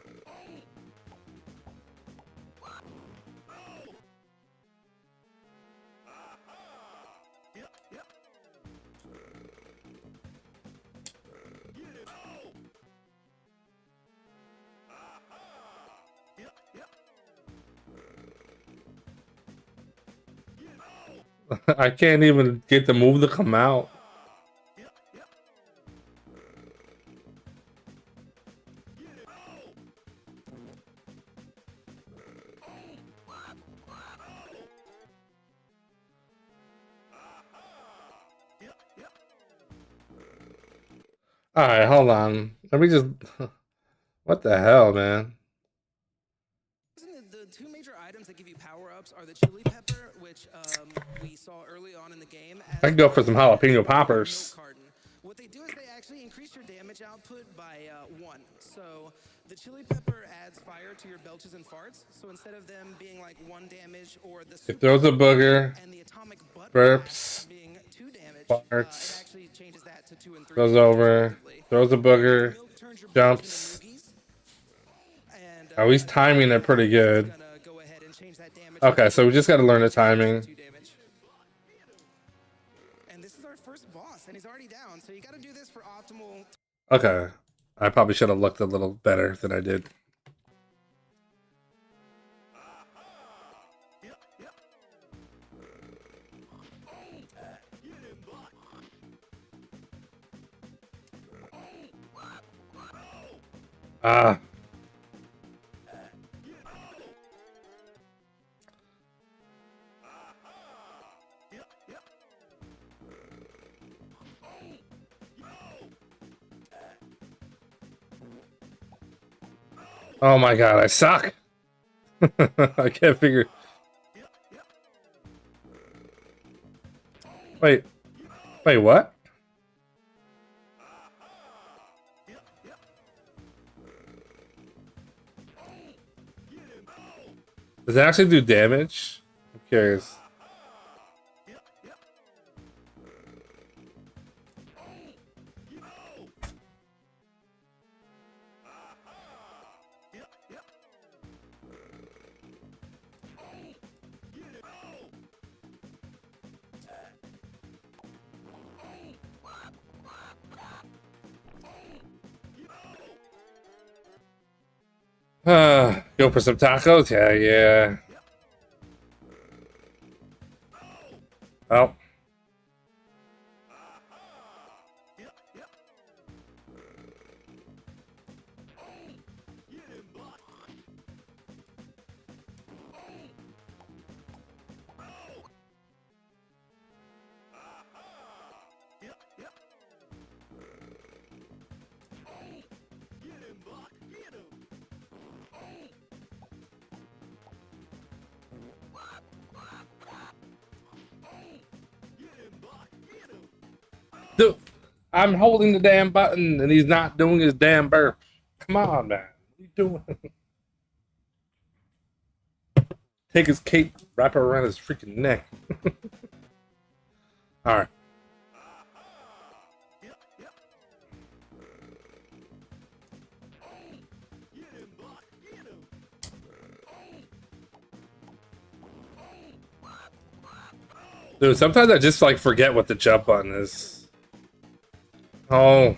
Speaker 1: I can't even get the move to come out. Alright, hold on. Let me just... What the hell, man?
Speaker 2: The two major items that give you power-ups are the chili pepper, which we saw early on in the game.
Speaker 1: I can go for some jalapeno poppers.
Speaker 2: Milk carton. What they do is they actually increase your damage output by 1. So the chili pepper adds fire to your belches and farts. So instead of them being like 1 damage or the
Speaker 1: If there's a booger,
Speaker 2: and the atomic butt
Speaker 1: burps,
Speaker 2: being 2 damage,
Speaker 1: farts,
Speaker 2: it actually changes that to 2 and 3.
Speaker 1: goes over, throws a booger, jumps. Oh, he's timing it pretty good. Okay, so we just got to learn the timing.
Speaker 2: And this is our first boss, and he's already down, so you got to do this for optimal.
Speaker 1: Okay, I probably should have looked a little better than I did. Ah. Oh my god, I suck. I can't figure. Wait, what? Does it actually do damage? I'm curious. Go for some tacos? Yeah. Oh. Dude, I'm holding the damn button and he's not doing his damn burp. Come on, man. What are you doing? Take his cape, wrap it around his freaking neck. Alright. Dude, sometimes I just like forget what the jump button is. Oh.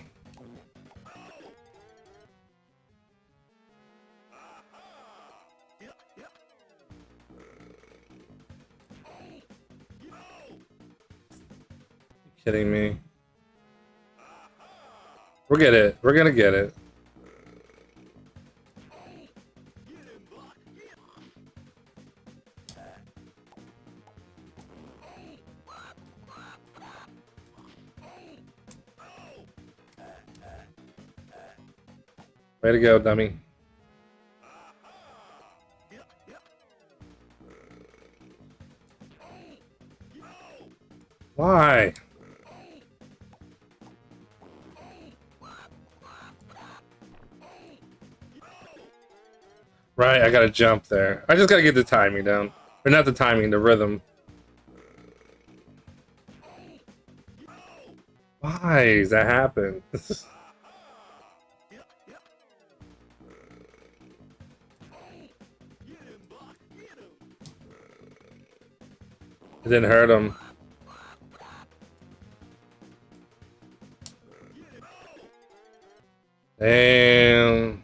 Speaker 1: You kidding me? We'll get it. We're gonna get it. Way to go, dummy. Why? Right, I gotta jump there. I just gotta get the timing down. Or not the timing, the rhythm. Why does that happen? It didn't hurt him. Damn.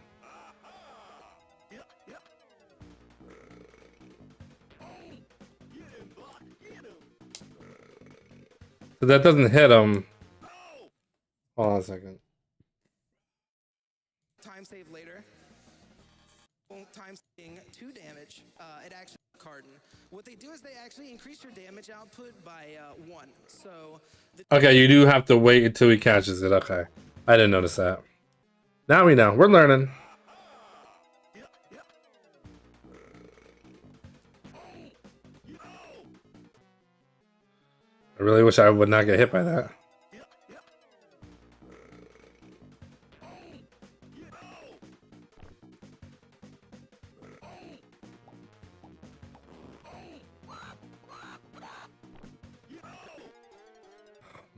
Speaker 1: So that doesn't hit him. Hold on a second.
Speaker 2: Time save later. Time saving 2 damage. It actually Carden. What they do is they actually increase your damage output by 1. So.
Speaker 1: Okay, you do have to wait until he catches it. Okay, I didn't notice that. Now we know. We're learning. I really wish I would not get hit by that.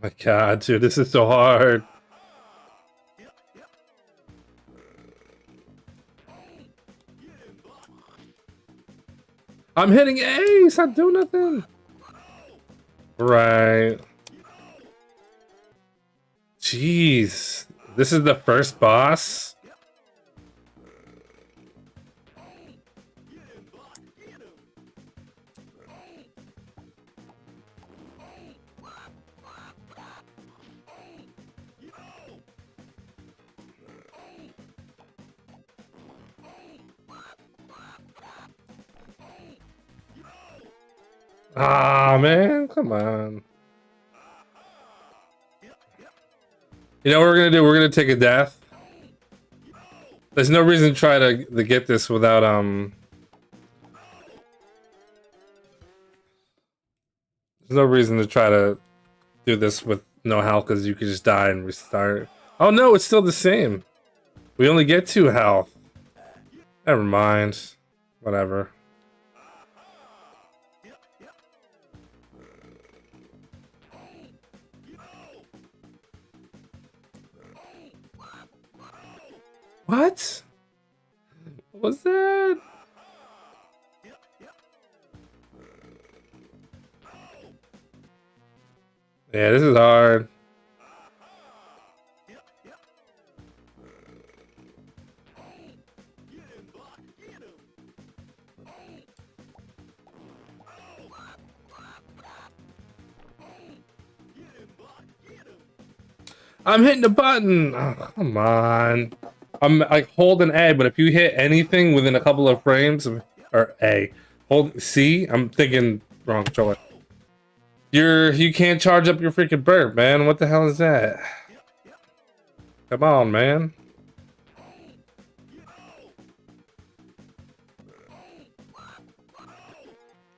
Speaker 1: My God, dude, this is so hard. I'm hitting A. Stop doing nothing. Right. Jeez. This is the first boss? Ah, man. Come on. You know what we're gonna do? We're gonna take a death. There's no reason to try to get this without there's no reason to try to do this with no health because you could just die and restart. Oh no, it's still the same. We only get 2 health. Never mind. Whatever. What? What was that? Yeah, this is hard. I'm hitting the button. Oh, come on. I'm like holding A, but if you hit anything within a couple of frames or A, hold C. I'm thinking wrong controller. You can't charge up your freaking burp, man. What the hell is that? Come on, man.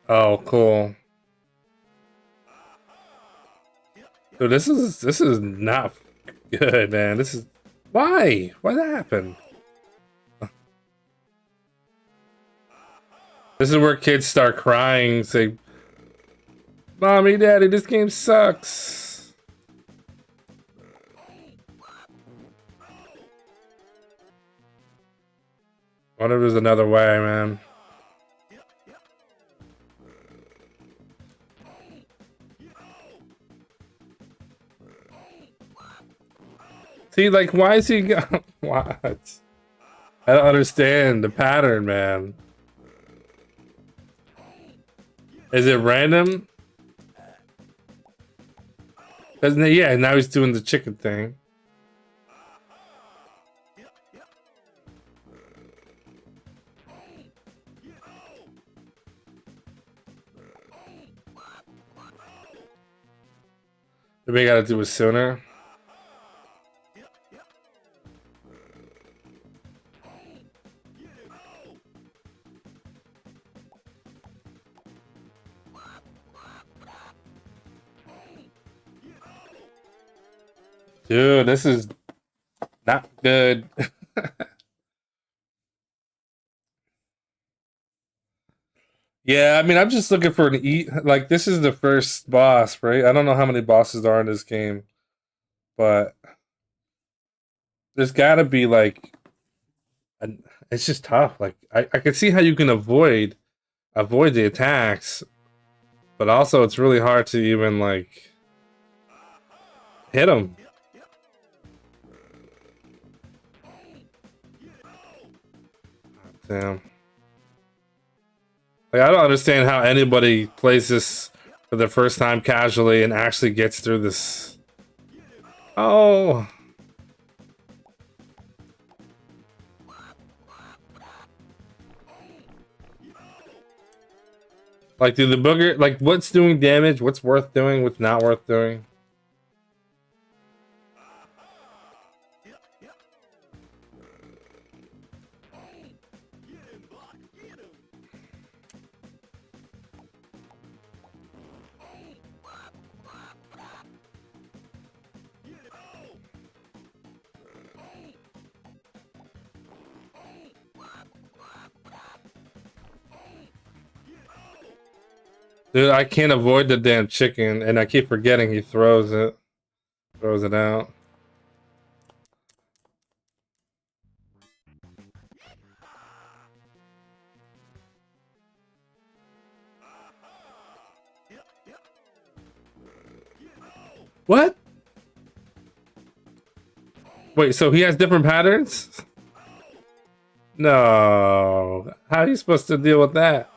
Speaker 1: Oh, cool. Dude, this is not good, man. This is why? Why that happened? This is where kids start crying, say, "Mommy, Daddy, this game sucks." What if there's another way, man? See, like, why is he what? I don't understand the pattern, man. Is it random? Doesn't it? Yeah, now he's doing the chicken thing. Maybe I gotta do it sooner. Dude, this is not good. Yeah, I mean, I'm just looking for an like, this is the first boss, right? I don't know how many bosses there are in this game, but there's gotta be like, it's just tough. Like, I can see how you can avoid the attacks, but also it's really hard to even like hit them. Damn. Like, I don't understand how anybody plays this for the first time casually and actually gets through this. Oh. Like, do the booger, like, what's doing damage? What's worth doing? What's not worth doing? Dude, I can't avoid the damn chicken, and I keep forgetting he throws it. Throws it out. What? Wait, so he has different patterns? No. How are you supposed to deal with that?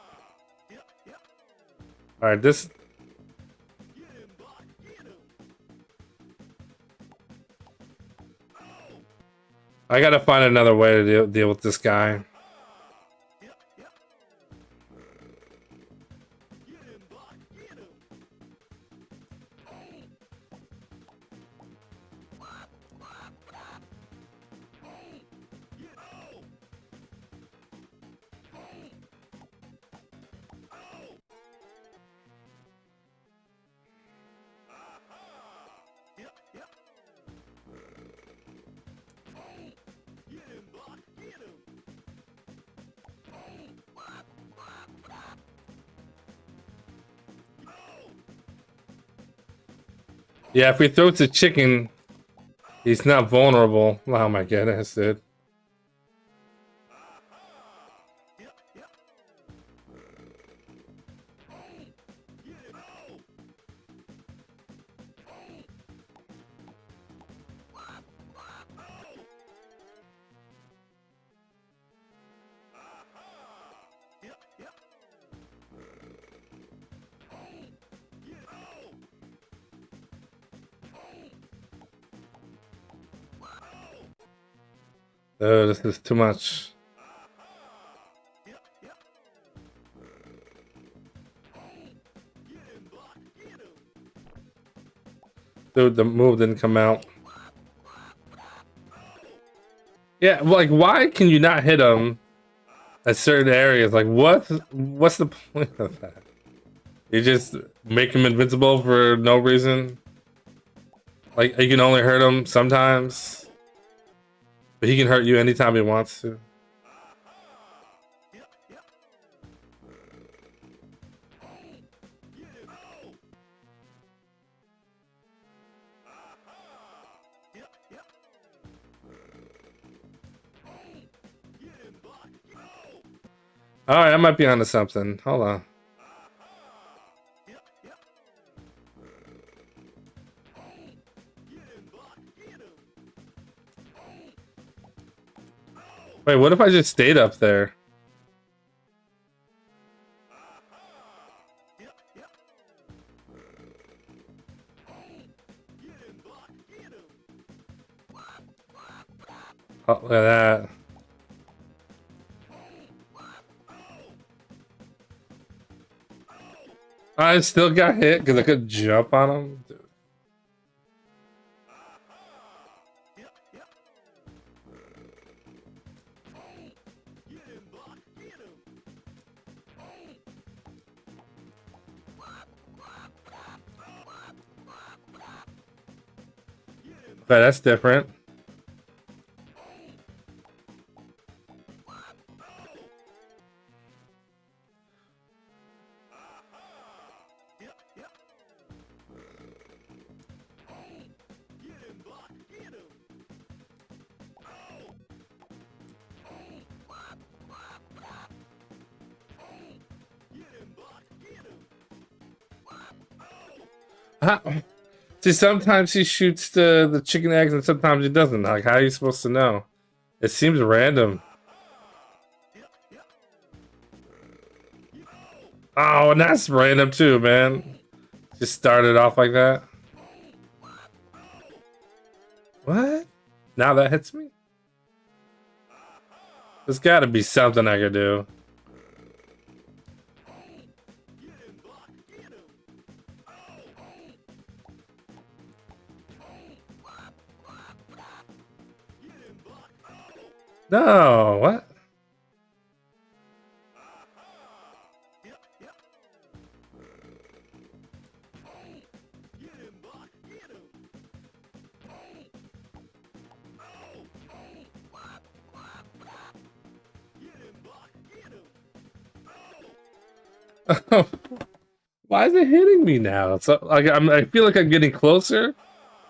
Speaker 1: Alright, this... I gotta find another way to deal with this guy. Yeah, if he throws the chicken, he's not vulnerable. Oh my goodness, dude. Oh, this is too much. Dude, the move didn't come out. Yeah, like, why can you not hit him at certain areas? Like, what's the point of that? You just make him invincible for no reason? Like, you can only hurt him sometimes, but he can hurt you anytime he wants to. Alright, I might be onto something. Hold on. Wait, what if I just stayed up there? Oh, look at that. I still got hit because I could jump on him. Dude. Okay, that's different. How? See, sometimes he shoots the chicken eggs and sometimes he doesn't. Like, how are you supposed to know? It seems random. Oh, and that's random too, man. Just started off like that. What? Now that hits me? There's gotta be something I could do. No, what? Why is it hitting me now? So like I feel like I'm getting closer,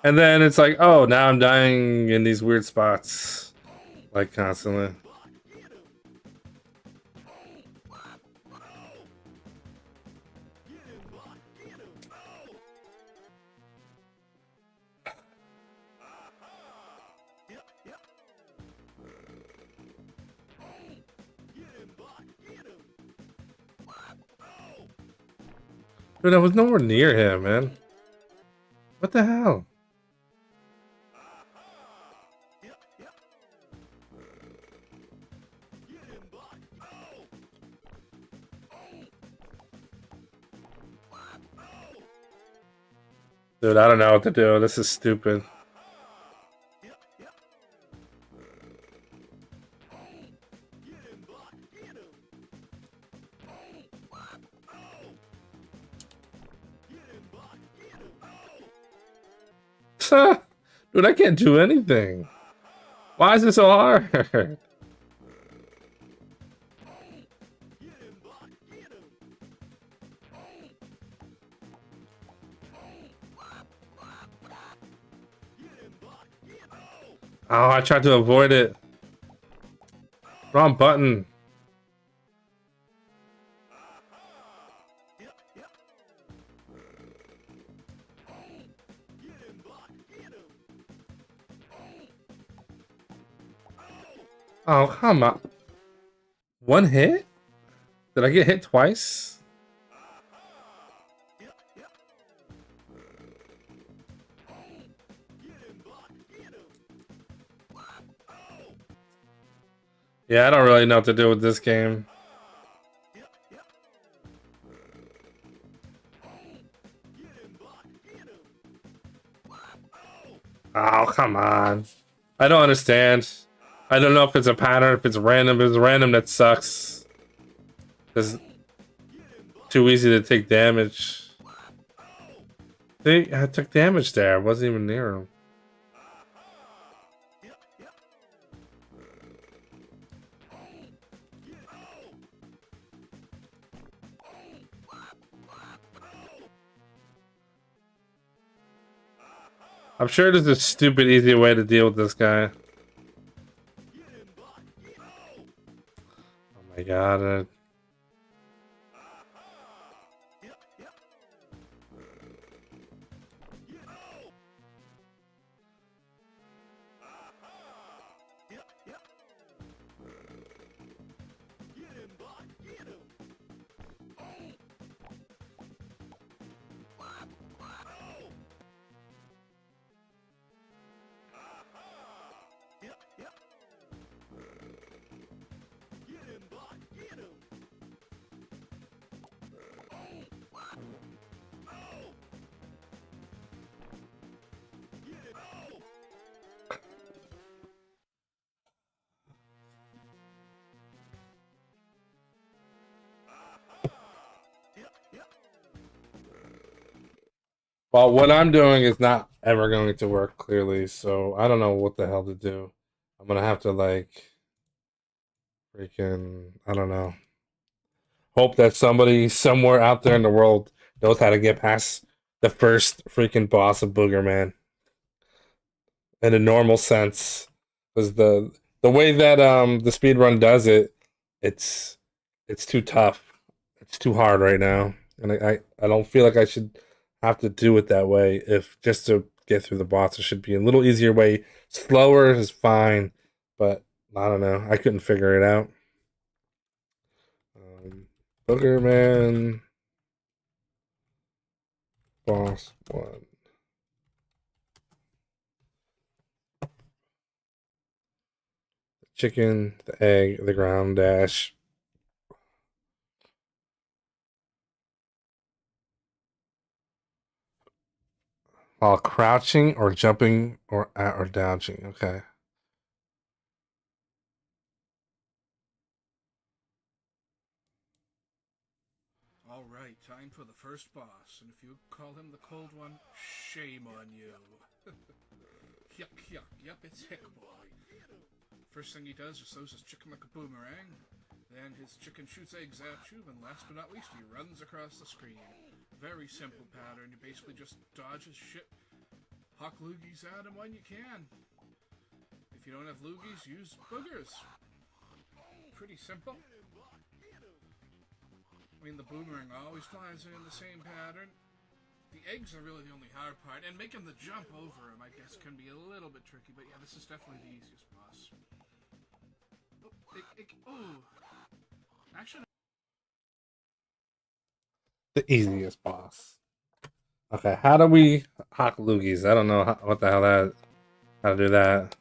Speaker 1: and then it's like, oh, now I'm dying in these weird spots, like constantly. Dude, I was nowhere near him, man. What the hell? Dude, I don't know what to do. This is stupid. Dude, I can't do anything. Why is it so hard? Oh, I tried to avoid it. Wrong button. Oh, come on. One hit? Did I get hit twice? Yeah, I don't really know what to do with this game. Oh, come on. I don't understand. I don't know if it's a pattern, if it's random. If it's random, that sucks. It's too easy to take damage. See, I took damage there. I wasn't even near him. I'm sure there's a stupid, easy way to deal with this guy. Oh my god. Well, what I'm doing is not ever going to work clearly, so I don't know what the hell to do. I'm gonna have to like freaking I don't know. Hope that somebody somewhere out there in the world knows how to get past the first freaking boss of Booger Man in a normal sense. Because the way that the speed run does it, it's it's too tough. It's too hard right now. And I don't feel like I should have to do it that way if just to get through the boss. It should be a little easier way. Slower is fine, but I don't know. I couldn't figure it out. Booger Man. boss 1. The chicken, the egg, the ground dash. While crouching or jumping or dodging. Okay.
Speaker 5: All right, time for the first boss, and if you call him the cold one, shame on you. Yuck, yuck, yep, it's Hick Boy. First thing he does is throws his chicken like a boomerang, then his chicken shoots eggs at you, and last but not least, he runs across the screen. Very simple pattern, you basically just dodge his shit, huck loogies at him when you can. If you don't have loogies, use boogers. Pretty simple. I mean, the boomerang always flies in the same pattern. The eggs are really the only hard part, and making the jump over him, I guess, can be a little bit tricky, but yeah, this is definitely the easiest boss. Actually,
Speaker 1: The easiest boss. Okay, how do we hawk loogies? I don't know what the hell how to do that.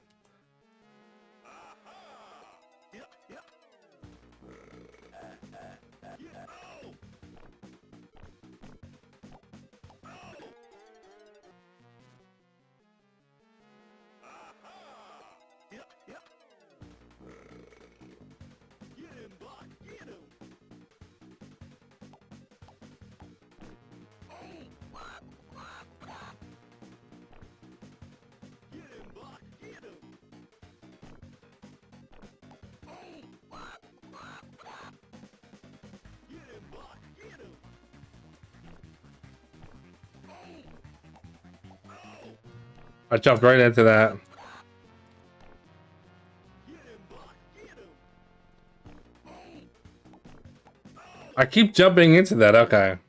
Speaker 1: I jumped right into that. I keep jumping into that. Okay.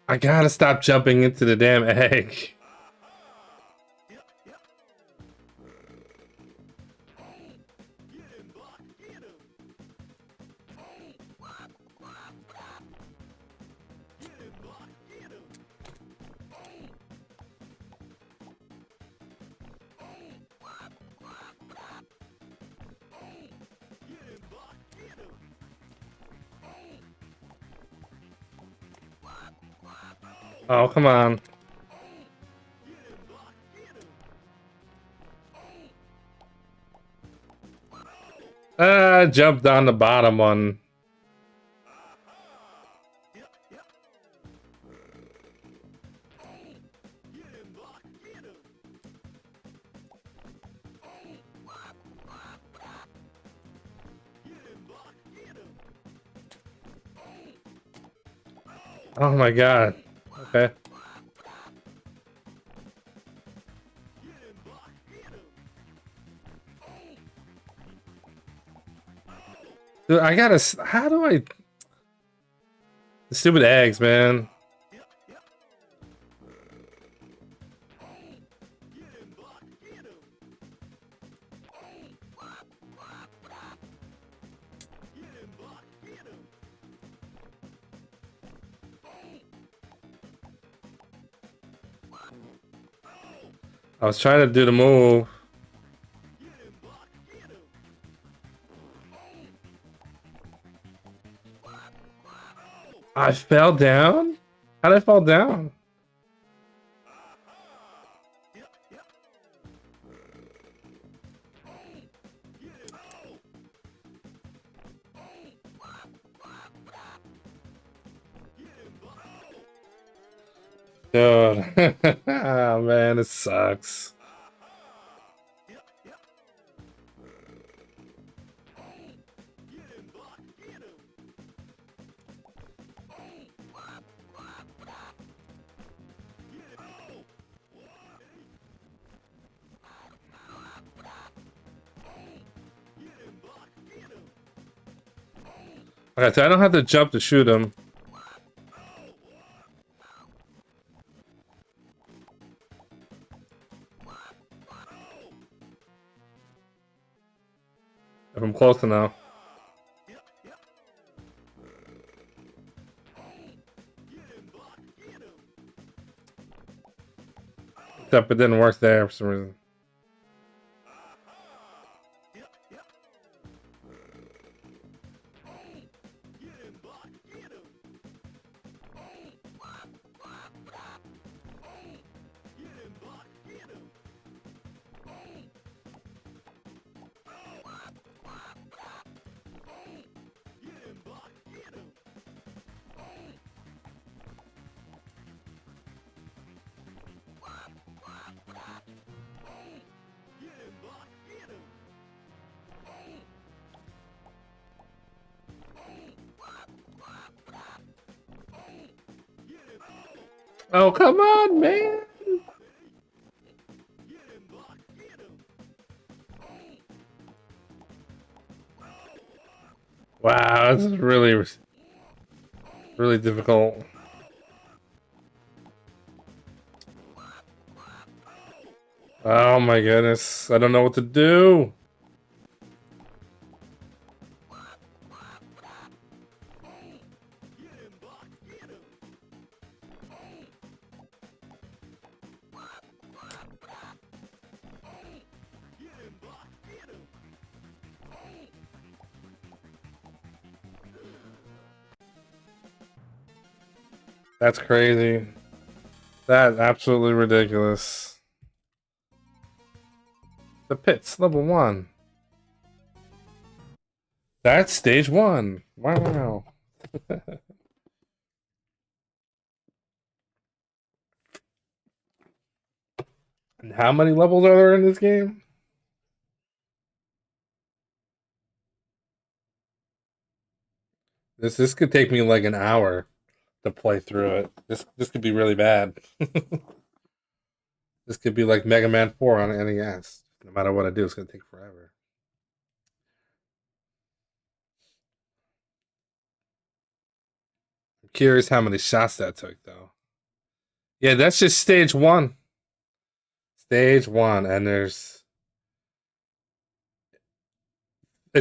Speaker 1: I gotta stop jumping into the damn egg. Oh, come on. Jumped on the bottom one. Oh my god. Okay. Dude, I gotta. How do I? The stupid eggs, man. I was trying to do the move. I fell down? How did I fall down? Dude. Oh man, it sucks. Okay, so I don't have to jump to shoot him. If I'm close enough. Except it didn't work there for some reason. Oh, come on, man. Wow, this is really, really difficult. Oh my goodness. I don't know what to do. That's crazy. That's absolutely ridiculous. The pits, level 1. That's stage 1. Wow. And how many levels are there in this game? This could take me like an hour to play through it. This could be really bad. This could be like Mega Man 4 on NES. No matter what I do, it's gonna take forever. I'm curious how many shots that took though. Yeah, that's just stage 1. Stage 1, and it's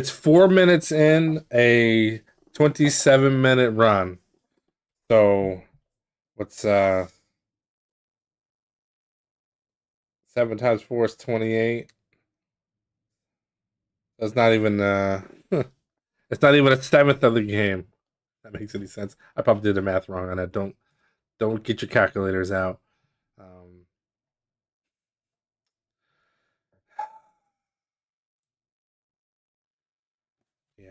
Speaker 1: 4 minutes in a 27-minute run. So what's 7 times 4 is 28. That's not even it's not even a seventh of the game. That makes any sense. I probably did the math wrong on that. Don't get your calculators out. Um, yeah,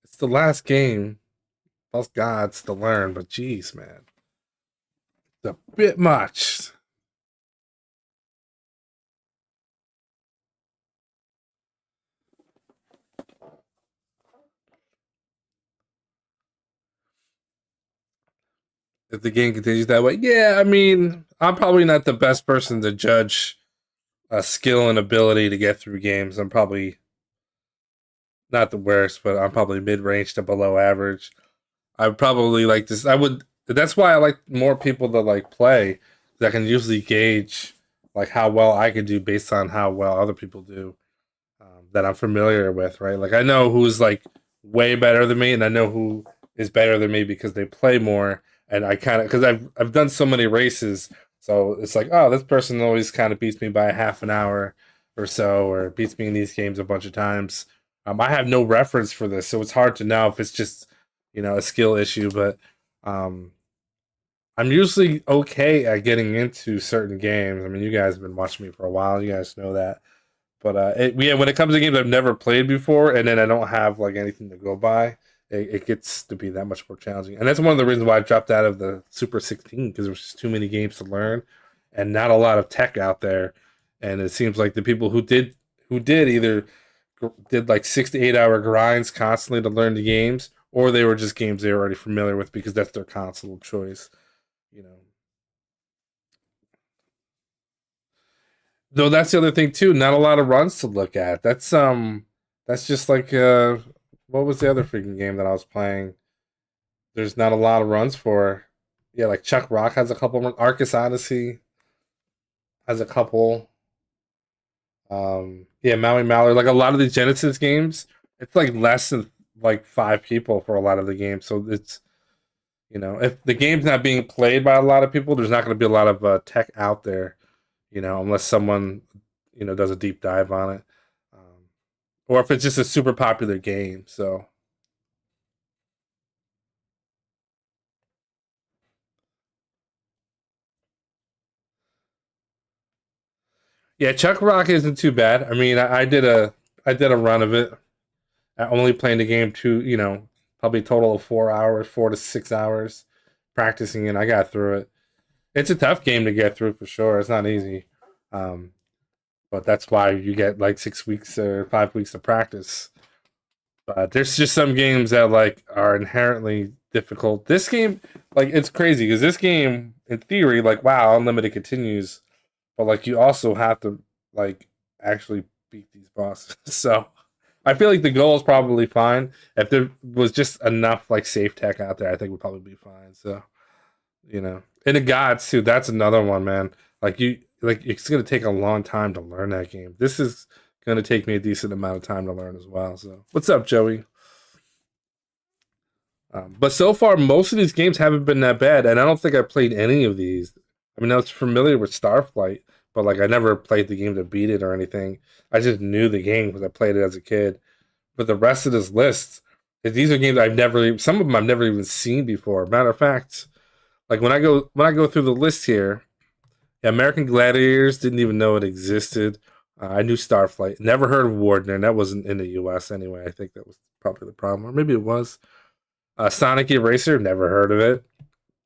Speaker 1: it's the last game. Most gods to learn, but geez, man, it's a bit much. If the game continues that way, yeah, I mean, I'm probably not the best person to judge skill and ability to get through games. I'm probably not the worst, but I'm probably mid-range to below average. I would probably like this. I would. That's why I like more people to like play. That can usually gauge like how well I can do based on how well other people do that I'm familiar with. Right? Like I know who's like way better than me, and I know who is better than me because they play more. And I kind of because I've done so many races, so it's like oh this person always kind of beats me by a half an hour or so, or beats me in these games a bunch of times. I have no reference for this, so it's hard to know if it's just a skill issue. But um, I'm usually okay at getting into certain games. I mean, you guys have been watching me for a while. You guys know that. But yeah, when it comes to games I've never played before, and then I don't have like anything to go by, it gets to be that much more challenging. And that's one of the reasons why I dropped out of the Super 16 because there was just too many games to learn, and not a lot of tech out there. And it seems like the people who did either did like 6 to 8 hour grinds constantly to learn the games, or they were just games they were already familiar with because that's their console of choice. You know, though that's the other thing too. Not a lot of runs to look at. That's. That's just like what was the other freaking game that I was playing? There's not a lot of runs for. Yeah, like Chuck Rock has a couple runs. Arcus Odyssey has a couple. Yeah, Maui Mallard. Like a lot of the Genesis games, it's like less than like 5 people for a lot of the games. So it's if the game's not being played by a lot of people, there's not going to be a lot of tech out there. Unless someone does a deep dive on it, or if it's just a super popular game. So yeah, Chuck Rock isn't too bad. I mean, I did a run of it. I only playing the game probably a total of 4 hours, 4 to 6 hours practicing it. I got through it. It's a tough game to get through for sure. It's not easy. Um, but that's why you get like 6 weeks or 5 weeks of practice. But there's just some games that like are inherently difficult. This game, like it's crazy because this game, in theory, like wow, unlimited continues, but like you also have to like actually beat these bosses. So I feel like the goal is probably fine. If there was just enough like safe tech out there, I think we'd probably be fine. So and the gods too. That's another one, man. Like it's gonna take a long time to learn that game. This is gonna take me a decent amount of time to learn as well. So what's up, Joey? But so far, most of these games haven't been that bad, and I don't think I played any of these. I mean, I was familiar with Starflight, but like I never played the game to beat it or anything. I just knew the game because I played it as a kid. But the rest of this list, these are games some of them I've never even seen before. Matter of fact, like when I go through the list here, yeah, American Gladiators didn't even know it existed. I knew Starflight, never heard of Wardner, and that wasn't in the U.S. anyway. I think that was probably the problem, or maybe it was. Sonic Eraser, never heard of it,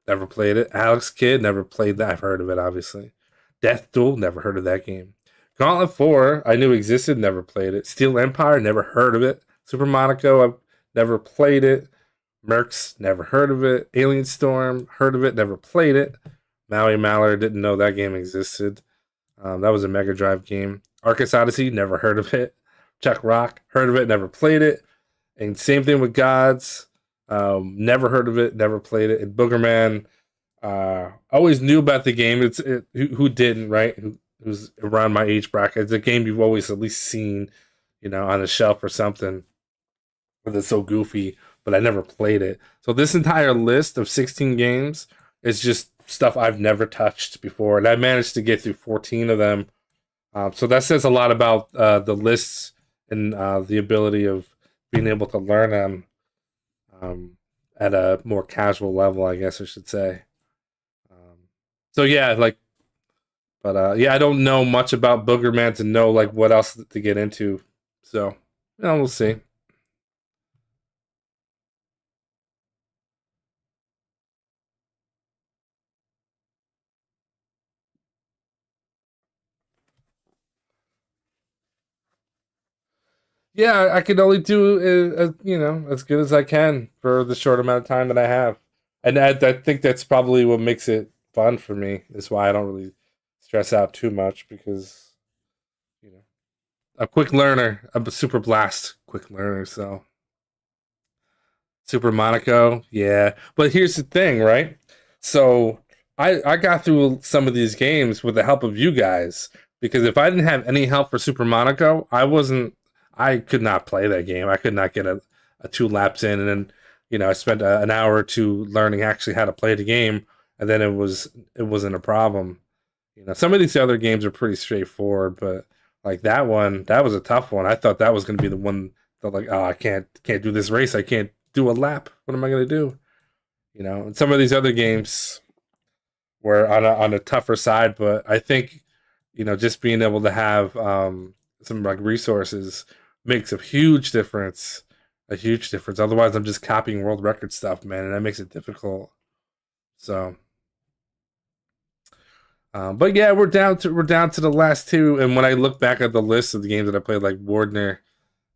Speaker 1: never played it. Alex Kidd, never played that. I've heard of it, obviously. Death Duel, never heard of that game. Gauntlet 4, I knew existed, never played it. Steel Empire, never heard of it. Super Monaco, I've never played it. Mercs, never heard of it. Alien Storm, heard of it, never played it. Maui Mallard, didn't know that game existed. That was a Mega Drive game. Arcus Odyssey, never heard of it. Chuck Rock, heard of it, never played it. And same thing with Gods. Never heard of it, never played it. And Boogerman, always knew about the game. Who didn't, right? Who's around my age bracket. It's a game you've always at least seen, on a shelf or something. But it's so goofy, but I never played it. So this entire list of 16 games is just stuff I've never touched before, and I managed to get through 14 of them. So that says a lot about the lists and the ability of being able to learn them at a more casual level, I guess I should say. So yeah, but yeah, I don't know much about Boogerman to know like what else to get into. So we'll see. Yeah, I can only do as good as I can for the short amount of time that I have, and I think that's probably what makes it fun for me. Is why I don't really stress out too much because you know I'm a quick learner. I'm a super blast quick learner. So Super Monaco, yeah. But here's the thing, right? So I got through some of these games with the help of you guys because if I didn't have any help for Super Monaco, I could not play that game. I could not get a 2 laps in, and then I spent an hour or two learning actually how to play the game, and then it wasn't a problem. Some of these other games are pretty straightforward, but like that was a tough one. I thought that was going to be the one that like, oh, I can't do this race. I can't do a lap. What am I going to do? And some of these other games were on a tougher side, but I think just being able to have some like resources makes a huge difference. Otherwise, I'm just copying world record stuff, man, and that makes it difficult. So, but yeah, we're down to the last two, and when I look back at the list of the games that I played, like Wardner,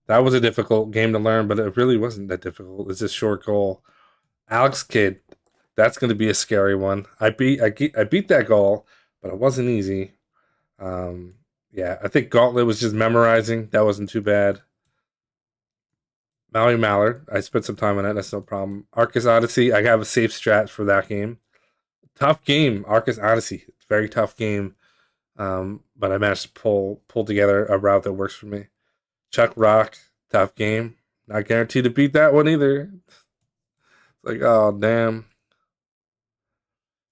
Speaker 1: that was a difficult game to learn, but it really wasn't that difficult. It's a short goal. Alex Kidd, that's going to be a scary one. I beat that goal, but it wasn't easy. Yeah, I think Gauntlet was just memorizing. That wasn't too bad. Maui Mallard. I spent some time on it. That's no problem. Arcus Odyssey. I have a safe strat for that game. Tough game. Arcus Odyssey. Very tough game. But I managed to pull together a route that works for me. Chuck Rock. Tough game. Not guaranteed to beat that one either. It's like, oh damn.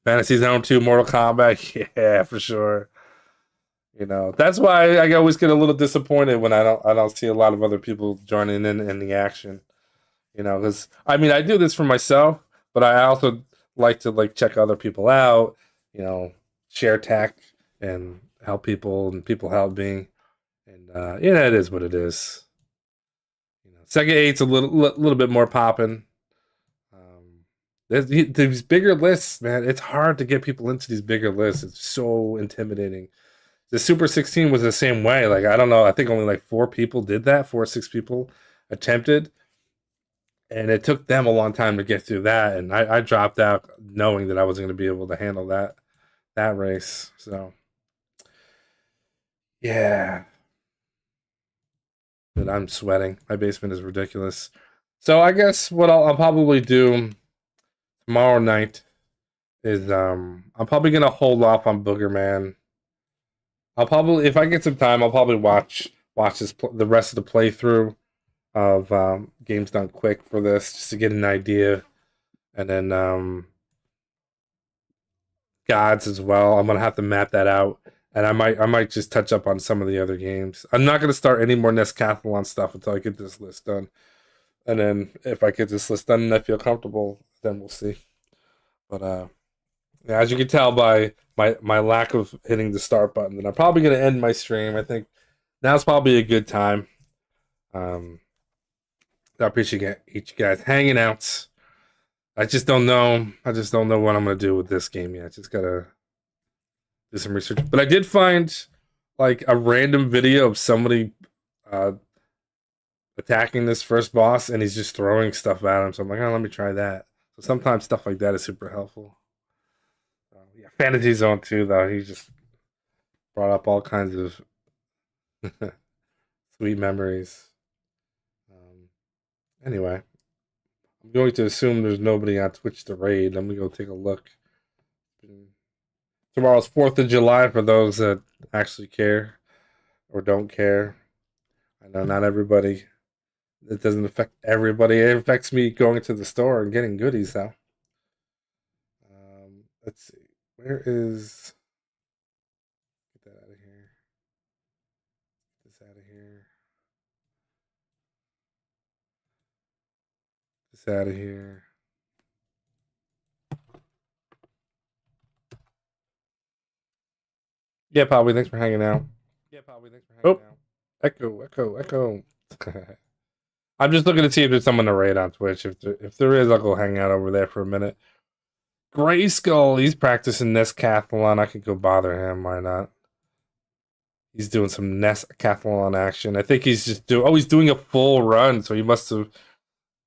Speaker 1: Fantasy Zone 2, Mortal Kombat. Yeah, for sure. You know, that's why I always get a little disappointed when I don't see a lot of other people joining in the action. You know, because I mean I do this for myself, but I also like to like check other people out. You know, share tech and help people, and people help me. And yeah, it is what it is. You know, Second Eight's a little bit more popping. These bigger lists, man, it's hard to get people into these bigger lists. It's so intimidating. The Super 16 was the same way. Like, I don't know. I think only like 4 people did that. 4 or 6 people attempted. And it took them a long time to get through that. And I dropped out knowing that I wasn't going to be able to handle that race. So, yeah. But I'm sweating. My basement is ridiculous. So I guess what I'll probably do tomorrow night is I'm probably gonna hold off on Boogerman. I'll probably, if I get some time, I'll probably watch the rest of the playthrough of Games Done Quick for this, just to get an idea, and then Gods as well. I'm gonna have to map that out, and I might just touch up on some of the other games. I'm not gonna start any more Nescathlon stuff until I get this list done, and then if I get this list done and I feel comfortable, then we'll see. But yeah, as you can tell by my lack of hitting the start button, then I'm probably gonna end my stream. I think now's probably a good time. Um, I appreciate each guys hanging out. I just don't know. I just don't know what I'm gonna do with this game yet. Just gotta do some research. But I did find like a random video of somebody uh, attacking this first boss, and he's just throwing stuff at him. So I'm like, oh, let me try that. So sometimes stuff like that is super helpful. Yeah, Fantasy Zone 2, though, he just brought up all kinds of sweet memories. Anyway, I'm going to assume there's nobody on Twitch to raid. Let me go take a look. Tomorrow's 4th of July for those that actually care or don't care. I know not everybody. It doesn't affect everybody. It affects me going to the store and getting goodies, though. Let's see. Where is... Get that out of here. Get this out of here. This out of here. Yeah, Poppy, thanks for hanging out. Oh, echo. I'm just looking to see if there's someone to raid on Twitch. If there is, I'll go hang out over there for a minute. Grayskull, he's practicing Nescathlon. I could go bother him. Why not? He's doing some Nescathlon action. I think he's just he's doing a full run, so he must have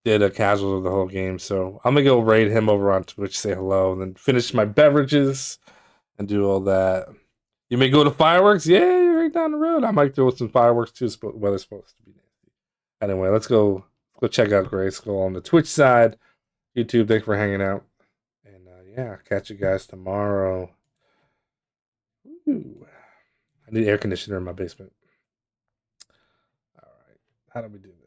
Speaker 1: did a casual of the whole game. So I'm gonna go raid him over on Twitch, say hello, and then finish my beverages and do all that. You may go to fireworks. Yeah, you're right down the road. I might throw some fireworks too. Weather's supposed to be nasty. Anyway, let's go check out Grayskull on the Twitch side. YouTube, thanks for hanging out. And yeah, catch you guys tomorrow. Ooh. I need air conditioner in my basement. All right. How do we do this?